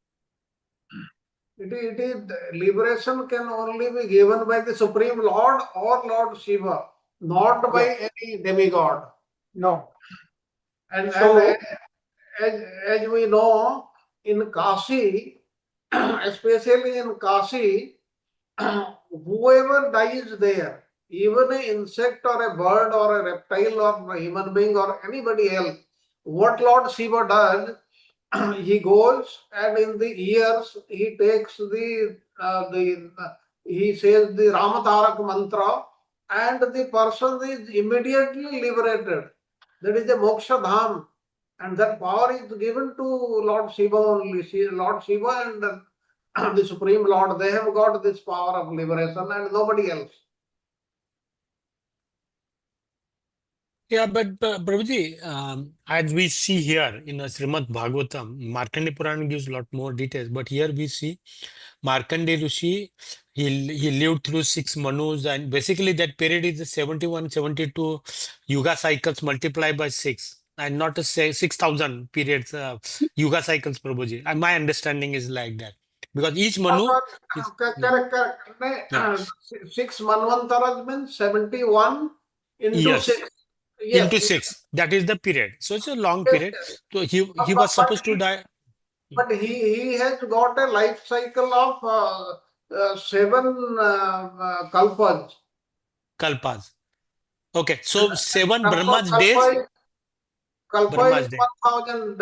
It is liberation can only be given by the Supreme Lord or Lord Shiva, not by any demigod. No. And So, as we know, in Kashi, especially in Kashi, whoever dies there, even an insect or a bird or a reptile or a human being or anybody else, what Lord Shiva does, he goes and in the ears he takes he says the Ramatarak mantra, and the person is immediately liberated. That is a moksha dham, and that power is given to Lord Shiva only. Lord Shiva and the Supreme Lord, they have got this power of liberation and nobody else. Yeah, but Prabhuji, as we see here in Srimad Bhagavatam, Markandeya Purana gives a lot more details, but here we see Markandeya Rishi, he lived through 6 Manus, and basically that period is 71, 72 Yuga cycles multiplied by 6, and not to say 6,000 periods, Yuga cycles, Prabhuji. And my understanding is like that. Because each Manu is. Correct. Yeah. 6 Manvantaras means 71 into Yes. 6. Yes. Into 6. That is the period. So it's a long Yes, period. yes. So he But, was supposed to die. but he has got a life cycle of 7 kalpas. Kalpas. Okay. So 7 Kalpa, Brahma's days. kalpa, kalpa is Brahma's day. 1000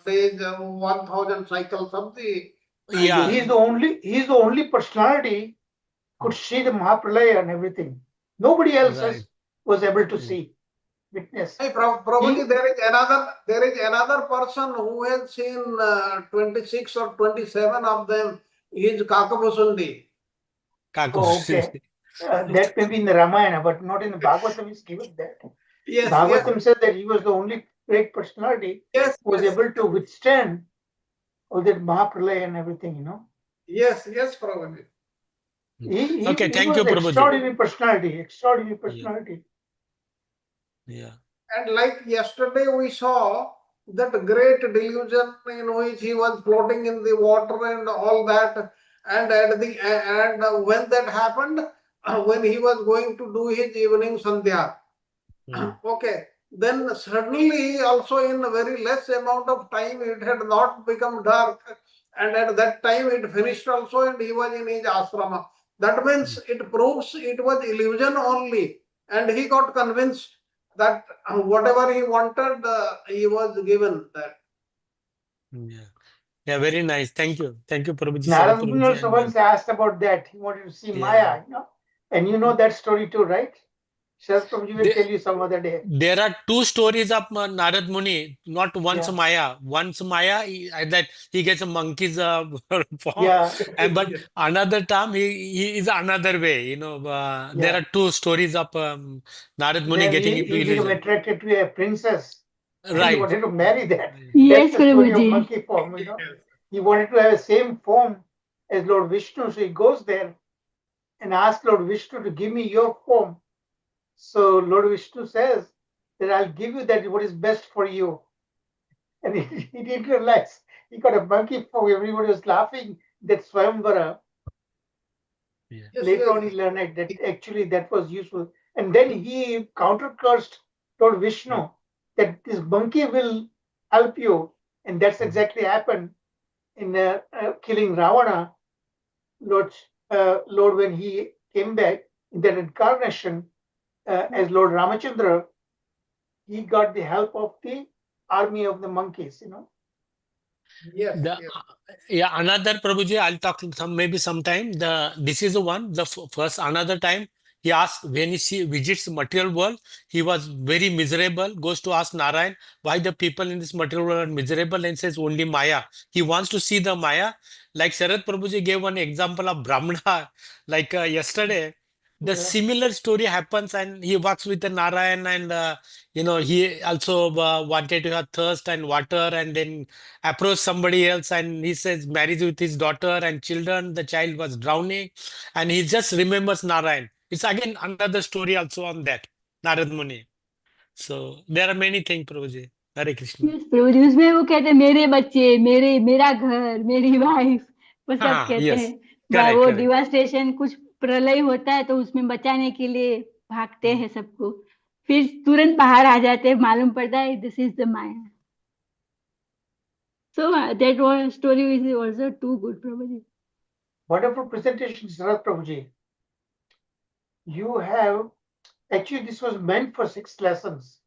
days, 1000 cycles of the Yeah. he's year. the only personality could see the Mahapralaya and everything. Nobody else Right. was able to see. witness. Hey, Prabhuji, there is another person who has seen 26 or 27 of them. He is Kakabasundi. Oh, okay. That may be in the Ramayana, but not in the Bhagavatam is given that. Yes, Bhagavatam said that he was the only great personality yes, who was yes, able to withstand all that Mahapralaya and everything, you know. yes, Prabhuji. He Thank was you, an Prabhuji. extraordinary personality. Yeah. And like yesterday we saw that great delusion in which he was floating in the water and all that. And when that happened, when he was going to do his evening sandhya, okay, then suddenly also in a very less amount of time it had not become dark, and at that time it finished also, and he was in his asrama. That means it proves it was illusion only, and he got convinced that whatever he wanted, he was given that. Yeah, very nice. Thank you, Prabhuji, Sharad Narad Muni Prabhuji, also once asked about that. He wanted to see Maya, you know. And you know that story too, right? Sharad Prabhuji will tell you some other day. There are two stories of Narad Muni, not once Yeah. Maya. Once Maya, that he gets a monkey's form, Yeah. but another time he is another way. You know, there Yeah. are two stories of Narad Muni Then getting into he became illusion. attracted to a princess and he Right. wanted to marry that. Yes, That's the story of Prabhuji. monkey form, you know. He wanted to have the same form as Lord Vishnu. So he goes there and asks Lord Vishnu to give me your form. So Lord Vishnu says that I'll give you that what is best for you. And he didn't realize he got a monkey form. Everybody was laughing. That Swayamvara. Yeah. Later on, he learned that actually that was useful. And then he counter-cursed Lord Vishnu that this monkey will help you. And that's exactly happened in killing Ravana. Lord, when he came back in that incarnation as Lord Ramachandra, he got the help of the army of the monkeys, you know. Yes. Yeah, another Prabhuji, I'll talk maybe sometime. This is the one. First another time he asked when visits material world, he was very miserable. Goes to ask Narayan why the people in this material world are miserable, and says only Maya. He wants to see the Maya. Like Sharad Prabhuji gave one example of Brahmana. Like yesterday, the similar story happens, and he works with the Narayan, and he also wanted to have thirst and water, and then approached somebody else, and he says marriage with his daughter and children. The child was drowning, and he just remembers Narayan. It's again another story also on that Narad Muni. So there are many things, Prabhuji. Hare Krishna. Yes, प्रभुजी उसमें वो कहते हैं मेरे बच्चे मेरा घर मेरी wife वो सब कहते Yes, हैं correct, वो correct. डिवास्टेशन कुछ प्रलय होता है तो उसमें बचाने के लिए भागते हैं सबको फिर तुरंत बाहर आ जाते हैं मालूम पड़ता है this is the Maya so that one story is also too good Prabhuji. Wonderful presentation, Sarath Prabhuji. You have actually this was meant for 6 lessons.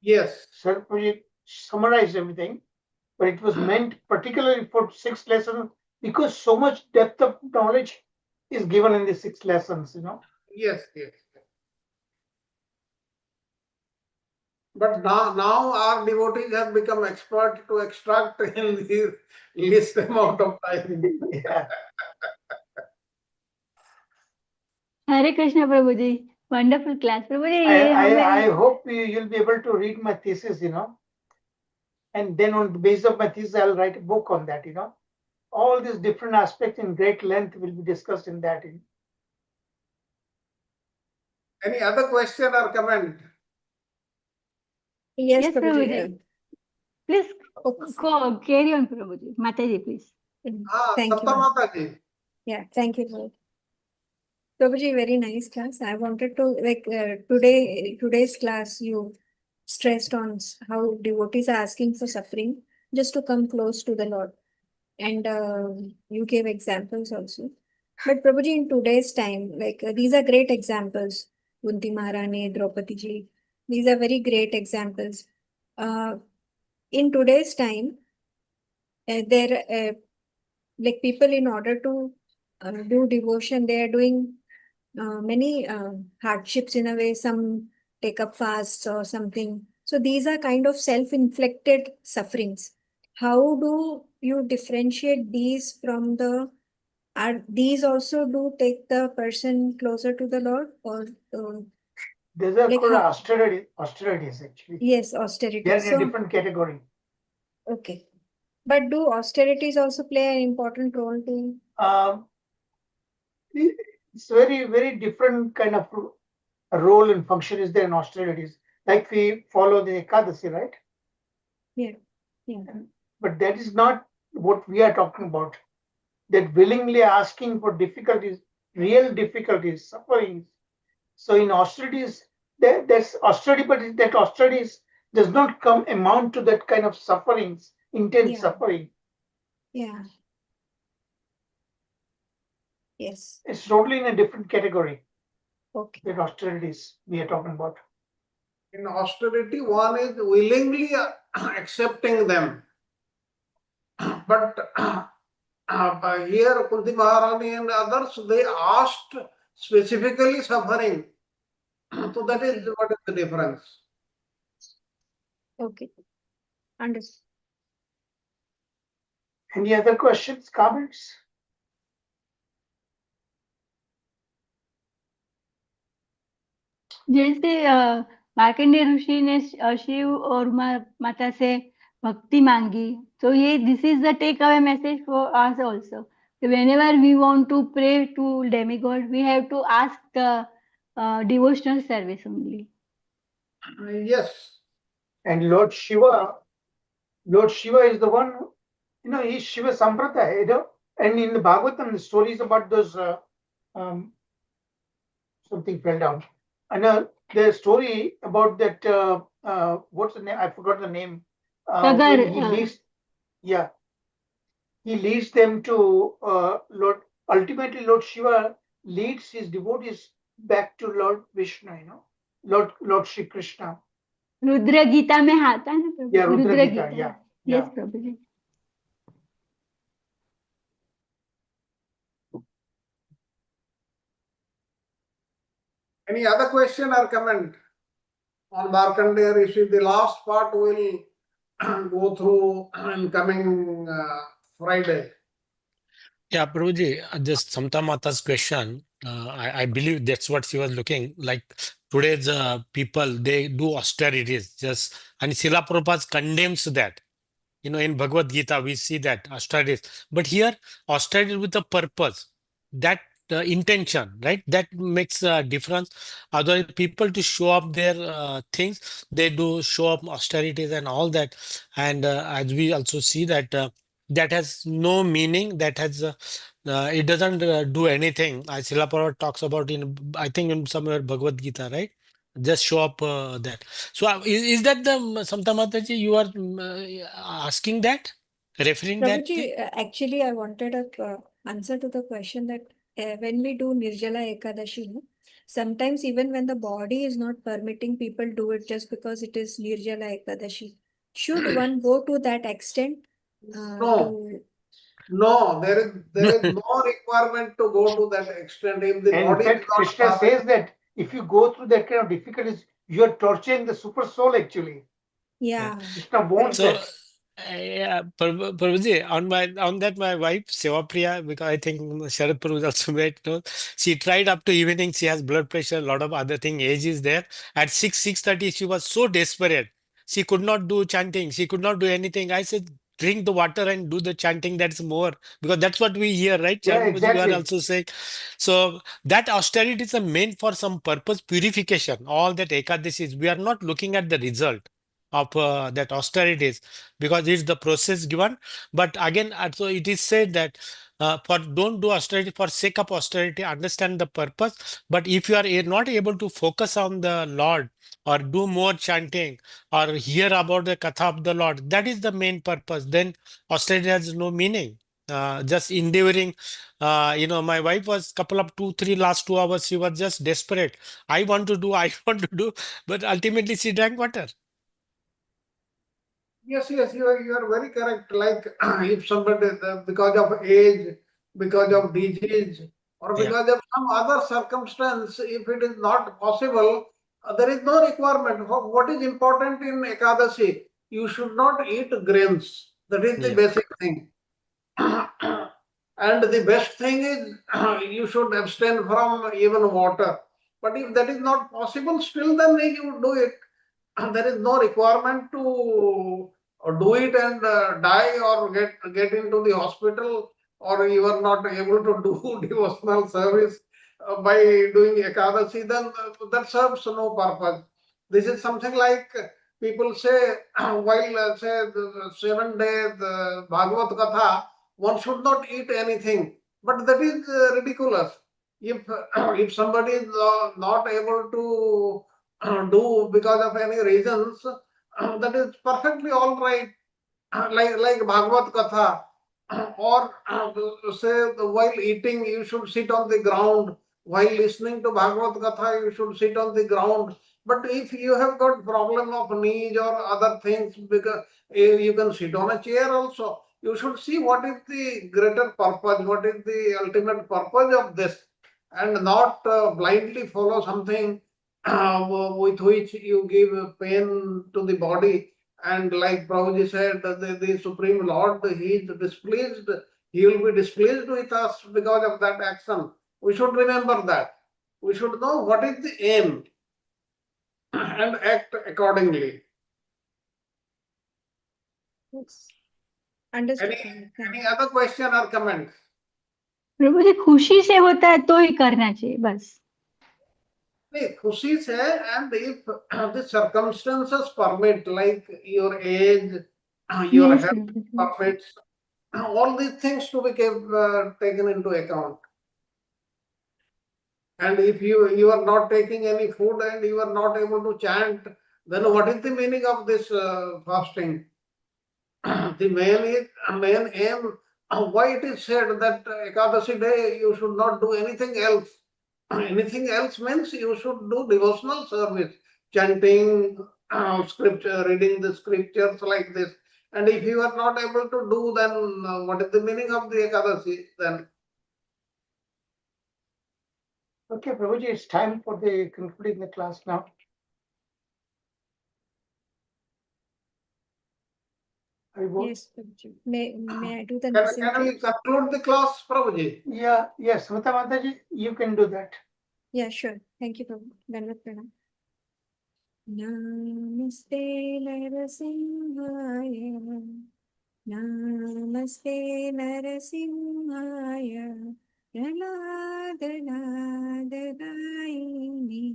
Yes. Sarath Prabhuji summarized everything, but it was meant particularly for 6 lessons because so much depth of knowledge is given in the 6 lessons, you know. Yes. But now our devotees have become expert to extract in the least amount of time. Yeah. Hare Krishna Prabhuji, wonderful class Prabhuji. I hope you'll be able to read my thesis, you know, and then on the basis of my thesis I'll write a book on that, you know. All these different aspects in great length will be discussed in that. Any other question or comment? Yes, Yes, Prabhuji. Prabhuji. Please carry on, Prabhuji. Mataji, please. Thank you. Sapta Mataji. Yeah, thank you, Lord. Prabhuji, very nice class. I wanted to today's class you stressed on how devotees are asking for suffering just to come close to the Lord, and you gave examples also. But Prabhuji, in today's time, these are great examples. Kunti Maharani, Draupadi ji, these are very great examples. In today's time, people, in order to do devotion, they are doing many hardships in a way. Some take up fasts or something. So these are kind of self-inflicted sufferings. How do you differentiate these from the, are these also do take the person closer to the Lord, or These are like called how? austerities actually. Yes, They are austerity. in a So, different category. okay. But do austerities also play an important role to? It's very, very different kind of role and function is there in austerities. Like we follow the Ekadasi, right? Yeah. Yeah. But that is not what we are talking about. That willingly asking for difficulties, real difficulties, sufferings. So in austerities, that's austerity, but that austerities does not come amount to that kind of sufferings, intense Yeah. suffering. Yeah. Yes. It's totally in a different category. Okay. That austerities we are talking about. In austerity, one is willingly accepting them. But here, Kunti Maharani and others, they asked specifically suffering. So that is Okay. what is the difference. Okay. Understood. Any other questions, comments? जैसे मार्कंडेय ऋषि ने शिव और माता से भक्ति मांगी, so ये this is the take away message for us also. Whenever we want to pray to demigod, we have to ask the devotional service only. Yes. And Lord Shiva is the one, he's Shiva Sampradaya, and in the Bhagavatam, the stories about those, something fell down. And the story about that, what's the name? I forgot the name. Sagar, When he leads, he leads them to Lord, ultimately Lord Shiva leads his devotees back to Lord Vishnu, Lord Shri Krishna. Rudra Gita में आता है ना प्रभु Yeah, ji, Rudra Rudra Gita, Gita. yeah. Yes, Prabhu ji. Any other question or comment on Markandeya Rishi? The last part will go through in coming Friday. Yeah, Prabhuji, just Samta Mata's question, I believe that's what she was looking like. Today's people, they do austerities, just, and Srila Prabhupada condemns that. In Bhagavad Gita, we see that austerities. But here, austerity with a purpose, that intention, right? That makes a difference. Other people to show up their things, they do show up austerities and all that. And as we also see that that has no meaning, that has it doesn't do anything. Srila Prabhupada talks about I think in somewhere Bhagavad Gita, right? Just show up that. So is that the Samta Mataji you are asking that? Referring that thing? Prabhuji, actually, I wanted a answer to the question that when we do Nirjala Ekadashi, no, sometimes even when the body is not permitting, people do it just because it is Nirjala Ekadashi. Should one go to that extent No. No, there is no requirement to go to that extent. If the And in body is fact, Krishna not says that if you go through that kind of difficulties, you are torturing the super soul actually. Yeah. Krishna wants So, that. yeah, Prabhuji, on that my wife Sevapriya, because I think Sharad Prabhu also made she tried up to evening. She has blood pressure, a lot of other thing. Age is there. At 6:30, she was so desperate. She could not do chanting. She could not do anything. I said, drink the water and do the chanting. That's more, because that's what we hear, right? Yeah, Sharad Prabhuji, you are exactly. also saying. So that austerity is meant for some purpose, purification. All that Ekadashis, we are not looking at the result of that austerities, because it's the process given. But again, so it is said that for don't do austerity for sake of austerity, understand the purpose. But if you are not able to focus on the Lord, or do more chanting, or hear about the katha of the Lord, that is the main purpose, then austerity has no meaning. Just endeavoring, my wife was couple of 2 3 last 2 hours, she was just desperate. I want to do, I want to do, but ultimately she drank water. Yes, you are very correct. Like if somebody, because of age, because of disease, or Yeah. because of some other circumstance, if it is not possible, There is no requirement. What is important in Ekadasi? You should not eat grains. That is the Yeah. basic thing. And the best thing is you should abstain from even water. But if that is not possible, still then you do it. There is no requirement to do it and die or get into the hospital, or you are not able to do devotional service by doing Ekadasi, then that serves no purpose. This is something like people say while say the 7 day Bhagavad Katha, one should not eat anything, but that is ridiculous. If if somebody is not able to do because of any reasons, that is perfectly all right. Like Bhagavad Katha, or say while eating you should sit on the ground. While listening to Bhagavad Katha, you should sit on the ground. But if you have got problem of knees or other things, because you can sit on a chair also. You should see what is the greater purpose, what is the ultimate purpose of this, and not blindly follow something with which you give pain to the body. And like Prabhuji said, the Supreme Lord, He is displeased. He will be displeased with us because of that action. We should remember that. We should know what is the aim and act accordingly. Yes. Understood. Any, Prabhu. Thank any you. other question or comment? प्रभु जी खुशी से होता है तो ही करना चाहिए बस. नहीं, खुशी से, and if the circumstances permit, like your age, your Yes, health Prabhu ji. permits, all these things to be taken into account. And if you are not taking any food and you are not able to chant, then what is the meaning of this fasting? The main aim, why it is said that Ekadasi day you should not do anything else. Anything else means you should do devotional service, chanting, scripture, reading the scriptures like this. And if you are not able to do, then what is the meaning of the Ekadasi then? Okay, Prabhuji, it's time for the concluding the class now. Yes, Prabhuji. May I do the Can missing we things? conclude the class, Prabhuji? Yeah, yes, Smita Mataji, you can do that. Yeah, sure. Thank you, Prabhu. Dandavat pranam. Namaste Narasimhaya. Namaste Narasimhaya. Praladadadayini.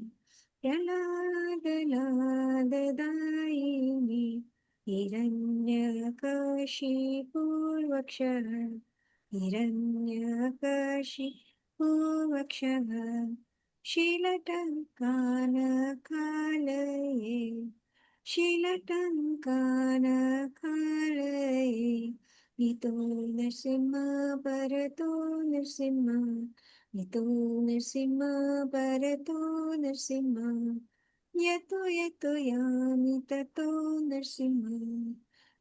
Praladadadayini. Hiranyakashipurvakshah. Hiranyakashipurvakshah. Shilatankanakalaye. Shilatankanakalaye. Nito Narsimha Bharato Narsimha. Nito Narsimha Bharato Narsimha. Yato yato yami tato Narsimha.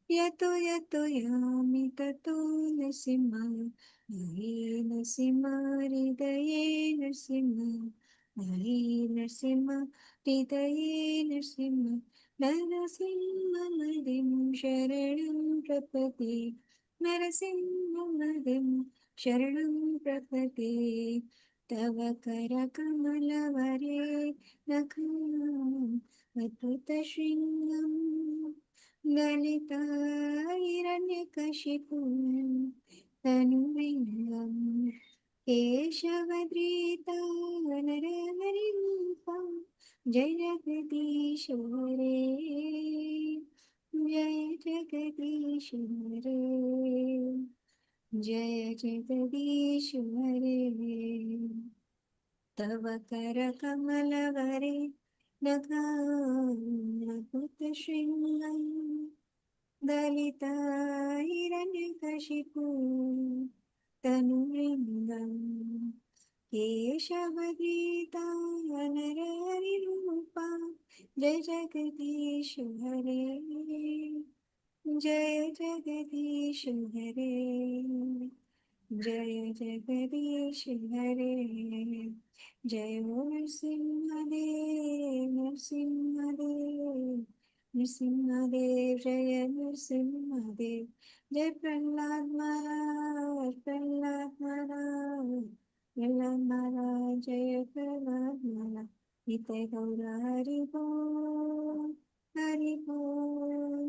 Yato yato yami tato Narsimha. Nahi Narsimha Hridaye Narsimha. Nahi Narsimha Hridaye Narsimha. Narasimhamadin Sharanam Prapati. Narasimhamadin Sharanam Prapati. Tava Karakamalavare Nakam Adbhuta Shringam Lalita Hiranyakashipu Tanuvingam Keshavadrita Naraharimupam Jai Jagadish Hare Jai Jagadish Hare Jai Jagadish Hare तव करकमलवरे नगानभुतशृङ्गम् दलिता हिरण्यकशिपु तनुलिङ्गम् केशवगीता नरहरिरूपा जय जगदीश हरे जय जगदीश हरे जय जगदीश हरे, जय हो नरसिंहदेव नरसिंहदेव नरसिंहदेव, जय नरसिंहदेव, जय प्रहलाद महाराज प्रहलाद महाराज प्रहलाद महाराज, जय प्रहलाद महाराज। नित्य गौरा हरि बोल हरि बोल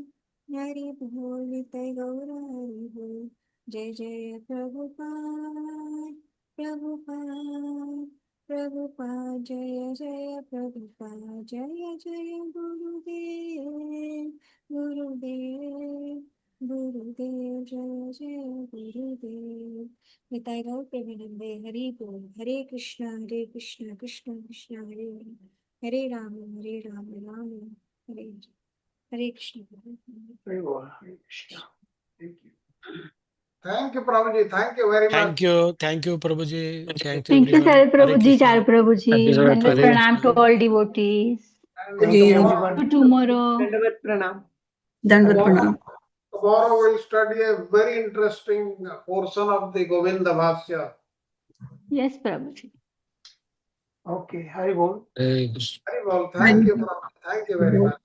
हरि बोल, नित्य गौरा हरि बोल। जय जय प्रभुपाद प्रभुपाद प्रभुपाद, जय जय प्रभुपाद, जय जय गुरुदेव गुरुदेव गुरुदेव, जय जय गुरुदेव। निताय गौर प्रेमानंदे, हरि बोल। हरे कृष्ण कृष्ण कृष्ण हरे हरे राम राम राम हरे हरे। हरे Krishna. Very well. Hare Krishna. Thank you. Thank you, Prabhuji. Thank you very much. Thank you, Prabhuji. Thanks Thank you, everyone. Sarad Hare Prabhuji, Krishna. Char Prabhuji. Happy Dandavat Hare pranam to Krishna. all devotees. Thank Hare you, Krishna. everyone. See you tomorrow. Dandavat pranam. Dandavat Tomorrow, pranam. tomorrow we'll study a very interesting portion of the Govinda Bhashya. Yes, Prabhuji. Okay, Hari Bol. Hare Krishna. Very well. Thank you, Prabhuji. Thank you very much.